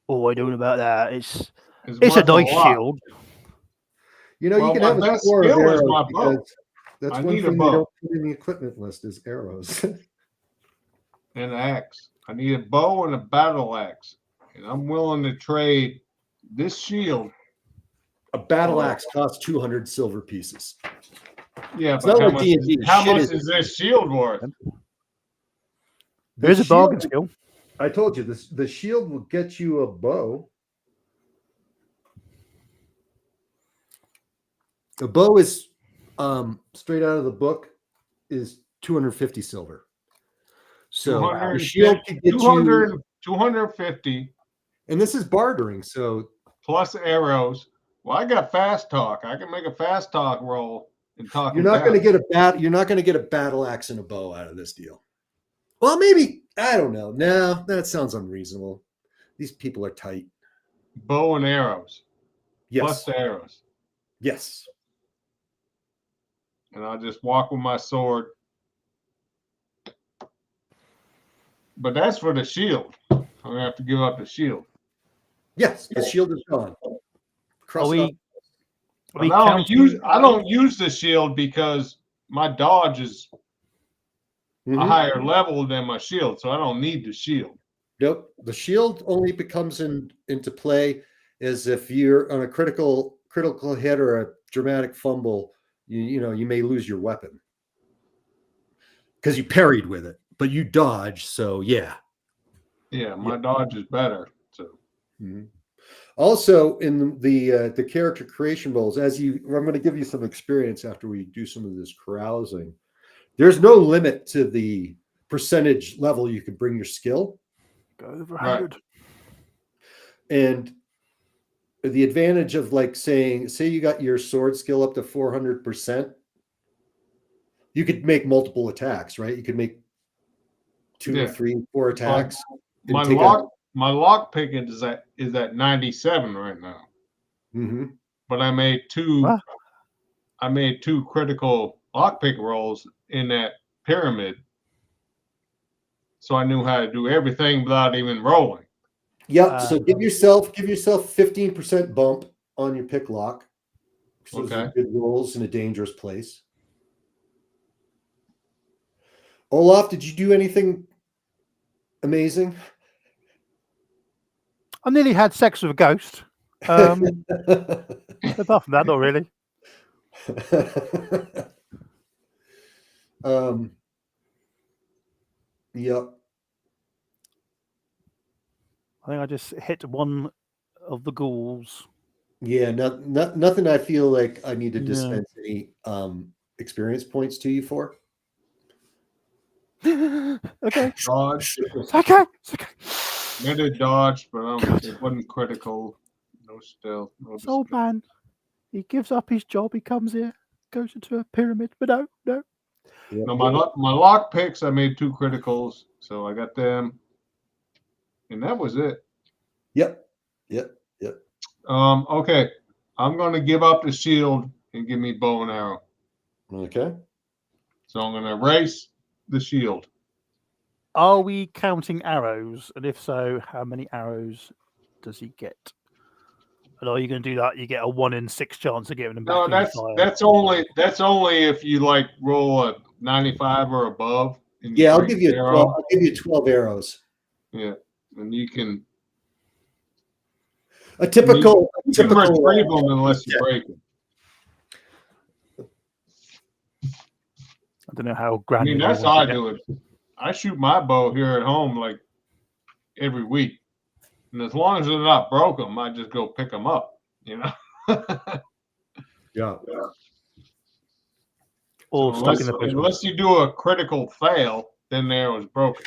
Oh, I don't know about that. It's a nice shield. You know, you can have a score of arrows. That's one thing you don't put in the equipment list is arrows. And an axe. I need a bow and a battle axe, and I'm willing to trade this shield. A battle axe costs 200 silver pieces. Yeah, but how much is this shield worth? There's a bargain skill. I told you this. The shield will get you a bow. The bow is straight out of the book. is 250 silver. So 250, the shield could get 200, you, 250 and this is bartering. So plus arrows. Well, I got fast talk. I can make a fast talk roll and talk. you're not going to get a you're not going to get a battle axe and a bow out of this deal. Well, maybe, I don't know. No, that sounds unreasonable. These people are tight. bow and arrows. Yes. Plus the arrows. Yes. And I'll just walk with my sword. But that's for the shield. I'm gonna have to give up the shield. Yes. The shield is gone. Cross Are it off. we I don't use the shield because my dodge is a Mhm. higher level than my shield, so I don't need the shield. Nope. The shield only becomes into play as if you're on a critical hit or a dramatic fumble. You may lose your weapon because you parried with it, but you dodged. So yeah. Yeah, my dodge is better. So Mhm. Also, in the character creation roles, I'm going to give you some experience after we do some of this carousing. There's no limit to the percentage level you can bring your skill. Go over Right. 100. And the advantage of like say you got your sword skill up to 400%, you could make multiple attacks, right? You could make 2, Yeah. 3, 4 attacks. and my take lock picking is at 97 right now. Mhm. But I made two Wow. critical lockpick rolls in that pyramid. So I knew how to do everything without even rolling. Yep. So give yourself 15% bump on your pick lock. Those are Okay. good rolls in a dangerous place. Olaf, did you do anything amazing? I nearly had sex with a ghost. Apart from that, not really. Yep. I think I just hit one of the ghouls. Yeah, nothing I feel like I need to No. dispense any experience points to you for. Okay. Dodge. It's okay. It's okay. I did dodge, but it wasn't critical. No stealth. No This old man, he gives up his job. He comes here, goes into a pyramid. But no. Yep. No, my lock picks, I made 2 criticals, so I got them, and that was it. Yep. Okay, I'm gonna give up the shield and give me bow and arrow. Okay. So I'm gonna erase the shield. Are we counting arrows? And if so, how many arrows does he get? And are you going to do that? You get a 1 in 6 chance of getting them back. No, in your fire. that's only if you like roll a 95 or above. And Yeah, I'll break give you the 12. arrow. I'll give you 12 arrows. Yeah, and you can A typical retrieve them unless you break them. I don't know how I grand. mean, that's how I do it. I shoot my bow here at home like every week, and as long as they're not broken, I just go pick them up. You know. Yeah. Or So stuck in the bush. unless you do a critical fail, then the arrow is broken.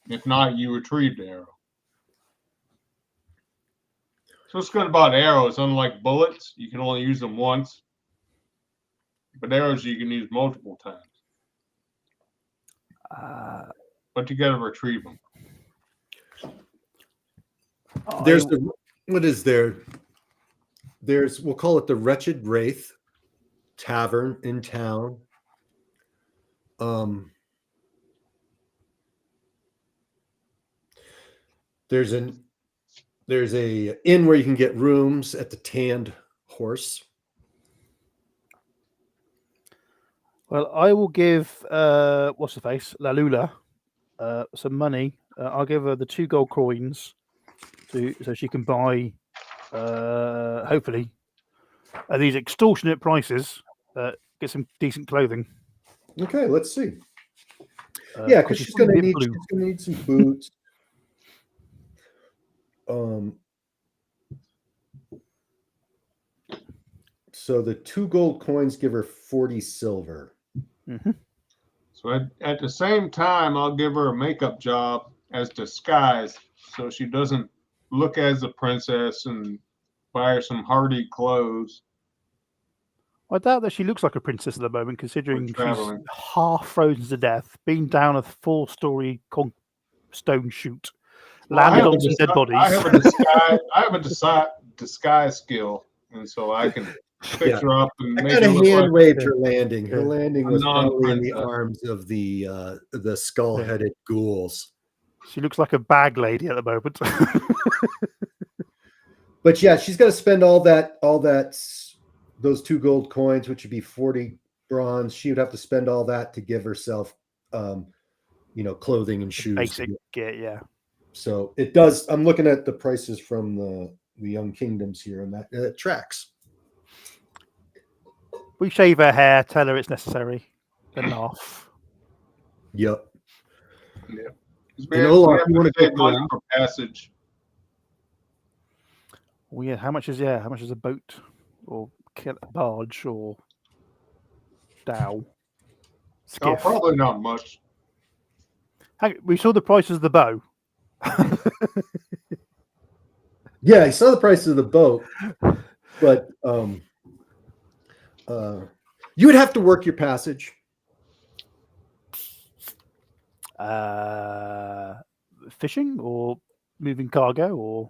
If not, you retrieve the arrow. So what's good about arrows, unlike bullets, you can only use them once. But arrows you can use multiple times. But you got to retrieve them. There's what is there? There's, we'll call it the Wretched Wraith Tavern in town. There's a inn where you can get rooms at the Tanned Horse. Well, I will give what's her face, Lalula, some money. I'll give her the 2 gold coins so she can buy, hopefully, at these extortionate prices, get some decent clothing. Okay, let's see. Yeah, because she's gonna need some boots. So the 2 gold coins give her 40 silver. Mm-hmm. So at the same time, I'll give her a makeup job as disguise, so she doesn't look as a princess, and buy her some hardy clothes I doubt that she looks like a princess at the moment, for considering she's traveling. half frozen to death, been down a 4-story stone chute, Well, landed on some dead bodies. I have a disguise. I have a disguise skill, and so I can fix Yeah. her up and I make kind her of look hand like waved her landing. Her Yeah. landing a was probably in the non-princess. arms of the skull-headed ghouls. She looks like a bag lady at the moment. But yeah, she's got to spend those 2 gold coins, which would be 40 bronze. She would have to spend all that to give herself, clothing and shoes. Basic gear, yeah. So it does. I'm looking at the prices from the Young Kingdoms here, and that tracks. We shave her hair, tell her it's necessary, then laugh. Yep. Yeah. And Olaf, you we wanna have to go pay money around? for passage. Well, yeah, how much is a boat or barge or dhow? Oh, Skiff. probably not much. We saw the prices of the bow. Yeah, I saw the price of the boat, but you would have to work your passage. Fishing or moving cargo or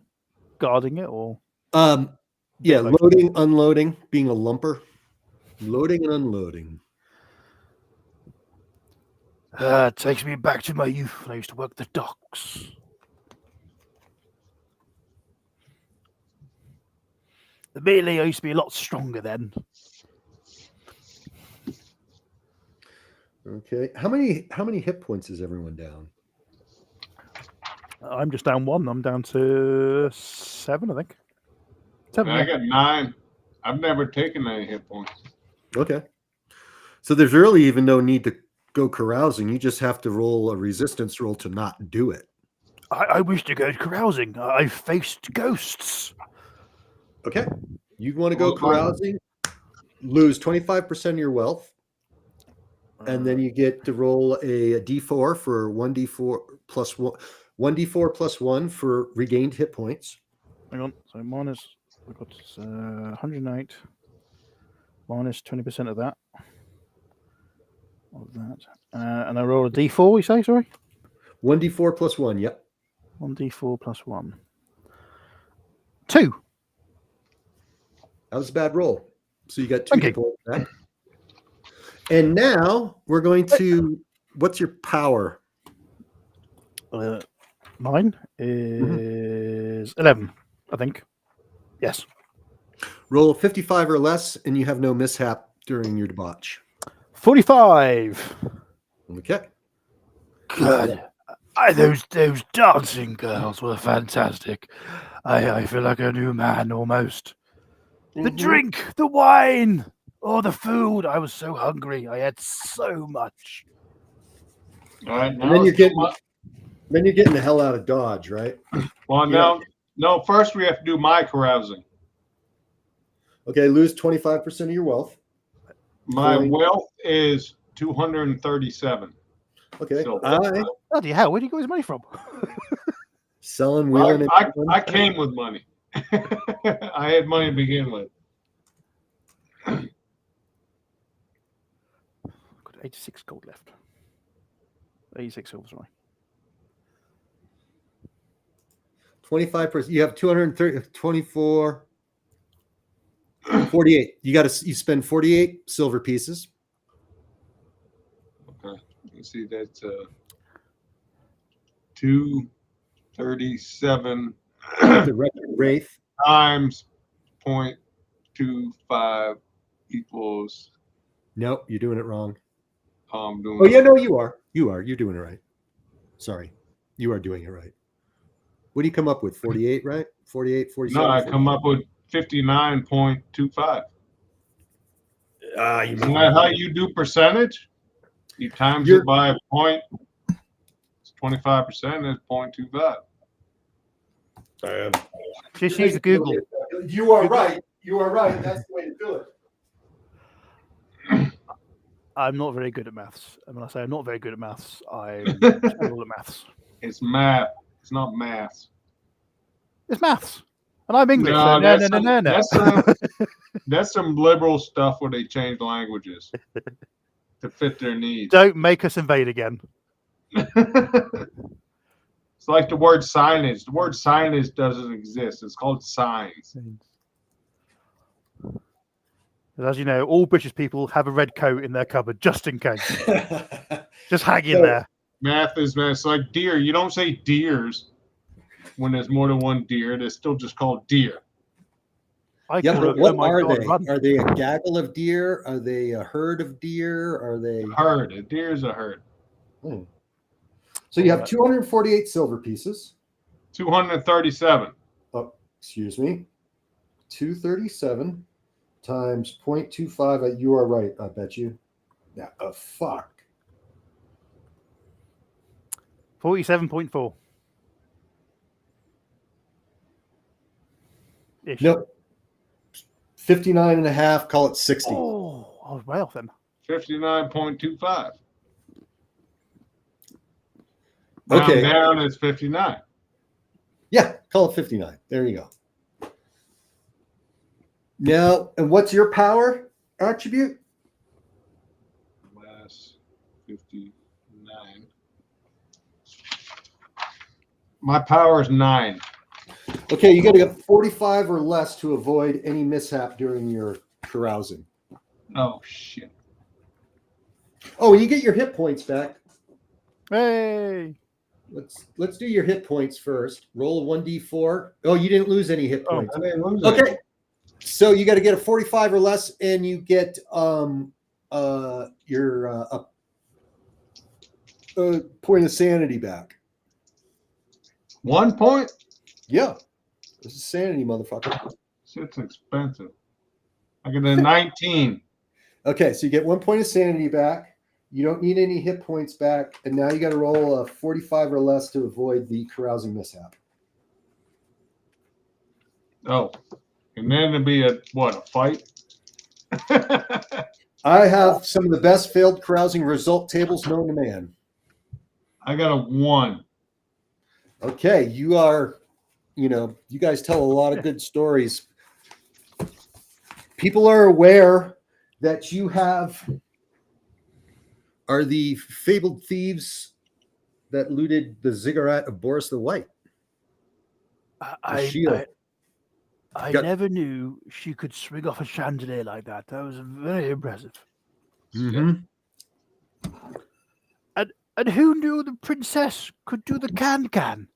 guarding it or Yeah, both. loading, unloading, being a lumper, loading and unloading. It takes me back to my youth when I used to work the docks. Admittedly, I used to be a lot stronger then. Okay, how many hit points is everyone down? I'm just down 1. I'm down to 7, I think. 7. I got 9. I've never taken any hit points. Okay, so there's really even no need to go carousing. You just have to roll a resistance roll to not do it. I wish to go carousing. I faced ghosts. Okay, you want to go Well, fine. carousing, lose 25% of your wealth, and then you get to roll a d4 for 1d4 plus 1, 1d4 plus 1 for regained hit points. Hang on. So minus, I've got 108. Minus 20% of that. And I roll a d4, you say? Sorry? 1d4 plus 1, yep. 1d4 plus 1. 2. That was a bad roll. So you got 2 Thank hit you. points back. And now we're going to, what's your power? Mine is 11, I think. Yes. Roll a 55 or less, and you have no mishap during your debauch. 45. Okay. Good. Those dancing girls were fantastic. I feel like a new man almost. The drink, the wine, the food. I was so hungry. I had so much. All right, And now then you're it's too getting much. the hell out of Dodge, right? Well, no. First, we have to do my carousing. Okay, lose 25% of your wealth. My Coin. wealth is 237. Okay, So, Bloody hell, where did he get his money from? selling, wheeling, and I came with money. I had money to begin with. Got 86 gold left. 86 silver, sorry. 25%. You have 230, 24, 48. You spend 48 silver pieces. Okay, you see that's 237 The record wraith. times 0.25 equals. Nope, you're doing it wrong. Doing Oh yeah, no, you are. You're doing it right. Sorry, you are doing it right. What do you come up with? 48, right? 48, 47. No, I come up with 59.25. You Isn't that how you do percentage? You times it by a point. It's 25%. Is 0.25. Just use the Google. You are right. You are right. That's the way to do it. I'm not very good at maths. And when I say I'm not very good at maths, I'm terrible at maths. It's math. It's not math. It's maths. And I'm English, No, so no. That's some liberal stuff where they change languages to fit their needs. Don't make us invade again. It's like the word signage. The word signage doesn't exist. It's called signs. As you know, all British people have a red coat in their cupboard just in case. Just hang in So- there. Math is math. It's like deer. You don't say deers when there's more than one deer. They're still just called deer. I Yeah, call but it, what oh my are God, they? run. Are they a gaggle of deer? Are they a herd of deer? Are they? Herd. A deer is a herd. So you have 248 silver pieces. 237. Oh, excuse me. 237 times 0.25. You are right. I bet you. Yeah. Fuck. 47.4. Ish. Nope. 59 and a half. Call it 60. Oh, I was way off then. 59.25. Okay. Down is 59. Yeah, call it 59. There you go. Now, and what's your power attribute? Less 59. My power is 9. Okay, you got to get 45 or less to avoid any mishap during your carousing. Oh, shit. Oh, and you get your hit points back. Hey. Let's do your hit points first. Roll a 1d4. Oh, you didn't lose any hit points. I didn't lose Okay. anything. So you got to get a 45 or less, and you get your point of sanity back. 1 point? Yeah, this is sanity, motherfucker. Shit's expensive. I get a 19. Okay, so you get 1 point of sanity back. You don't need any hit points back, and now you got to roll a 45 or less to avoid the carousing mishap. Oh. And then it'd be a fight? I have some of the best failed carousing result tables known to man. I got a 1. Okay, you are, you guys tell a lot of good stories. People are aware that you are the fabled thieves that looted the ziggurat of Boris the White. Shield. I Got- never knew she could swing off a chandelier like that. That was very impressive. Mhm. And who knew the princess could do the can-can?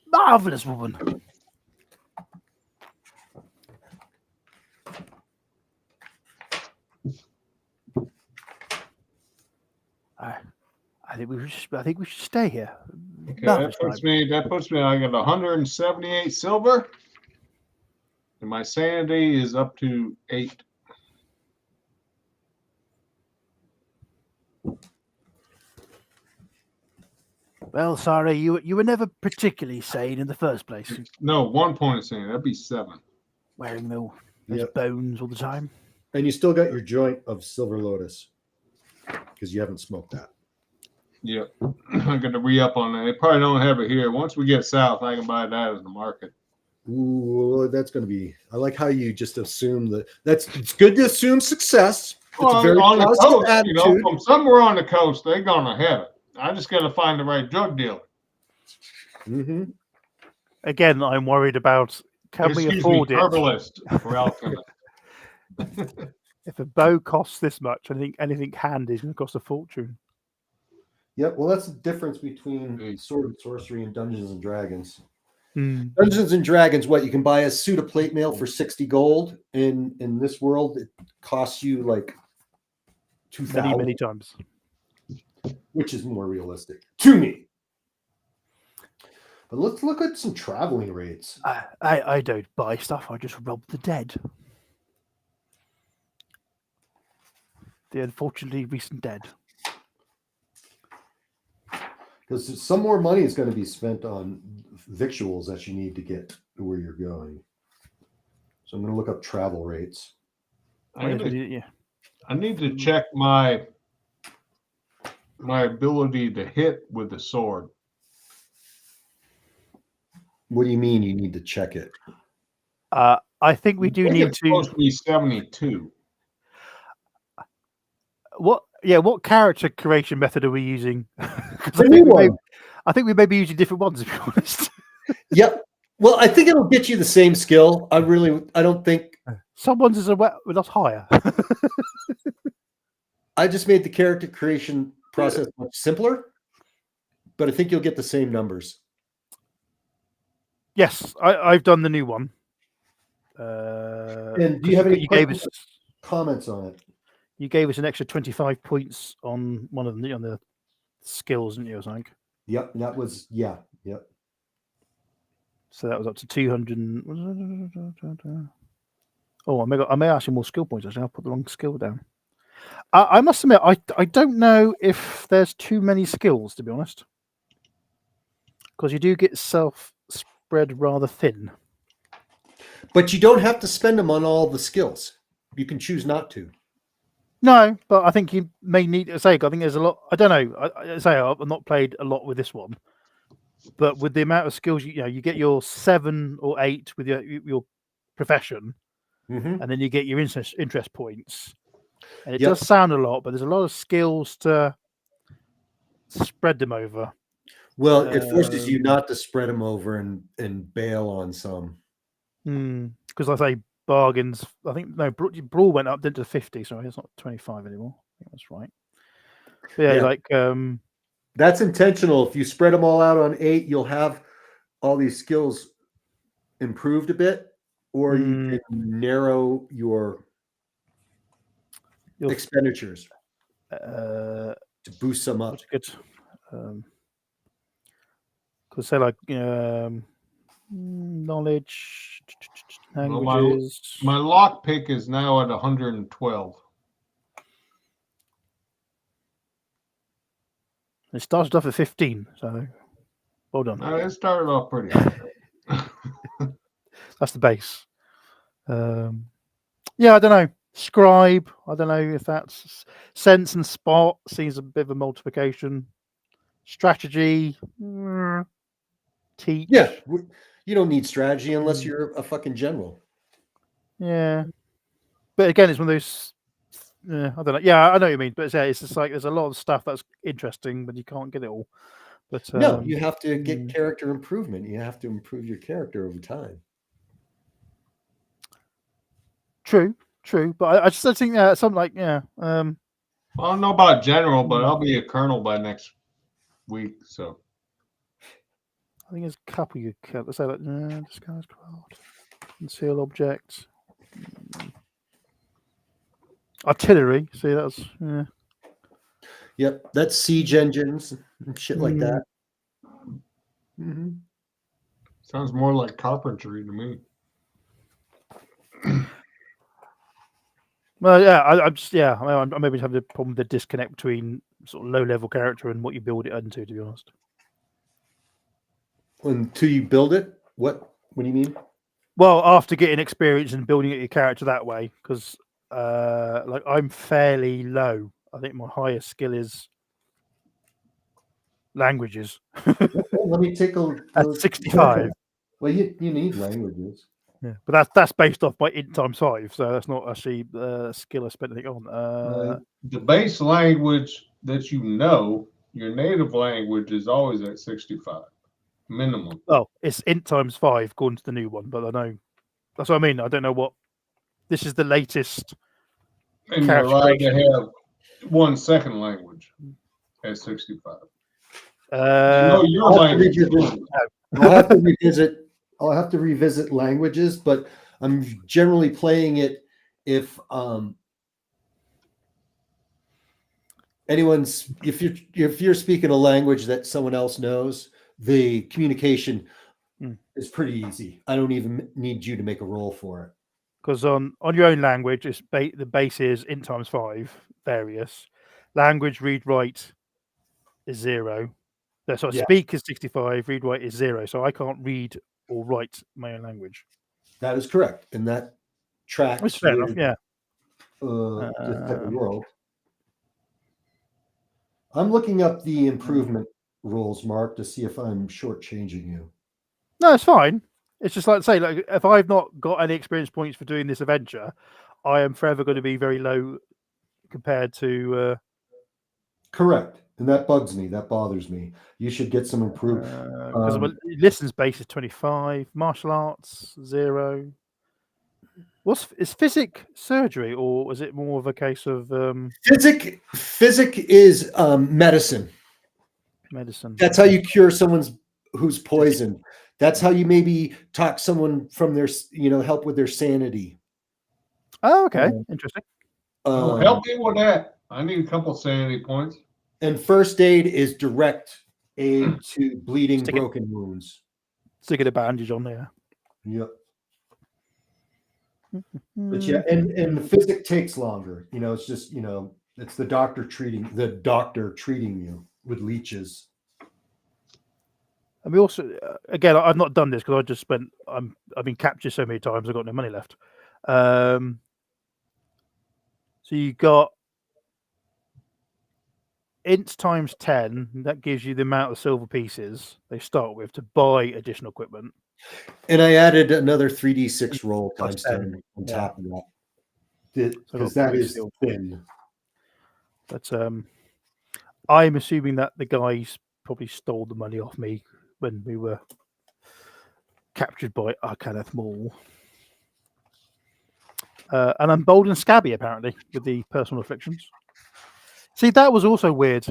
Marvelous woman. I think we should stay here. Okay, Marvelous that puts me I got 178 silver. And my sanity is up to 8. Well, sorry, you were never particularly sane in the first place. No, 1 point of sanity. That'd be 7. Wearing those Yep. bones all the time. And you still got your joint of Silver Lotus because you haven't smoked that. Yep. I got to re-up on that. They probably don't have it here. Once we get south, I can buy that as the market. Ooh, that's going to be. I like how you just assume that. It's good to assume success. It's a very on the positive coast, attitude. from somewhere on the coast, they're gonna have it. I just got to find the right drug dealer. Mm-hmm. Again, I'm worried about can we afford it? Herbalist for alchemy. If a bow costs this much, I think anything handy is going to cost a fortune. Yep. Well, that's the difference between Sword and Sorcery and Dungeons and Dragons. Hmm. Dungeons and Dragons, what you can buy a suit of plate mail for 60 gold. In this world, it costs you like 2,000, Many times. which is more realistic to me. But let's look at some traveling rates. I don't buy stuff. I just rob the dead. The unfortunately recent dead. Because some more money is going to be spent on victuals that you need to get to where you're going. So I'm going to look up travel rates. I Yeah. need to check my my ability to hit with the sword. What do you mean you need to check it? I think we I do think need it's supposed to. to be 72. What? Yeah. What character creation method are we using? 'Cause The new one. I think we may be using different ones, to be honest. Yep. Well, I think it'll get you the same skill. I don't think. Someone's is a lot higher. I just made the character creation process much simpler, but I think you'll get the same numbers. Yes, I've done the new one. And do you have any comments on it? You gave us an extra 25 points on one of the skills, didn't you? I think. Yep, that was yep. So that was up to 200. Oh, I may ask you more skill points. Actually, I'll put the wrong skill down. I must admit, I don't know if there's too many skills, to be honest, because you do get spread rather thin. But you don't have to spend them on all the skills. You can choose not to. No, but I think you may need to say. I think there's a lot. I don't know. I've not played a lot with this one, but with the amount of skills you get your 7 or 8 with your profession, Mm-hmm. and then you get your interest points. And it does sound a lot, but there's a lot of skills to spread them over. Well, it forces you not to spread them over and bail on some. Because I say bargains. I think Brawl went up into 50. Sorry, it's not 25 anymore. I think that's right. But that's intentional. If you spread them all out on 8, you'll have all these skills improved a bit, or you can narrow your expenditures to boost some up. That's good. Because say knowledge, languages. My lock pick is now at 112. It started off at 15, so well done. It started off pretty high. That's the base. I don't know. Scribe. I don't know if that's sense and spot. Seems a bit of a multiplication. Strategy. Teach. Yeah, you don't need strategy unless you're a fucking general. Yeah, but again, it's one of those. I don't know. Yeah, I know what you mean, but it's just like there's a lot of stuff that's interesting, but you can't get it all. But no, you have to get character improvement. You have to improve your character over time. True, but I just think something like I don't know about general, but I'll be a colonel by next week. So I think there's a couple you can. Let's say like disguise craft, conceal objects, artillery. See, that's Yep, that's siege engines and shit like that. Mm-hmm. Sounds more like carpentry to me. Well, yeah, I maybe have the problem with the disconnect between sort of low-level character and what you build it into. To be honest, until you build it, what do you mean? Well, after getting experience and building your character that way, because like I'm fairly low. I think my highest skill is languages. Let me take a at 65. Well, you need languages. Yeah, but that's based off my int times 5, so that's not actually the skill I spent anything on. The base language that your native language is always at 65 minimum. Oh, it's int times 5 according to the new one, but I know that's what I mean. I don't know what this is the latest. And you're allowed to have 1 second language at 65. Your language. I'll have to revisit languages, but I'm generally playing it if you're speaking a language that someone else knows, the communication is pretty easy. I don't even need you to make a roll for it. Because on your own language, the base is int times 5, various. Language read write is 0. So speak is 65, read write is 0. So I can't read or write my own language. That is correct, and that tracks. That's fair enough. Yeah. This type of world. I'm looking up the improvement rules, Mark, to see if I'm shortchanging you. No, it's fine. It's just like say, like if I've not got any experience points for doing this adventure, I am forever going to be very low compared to. Correct. And that bugs me. That bothers me. You should get some improvement. Because listens base is 25, martial arts 0. Is physic surgery, or is it more of a case of Physic is medicine. medicine? That's how you cure someone who's poisoned. That's how you maybe talk someone from their, help with their sanity. Oh, okay, interesting. Help me with that. I need a couple sanity points. And first aid is direct aid to bleeding, broken wounds. Sticking a bandage on there. Yep. But yeah, and the physic takes longer. It's just, it's the doctor treating you with leeches. And we also, again, I've not done this because I've been captured so many times. I've got no money left. So you got ints times 10. That gives you the amount of silver pieces they start with to buy additional equipment. And I added another 3d6 roll times 10 on Yeah. top of that. Because that is thin. But I'm assuming that the guys probably stole the money off me when we were captured by Arcaneth Mall. And I'm bold and scabby, apparently, with the personal afflictions. See, that was also weird.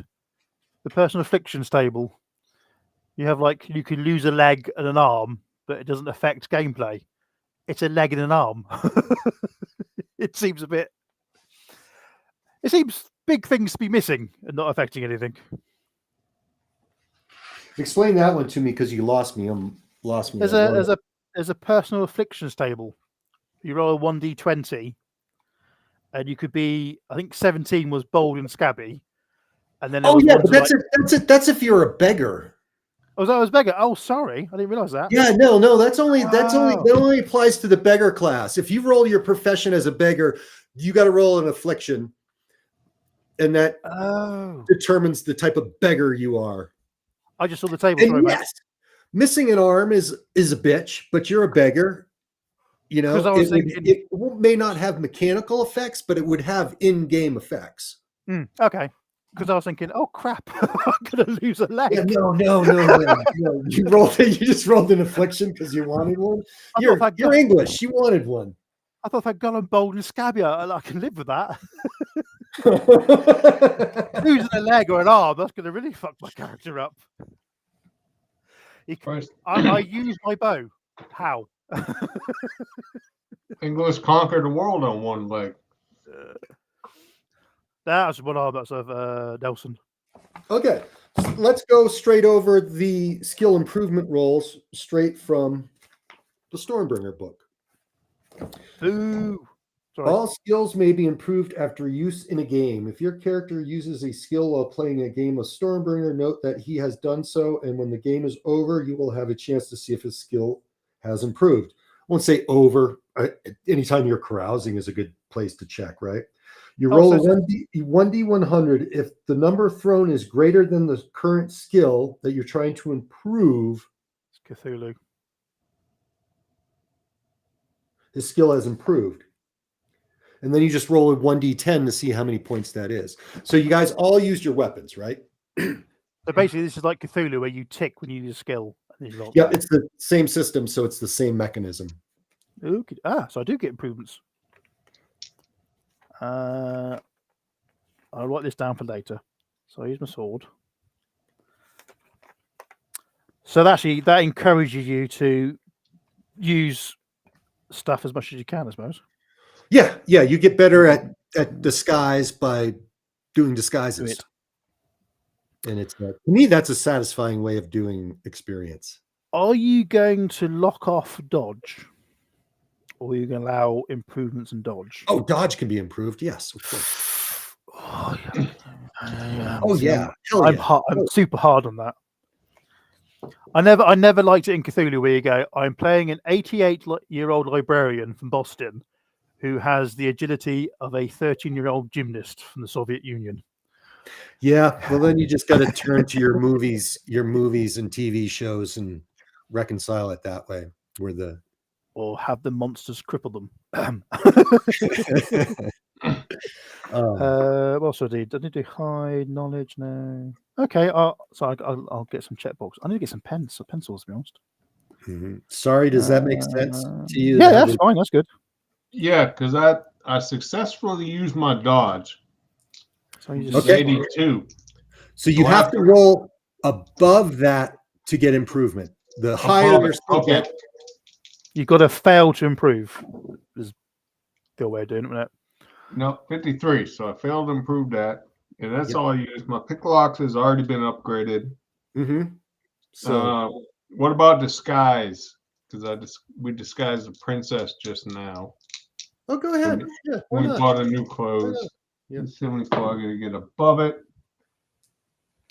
The personal afflictions table. You have you can lose a leg and an arm, but it doesn't affect gameplay. It's a leg and an arm. It seems big things to be missing and not affecting anything. Explain that one to me because you lost me. There's a personal afflictions table. You roll a 1d20, and you could be, I think 17 was bold and scabby, and then but that's if you're a beggar. Oh, that was beggar. Oh, sorry, I didn't realize that. Yeah, no, that only applies to the beggar class. If you roll your profession as a beggar, you got to roll an affliction, and that determines the type of beggar you are. I just saw the table. And yes, missing an arm is a bitch, but you're a beggar. It may not have mechanical effects, but it would have in-game effects. Okay. Because I was thinking, oh crap, I'm gonna lose a leg. Yeah, no. You just rolled an affliction because you wanted one. You're English. You wanted one. I thought if I'd gone on bold and scabby, I can live with that. Losing a leg or an arm, that's gonna really fuck my character up. I use my bow. How? English conquered the world on one leg. That's one arm. That's of Nelson. Okay, let's go straight over the skill improvement rolls straight from the Stormbringer book. Ooh. Sorry. All skills may be improved after use in a game. If your character uses a skill while playing a game of Stormbringer, note that he has done so, and when the game is over, you will have a chance to see if his skill has improved. I won't say over. Anytime you're carousing is a good place to check, right? You roll a 1d100. If the number thrown is greater than the current skill that you're trying to improve, it's Cthulhu. His skill has improved. And then you just roll a 1d10 to see how many points that is. So you guys all used your weapons, right? So basically, this is like Cthulhu, where you tick when you use a skill. Yeah, it's the same system, so it's the same mechanism. Okay. So I do get improvements. I'll write this down for later. So I use my sword. So that encourages you to use stuff as much as you can, I suppose. Yeah. You get better at disguise by doing disguises. And it's to me, that's a satisfying way of doing experience. Are you going to lock off dodge? Or are you going to allow improvements in dodge? Oh, dodge can be improved. Yes, of course. Oh, yeah. I'm super hard on that. I never liked it in Cthulhu where you go, I'm playing an 88-year-old librarian from Boston who has the agility of a 13-year-old gymnast from the Soviet Union. Yeah, well, then you just got to turn to your movies and TV shows and reconcile it that way. Where the Or have the monsters cripple them. um, What else did I do? Did I do high knowledge? No. Okay, I'll get some checkbox. I need to get some pencils, to be honest. mhm. Sorry, does that make sense to you? Yeah, that that's would- fine. That's good. Yeah, because I successfully used my dodge. So you It's just Okay. 82. So you Well, have to roll above that to get improvement. The higher Above your it. skill Okay. get, you've got to fail to improve. Is the way of doing it, isn't it? No, 53. So I failed to improve that. And that's Yep. all I used. My picklocks has already been upgraded. mhm. So What about disguise? Because we disguised the princess just now. oh, go ahead. Yeah, why We not? bought a new clothes. Yeah. 74, I gotta get above it.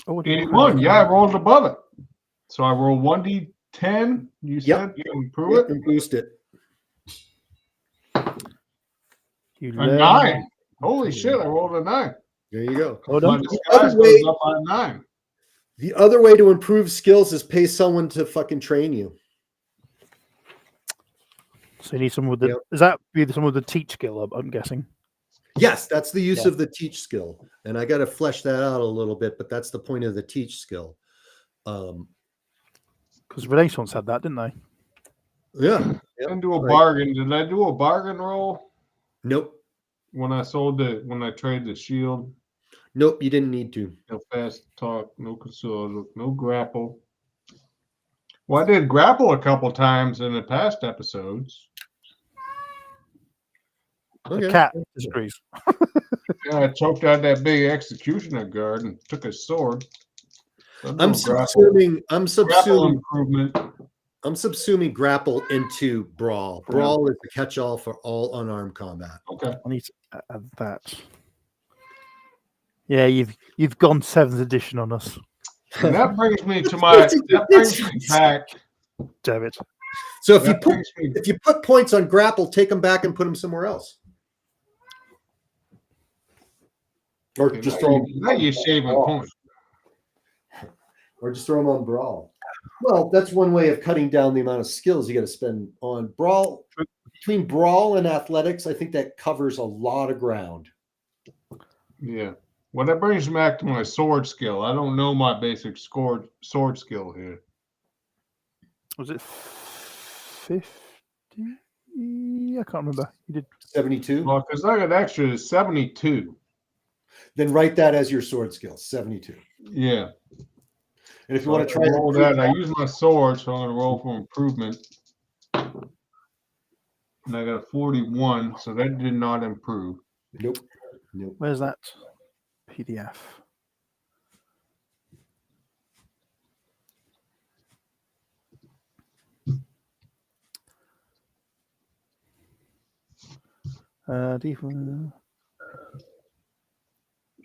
Oh, what do you 81. have? Yeah, I rolled above it. So I rolled 1d10. You Yep. said to improve Yep, it. and boost it. You A learn- 9. Holy shit! I rolled a 9. There you go. Well My done. disguise other way- goes up by 9. The other way to improve skills is pay someone to fucking train you. So you need someone with the. Yep. Is that be someone with the teach skill? I'm guessing. Yes, that's the use Yeah. of the teach skill. And I got to flesh that out a little bit, but that's the point of the teach skill. Because Renaissance had that, didn't they? Yeah. I Yep. didn't do a Right. bargain. Did I do a bargain roll Nope. when I traded the shield? Nope. You didn't need to. No fast talk, no conceal, no grapple. Well, I did grapple a couple times in the past episodes. The cat disagrees. Yeah, I choked out that big executioner guard and took his sword. So I'm subsuming grapple improvement. I'm subsuming grapple into brawl. Yeah. Brawl is the catch-all for all unarmed combat. Okay. I need to add that. Yeah, you've gone 7th edition on us. And that brings me to that brings me back. Damn it. So if That brings me you put points on grapple, take them back and put them somewhere else. Or just throw them. now you're shaving points. Or just throw them on brawl. Well, that's one way of cutting down the amount of skills you got to spend on brawl. Between brawl and athletics, I think that covers a lot of ground. Yeah. Well, that brings me back to my sword skill. I don't know my basic sword skill here. Was it 50? I can't remember. You did. 72. Well, because I got extra 72. Then write that as your sword skill, 72. Yeah. And if you So want to try I to roll improve that, I use my sword, so I'm going to roll for improvement. And I got a 41, so that did not improve. Nope. Nope. Where's that PDF?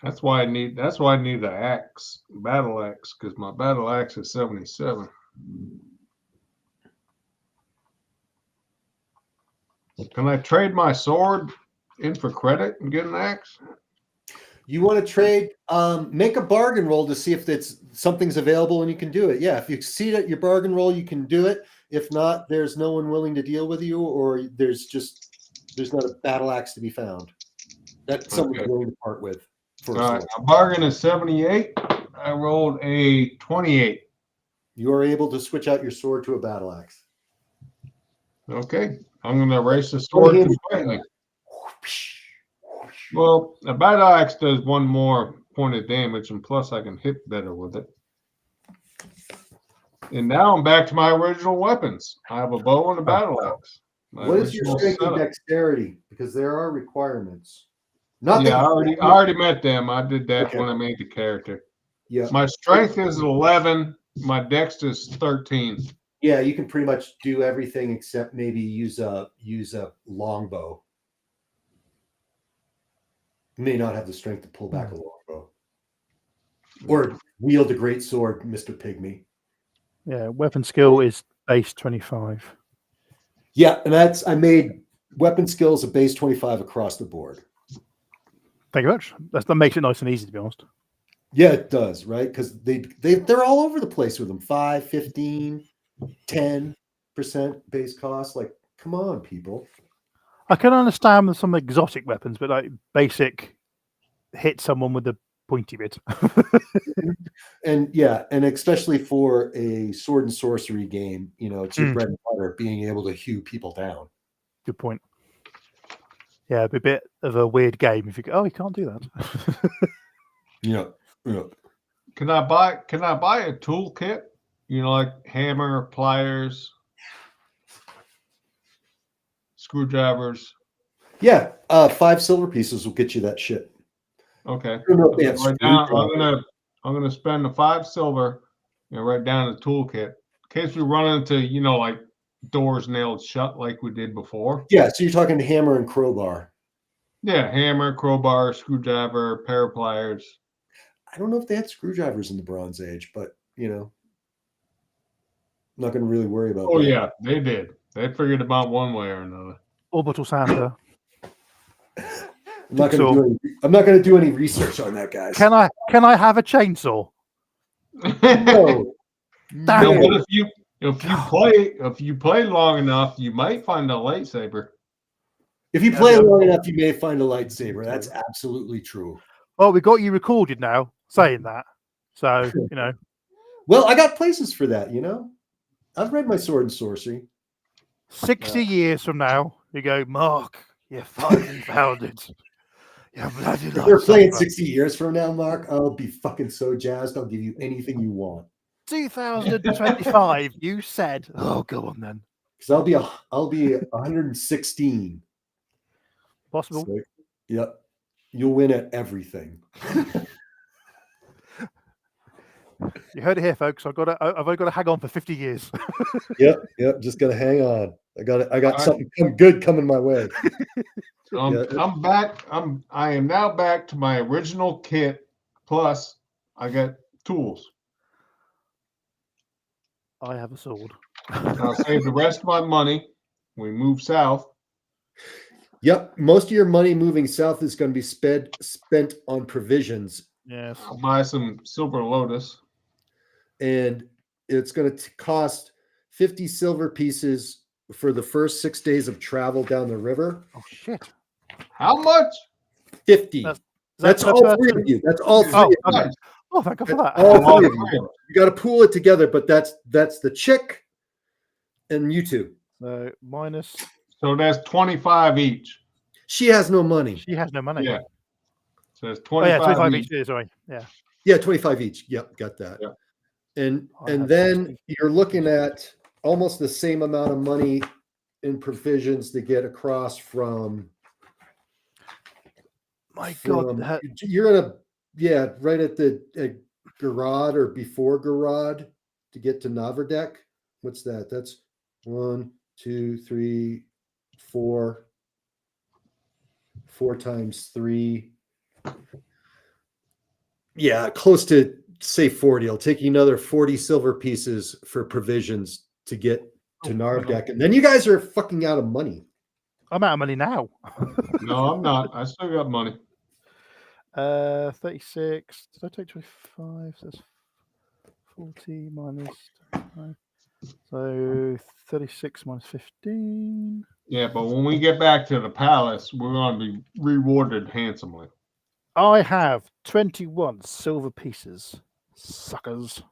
That's why I need the axe, battle axe, because my battle axe is 77. Can I trade my sword in for credit and get an axe? You want to trade, make a bargain roll to see if something's available and you can do it. Yeah, if you exceed at your bargain roll, you can do it. If not, there's no one willing to deal with you, or there's not a battle axe to be found that someone's willing to part with. All right, my bargain is 78. I rolled a 28. You are able to switch out your sword to a battle axe. Okay, I'm going to erase the sword completely. Well, a battle axe does one more point of damage, and plus I can hit better with it. And now I'm back to my original weapons. I have a bow and a battle axe. What is your strength and dexterity? Because there are requirements. Not Yeah, that I already met them. I did that Okay. when I made the character. Yeah, My strength is 11. My dex is 13. yeah, you can pretty much do everything except maybe use a longbow. You may not have the strength to pull back a longbow, or wield a great sword, Mr. Pygmy. Yeah, weapon skill is base 25. Yeah, and I made weapon skills a base 25 across the board. Thank you very much. That makes it nice and easy, to be honest. Yeah, it does, right? Because they're all over the place with them. 5, 15, 10% base cost. Like, come on, people. I can understand with some exotic weapons, but like basic hit someone with the pointy bit. And yeah, and especially for a sword and sorcery game, it's your Mm. bread and butter being able to hew people down. Good point. Yeah, it'd be a bit of a weird game if you go, oh, you can't do that. Yeah. Can I buy a toolkit? Like hammer, pliers, screwdrivers. Yeah, 5 silver pieces will get you that shit. Okay. I don't know if they have Right now, screwdrivers. I'm gonna spend the 5 silver and write down the toolkit in case we run into like doors nailed shut like we did before. Yeah, so you're talking hammer and crowbar. Yeah, hammer, crowbar, screwdriver, pair of pliers. I don't know if they had screwdrivers in the Bronze Age, but I'm not going to really worry about Oh that. yeah, they did. They figured them out one way or another. Orbital sander. I'm not going to do any research on that, guys. Can I have a chainsaw? No. Damn No, it. but if you play long enough, you might find a lightsaber. If you play long enough, you may find a lightsaber. That's absolutely true. Well, we got you recorded now saying that. So, Well, I got places for that, I've read my sword and sorcery. 60 years from now, you go, Mark, you finally found it. You bloody If we're playing lightsaber. 60 years from now, Mark, I'll be fucking so jazzed. I'll give you anything you want. 2025, you said. Oh, go on then. Because I'll be 116. Possible. So, yep. You'll win at everything. You heard it here, folks. I've only got to hang on for 50 years. Yep. Just gotta hang on. I got right. something good coming my way. I'm back. I am now back to my original kit. Plus, I got tools. I have a sword. I'll save the rest of my money. We move south. Yep. Most of your money moving south is going to be spent on provisions. Yes. I'll buy some silver lotus. And it's going to cost 50 silver pieces for the first 6 days of travel down the river. Oh, shit. How much? 50. That's all per 3 of you. That's all 3 of you. Okay. Oh, thank God for that. All 3 of you. You got to pool it together, but that's the chick and you two. So minus. So that's 25 each. She has no money. She has no money. Yeah. So it's Oh, yeah, 25, 25 each. each. Sorry. Yeah. Yeah, 25 each. Yep, got that. Yeah. And I have then 60. you're looking at almost the same amount of money in provisions to get across from. My God. You're at right at the Garad or before Garad to get to Navardek. What's that? That's 1, 2, 3, 4. 4 times 3. Yeah, close to say 40. It'll take you another 40 silver pieces for provisions to get to Navardek, and then you guys are fucking out of money. I'm out of money now. No, I'm not. I still got money. 36. Did I take 25? So that's 40 minus 25. So 36 minus 15. Yeah, but when we get back to the palace, we're going to be rewarded handsomely. I have 21 silver pieces. Suckers.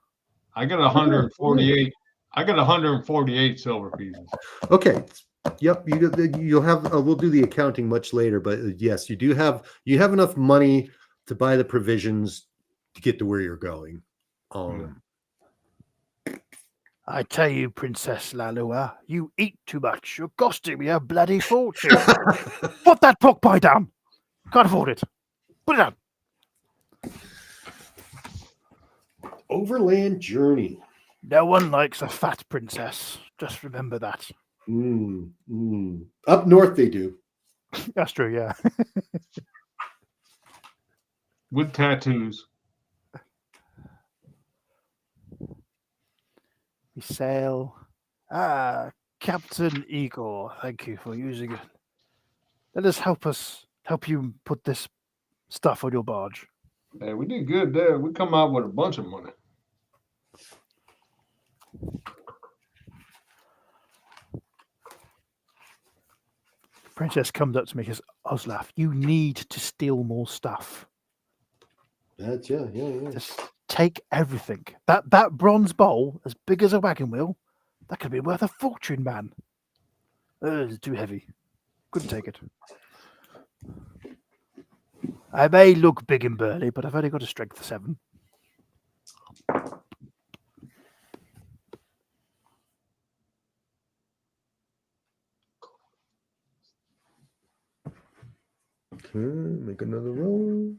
I got 148. I got 148 silver pieces. Okay. Yep. You'll have. We'll do the accounting much later, but yes, you have enough money to buy the provisions to get to where you're going. I tell you, Princess Lalua, you eat too much. You're costing me a bloody fortune. Put that pork pie down. Can't afford it. Put it down. Overland journey. No one likes a fat princess. Just remember that. Up north they do. That's true, yeah. With tattoos. We sail. Captain Igor, thank you for using it. Let us help you put this stuff on your barge. Hey, we did good there. We come out with a bunch of money. Princess comes up to me and says, Oslaf, you need to steal more stuff. That's yeah. Just take everything. That bronze bowl, as big as a wagon wheel, that could be worth a fortune, man. It's too heavy. Couldn't take it. I may look big and burly, but I've only got a strength of 7. Okay, make another roll.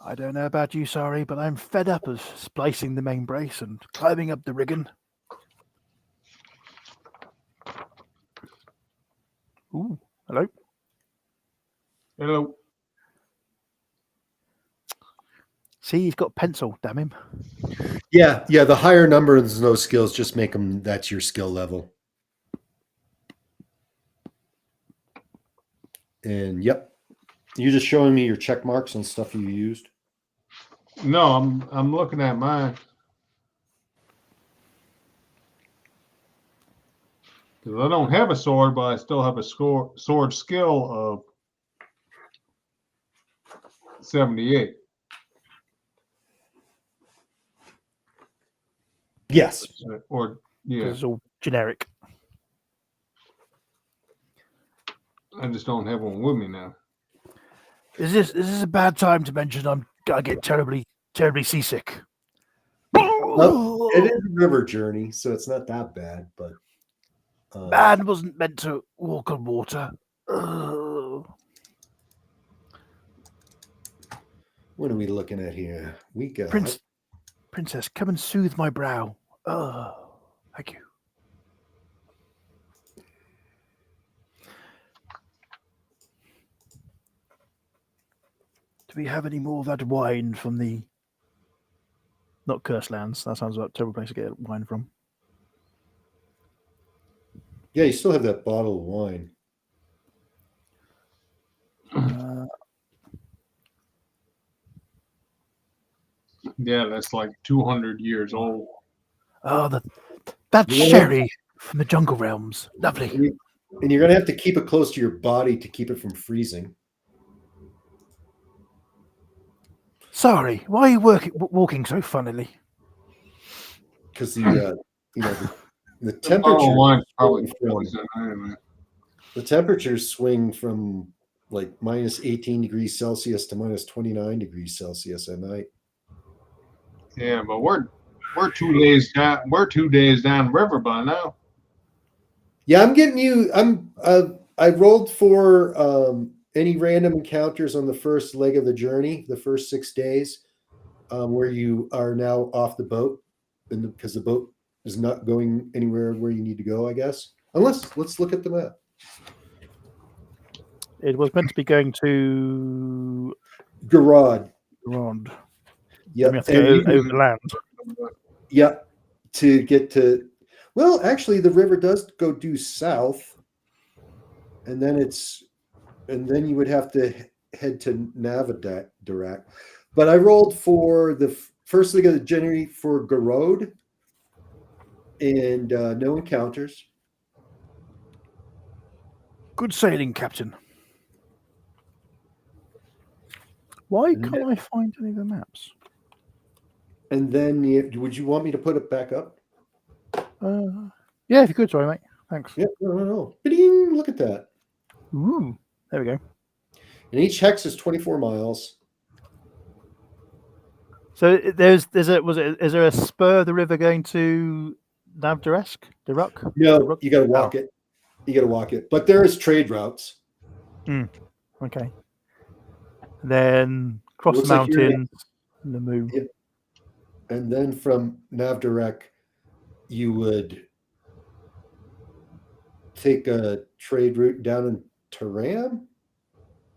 I don't know about you, sorry, but I'm fed up of splicing the main brace and climbing up the rigging. Ooh, hello. Hello. See, he's got pencil, damn him. Yeah. The higher number of those skills just make them. That's your skill level. And yep, you're just showing me your check marks and stuff you used. No, I'm looking at mine. Because I don't have a sword, but I still have a sword skill of 78. Yes. Or yeah, It's all generic. I just don't have one with me now. Is this a bad time to mention I get terribly seasick? Well, it is a river journey, so it's not that bad. But Man wasn't meant to walk on water. Ugh. what are we looking at here? We got Princess, come and soothe my brow. Thank you. Do we have any more of that wine from the not Cursed Lands? That sounds like a terrible place to get wine from. Yeah, you still have that bottle of wine. Yeah, that's like 200 years old. Oh, that Yeah. sherry from the Jungle Realms. Lovely. And you're going to have to keep it close to your body to keep it from freezing. Sorry, why are you walking so funnily? Because the The temperature bottle of wine's probably from- poison anyway. the temperatures swing from like minus 18 degrees Celsius to minus 29 degrees Celsius at night. Yeah, but we're 2 days down. We're 2 days down river by now. Yeah, I'm getting you. I rolled for any random encounters on the first leg of the journey, the first 6 days, where you are now off the boat, because the boat is not going anywhere where you need to go, I guess. Unless, let's look at the map. It was meant to be going to Garod. Rond. Yeah, We have to go over land. yeah, to get to. Well, actually, the river does go due south, and then you would have to head to Navadarak. But I rolled for the first leg of the journey for Garod, and no encounters. Good sailing, Captain. Why can't I find any of the maps? And then, would you want me to put it back up? Yeah, if you could, sorry, mate. Thanks. Yeah, no. Ba-ding, look at that. Ooh, there we go. And each hex is 24 miles. So is there a spur of the river going to Navdaresk? Daruk? No, you got to walk it. You got to walk it. But there is trade routes. Okay. Then cross the Looks like mountain and the moon. Yeah. And then from Navdarek, you would take a trade route down in Taram,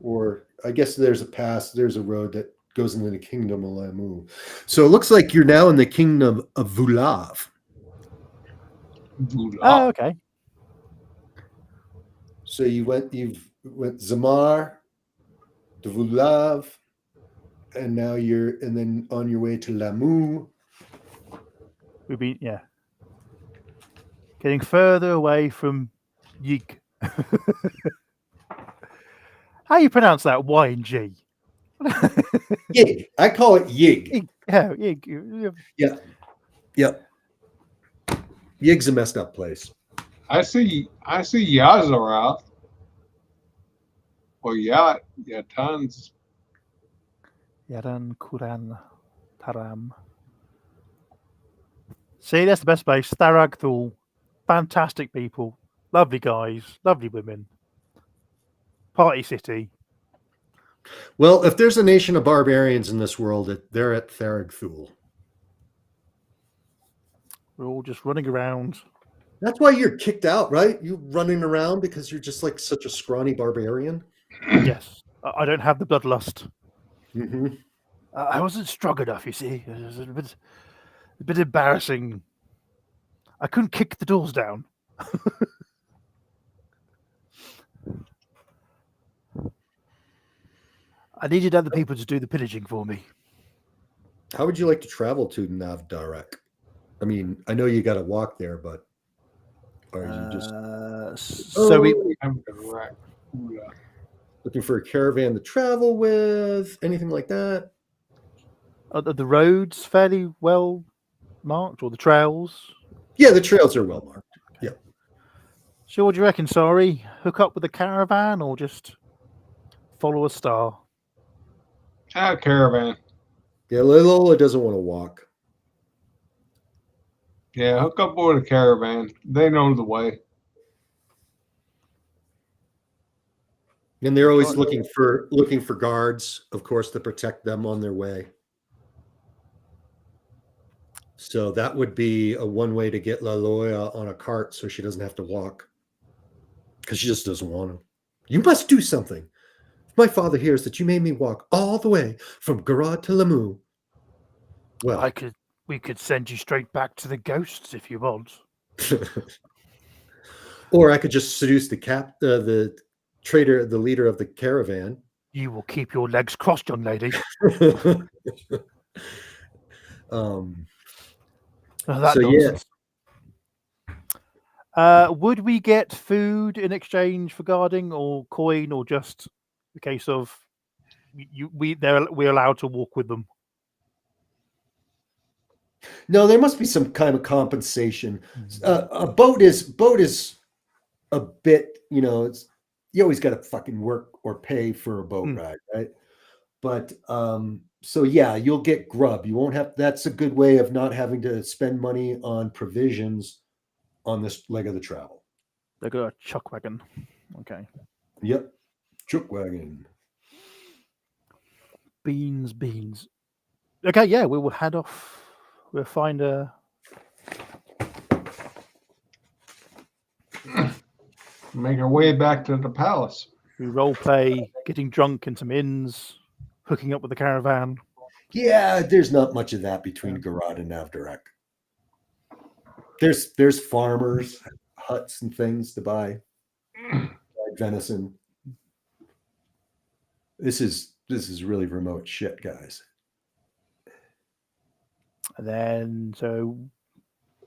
or I guess there's a road that goes into the kingdom of Lamu. So it looks like you're now in the kingdom of Vulav. Oh, okay. So you've went Zamar, Dvulav, and then on your way to Lamu. We've been, yeah. Getting further away from Yig. How you pronounce that? Y and G? Yig. I call it Yig. Yig. Yeah, Yig. Yep. Yig's a messed up place. I see Yazaroth or Yatan's. Yaran, Kuran, Taram. See, that's the best place. Tharag Thul. Fantastic people. Lovely guys. Lovely women. Party city. Well, if there's a nation of barbarians in this world, they're at Tharag Thul. We're all just running around. That's why you're kicked out, right? You running around because you're just like such a scrawny barbarian. Yes. I don't have the bloodlust. Mm-hmm. I wasn't strong enough, you see. It was a bit embarrassing. I couldn't kick the doors down. I needed other people to do the pillaging for me. How would you like to travel to Navdarek? I mean, I know you got to walk there, but or you just So we looking for a caravan to travel with, anything like that? are the roads fairly well marked, or the trails? Yeah, the trails are well marked. Yeah. So what do you reckon, Sorry? Hook up with a caravan or just follow a star? Caravan. Yeah, Lola doesn't want to walk. Yeah, hook up with a caravan. They know the way. And they're always looking for guards, of course, to protect them on their way. So that would be a one way to get Laloya on a cart so she doesn't have to walk. Because she just doesn't want to. You must do something. If my father hears that you made me walk all the way from Garad to Lamu, well, we could send you straight back to the ghosts if you want. or I could just seduce the trader, the leader of the caravan. You will keep your legs crossed, young lady. That So, nonsense. Would we get food in exchange for guarding, or coin, or just a case of we're allowed to walk with them? No, there must be some kind of compensation. A boat is a bit, you always got to fucking work or pay for a boat ride, right? But so yeah, you'll get grub. You won't have. That's a good way of not having to spend money on provisions on this leg of the travel. They got a chuck wagon. Okay. Yep, chuck wagon. Beans. Okay, yeah, we will head off. We'll find a. Make our way back to the palace. We role play, getting drunk in some inns, hooking up with the caravan. Yeah, there's not much of that between Garad and Navdarek. There's farmers, huts, and things to buy, like venison. This is really remote shit, guys. And then, so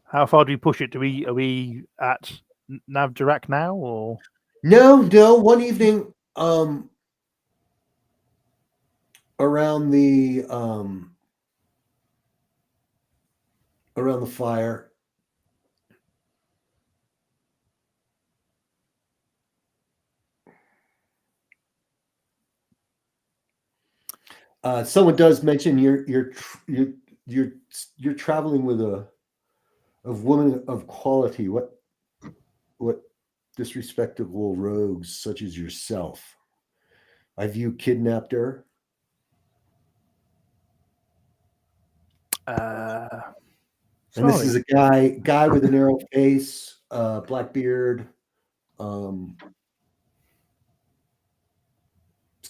how far do we push it? Are we at Navdarek now, or No. One evening, around the fire, someone does mention you're traveling with a woman of quality. What disrespectful rogues such as yourself? Have you kidnapped her? And this is a guy with a narrow face, black beard. It's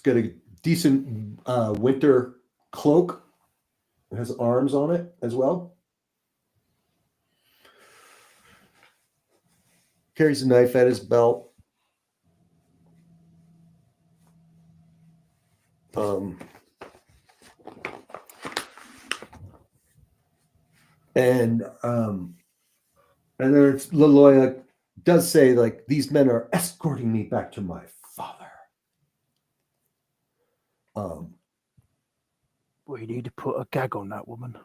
got a decent winter cloak. It has arms on it as well. Carries a knife at his belt. Um, and then Laloya does say, like, these men are escorting me back to my father. We need to put a gag on that woman.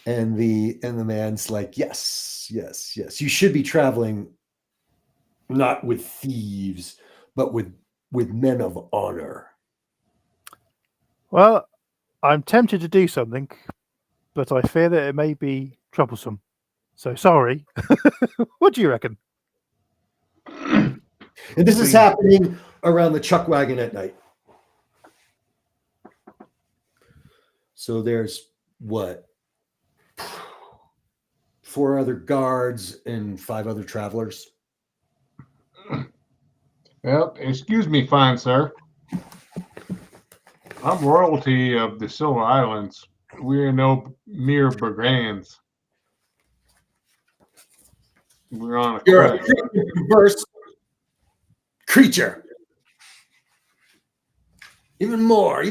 And the man's like, yes. You should be traveling not with thieves, but with men of honor. Well, I'm tempted to do something, but I fear that it may be troublesome. So sorry. What do you reckon? And this is happening around the chuck wagon at night. So there's what? 4 other guards and 5 other travelers. Well, excuse me, fine sir. I'm royalty of the Silver Islands. We're no mere brigands. We're on a You're quest. a perverse creature. Even more.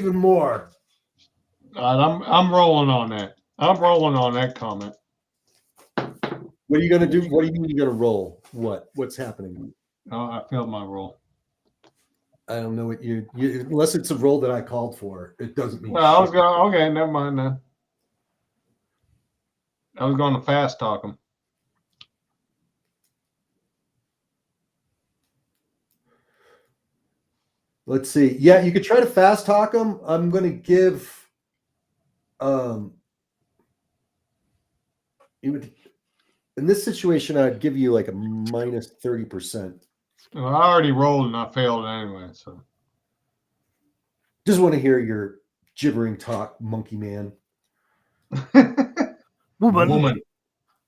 I'm rolling on that. I'm rolling on that comment. What are you gonna do? What do you mean you're gonna roll? What's happening? Oh, I failed my roll. I don't know what you unless it's a roll that I called for. It doesn't mean. Well, I was shit. going. Okay, never mind then. I was going to fast talk him. Let's see. Yeah, you could try to fast talk them. I'm going to give. You would, in this situation, I'd give you like a minus 30%. Well, I already rolled and I failed anyway. So Just want to hear your gibbering talk, monkey man, Woman.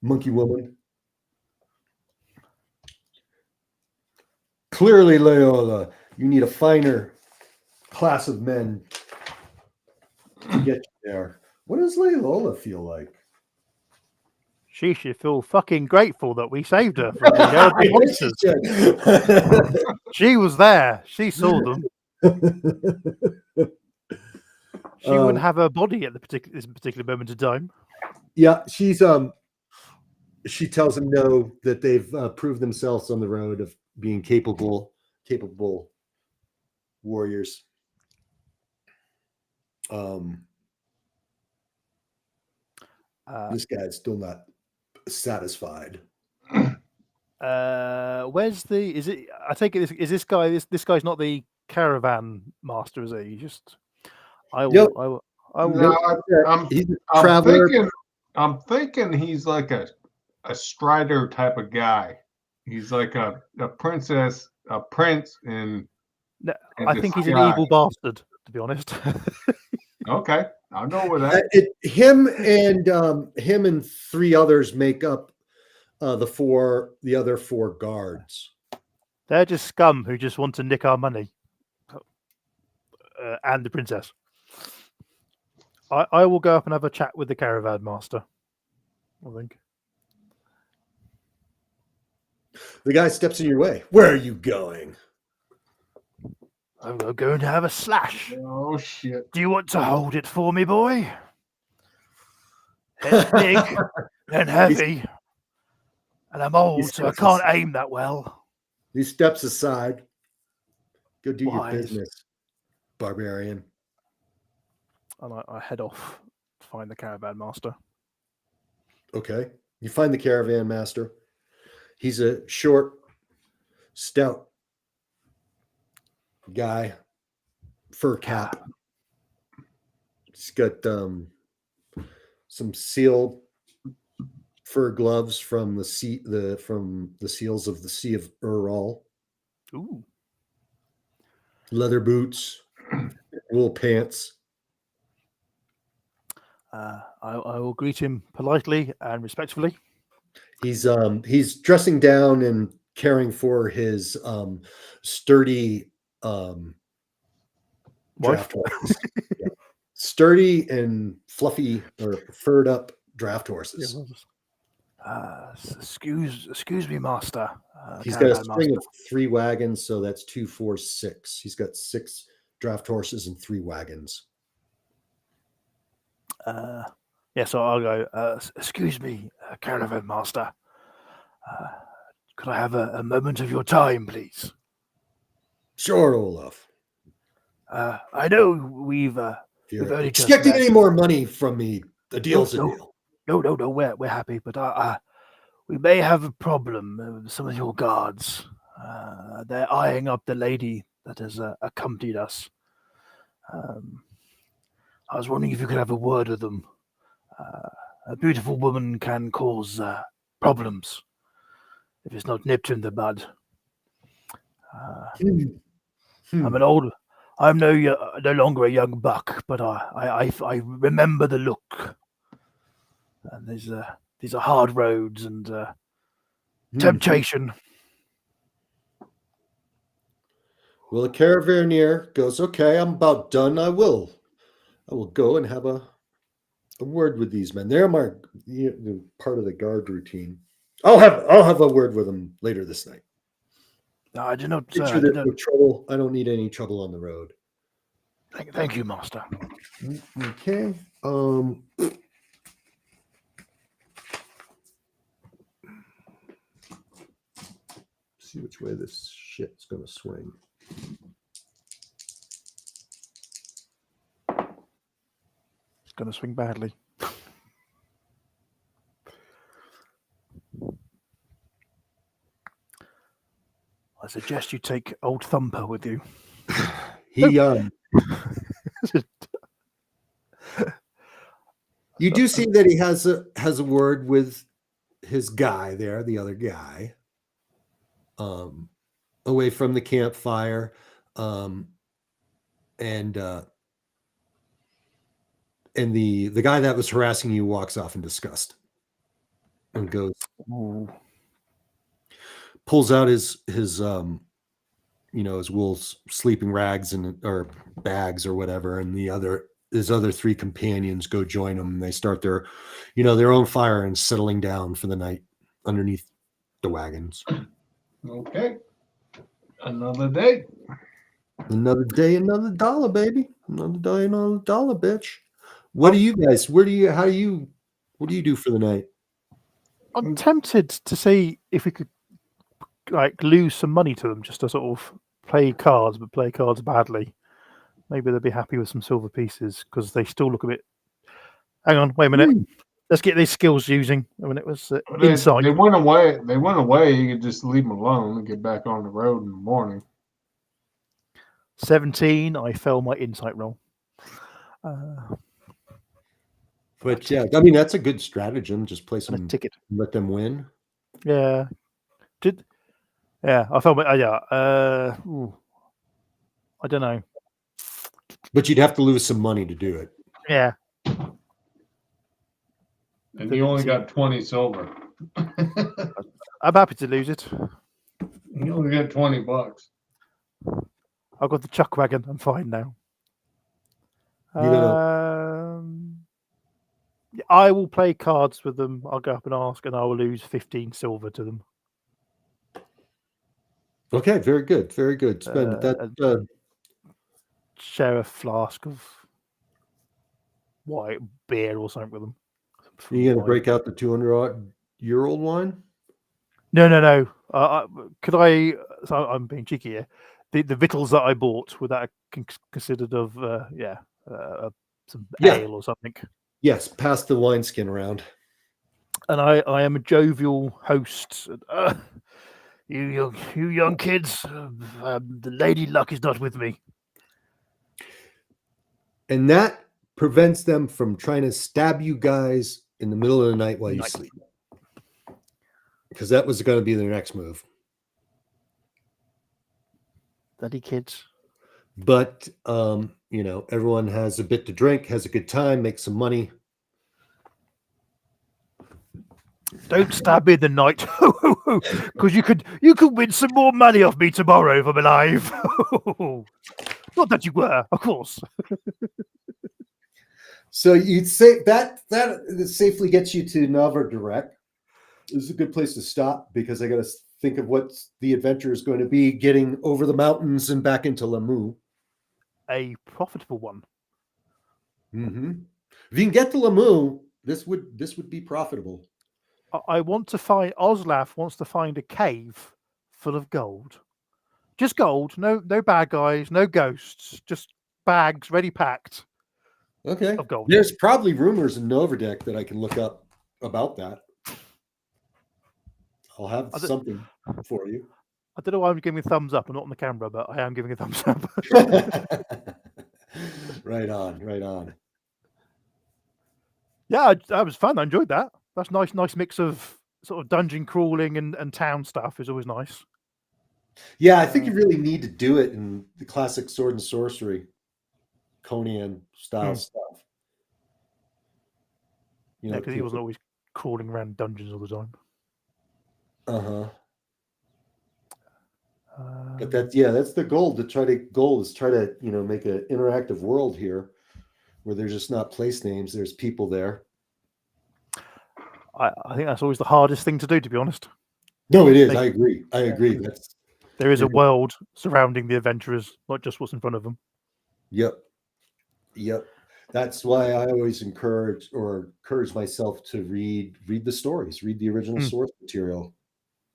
monkey woman. Clearly, Loyola, you need a finer class of men to get you there. What does Loyola feel like? She should feel fucking grateful that we saved her from the terrible monsters. She was there. She saw them. She wouldn't have her body at this particular moment of time. Yeah, she's she tells them no, that they've proved themselves on the road of being capable warriors. This guy's still not satisfied. Where's the? Is it? I take it. Is this guy? This guy's not the caravan master, is he? Just. I will. Yep. I will. No, He's a traveler. I'm thinking he's like a Strider type of guy. He's like a prince, in. No, in I think he's an disguise. evil bastard, to be honest. Okay, I'll go with that. Him and 3 others make up the other 4 guards. They're just scum who just want to nick our money and the princess. I will go up and have a chat with the caravan master, I think. The guy steps in your way. Where are you going? I'm going to have a slash. Oh shit! Do you want to hold it for me, boy? It's big and heavy, and I'm old, so I can't aim that well. He steps aside. Go do your Wise. business, barbarian. And I head off to find the caravan master. Okay. You find the caravan master. He's a short, stout guy, fur cap. He's got some seal fur gloves from the seals of the Sea of Ural. Ooh. Leather boots, wool pants. I will greet him politely and respectfully. He's dressing down and caring for his sturdy draft horses. Yeah. Sturdy and fluffy or furred up draft horses. Excuse me, master. He's got a string of 3 wagons, so that's 2, 4, 6. He's got 6 draft horses, and 3 wagons. Yeah, so I'll go. Excuse me, caravan master. Could I have a moment of your time, please? Sure, Olaf. I know we've If you're only just expecting met. any more money from me, the deal's a deal. No, we're happy, but we may have a problem with some of your guards. They're eyeing up the lady that has accompanied us. I was wondering if you could have a word with them. A beautiful woman can cause problems if it's not nipped in the bud. I'm no longer a young buck, but I remember the look. And these are hard roads and temptation. Well, the caravaneer goes, okay, I'm about done. I will go and have a word with these men. They're part of the guard routine. I'll have a word with them later this night. No, I do not. Make sure there's no trouble. I don't need any trouble on the road. Thank you, master. Okay. See which way this shit's gonna swing. It's going to swing badly. I suggest you take Old Thumper with you. He you do see that he has a word with his guy there, the other guy, away from the campfire, and the guy that was harassing you walks off in disgust and goes, Ooh. pulls out his wool sleeping rags or bags or whatever, and his other 3 companions go join him, and they start their own fire and settling down for the night underneath the wagons. Okay. Another day. Another day, another dollar, baby. Another day, another dollar, bitch. What do you guys? What do you do for the night? I'm tempted to see if we could lose some money to them just to sort of play cards, but play cards badly. Maybe they'll be happy with some silver pieces because they still look a bit. Hang on, wait a minute. Let's get these skills using. I mean, it was insight. They went away. They went away. You could just leave them alone and get back on the road in the morning. 17. I failed my insight roll. But yeah, I mean that's a good stratagem. Just play some ticket. Let them win. Yeah. I felt my I don't know. But you'd have to lose some money to do it. Yeah. And you only got 20 silver. I'm happy to lose it. You only got $20. I've got the chuck wagon. I'm fine now. I will play cards with them. I'll go up and ask, and I will lose 15 silver to them. Okay, very good, very good. Spend that. Share a flask of white beer or something with them. You gonna break out the 200-year-old wine? No. Could I? So I'm being cheeky here. The victuals that I bought, were that considered of some ale or something? Yes, pass the wineskin around. And I am a jovial host. You young kids, the lady luck is not with me. And that prevents them from trying to stab you guys in the middle of the night while you sleep. Because that was going to be their next move. Bloody kids. But, everyone has a bit to drink, has a good time, makes some money. Don't stab me in the night, because you could win some more money off me tomorrow if I'm alive. Not that you were, of course. So you'd say that safely gets you to Navra Direct. This is a good place to stop because I got to think of what the adventure is going to be getting over the mountains and back into Lamu. a profitable one. Mm-hmm. If you can get to Lamu, this would be profitable. I want to find Oslaf wants to find a cave full of gold. Just gold, no bad guys, no ghosts, just bags ready packed Okay. of gold. There's probably rumors in Noverdeck that I can look up about that. I'll have something for you. I don't know why I'm giving a thumbs up. I'm not on the camera, but I am giving a thumbs up. Right on. Yeah, that was fun. I enjoyed that. That's nice mix of sort of dungeon crawling and town stuff is always nice. Yeah, I think you really need to do it in the classic sword and sorcery, Conan style stuff. You know, because he wasn't always crawling around dungeons all the time. But that's the goal. Try to make an interactive world here, where there's just not place names. There's people there. I think that's always the hardest thing to do, to be honest. No, it is. I agree. There is a world surrounding the adventurers, not just what's in front of them. Yep. That's why I always encourage myself to read the stories, read the original source material.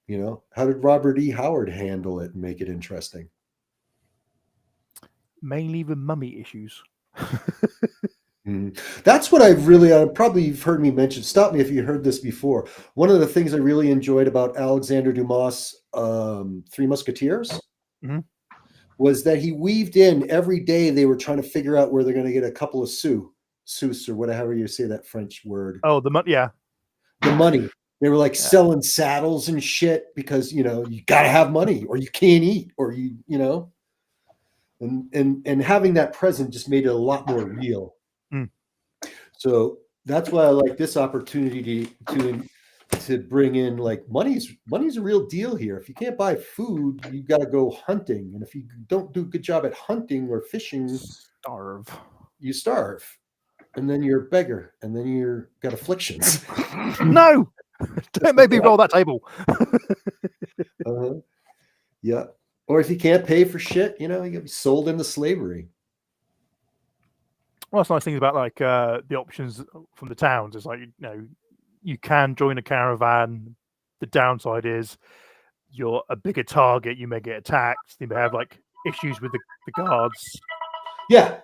You know, how did Robert E. Howard handle it and make it interesting? Mainly the mummy issues. That's what I probably you've heard me mention. Stop me if you heard this before. One of the things I really enjoyed about Alexander Dumas' Three Musketeers was that he weaved in every day they were trying to figure out where they're going to get a couple of sous or whatever you say that French word. Oh, the money, yeah. The money. They were like selling saddles and shit because, you got to have money or you can't eat or and having that present just made it a lot more real. So that's why I like this opportunity to bring in like money's a real deal here. If you can't buy food, you got to go hunting. And if you don't do a good job at hunting or fishing, you starve. And then you're a beggar and then you're got afflictions. No. Don't make me roll that table. Yeah. Or if you can't pay for shit, you get sold into slavery. Well, that's nice things about like the options from the towns. It's like, you can join a caravan. The downside is you're a bigger target. You may get attacked. You may have like issues with the guards. Yeah.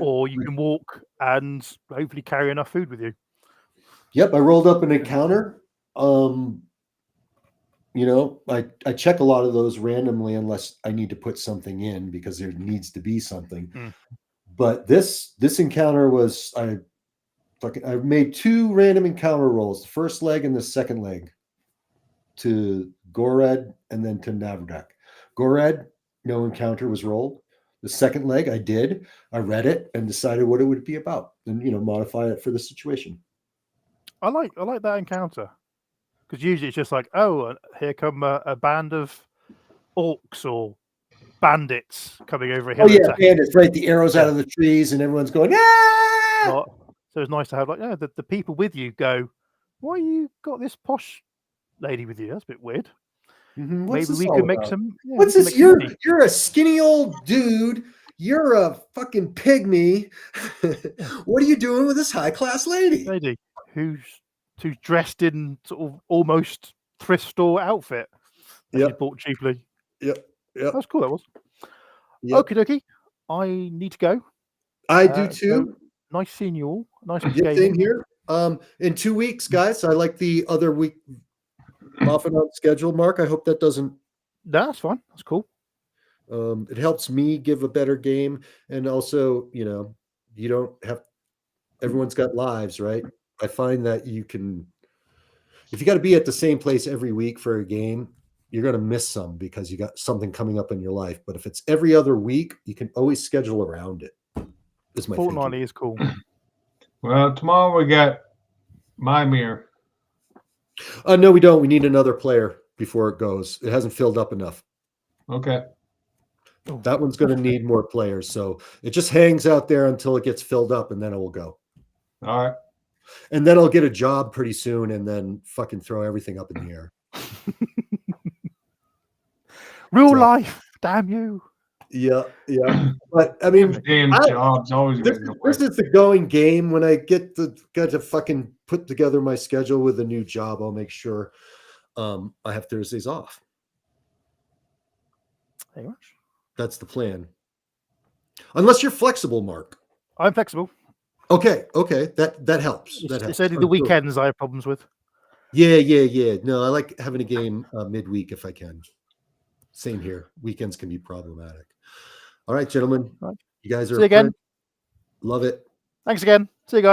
Or you can walk and hopefully carry enough food with you. Yep, I rolled up an encounter. I check a lot of those randomly unless I need to put something in because there needs to be something. But this encounter was I made 2 random encounter rolls, the first leg and the second leg, to Gored and then to Navradak. Gored, no encounter was rolled. The second leg I did. I read it and decided what it would be about, and modify it for the situation. I like that encounter because usually it's just like, oh, here come a band of orcs or bandits coming over a hill. Oh yeah, bandits, right? The arrows out of the trees, and everyone's going, ah! So it's nice to have like, the people with you go, why you got this posh lady with you? That's a bit weird. Maybe we could make some. Yeah, what's this? You're a skinny old dude. You're a fucking pygmy. What are you doing with this high class lady? Who's dressed in sort of almost thrift store outfit that you bought cheaply. Yep. That's cool. That was. Okie dokie. I need to go. I do too. So nice seeing you all. Nice same here. In 2 weeks, guys. I like the other week often on schedule, Mark. I hope that doesn't. That's fine. That's cool. It helps me give a better game, and also, you don't have. Everyone's got lives, right? I find that if you got to be at the same place every week for a game, you're going to miss some because you got something coming up in your life. But if it's every other week, you can always schedule around it. Is my fortnightly is cool. Well, tomorrow we got Mimir. No, we don't. We need another player before it goes. It hasn't filled up enough. Okay. That one's going to need more players. So it just hangs out there until it gets filled up, and then it will go. All right. And then I'll get a job pretty soon and then fucking throw everything up in the air. Real life. Damn you. Yeah. But I mean, Damn I- job's always this, getting away. this is the going game. When I got to fucking put together my schedule with a new job, I'll make sure I have Thursdays off. Very much. That's the plan. Unless you're flexible, Mark. I'm flexible. Okay. That helps. That It's helps. only I'm the sure. weekends I have problems with. Yeah. No, I like having a game midweek if I can. Same here. Weekends can be problematic. All right, gentlemen. Right. You guys are See you again. Love it. Thanks again. See you guys.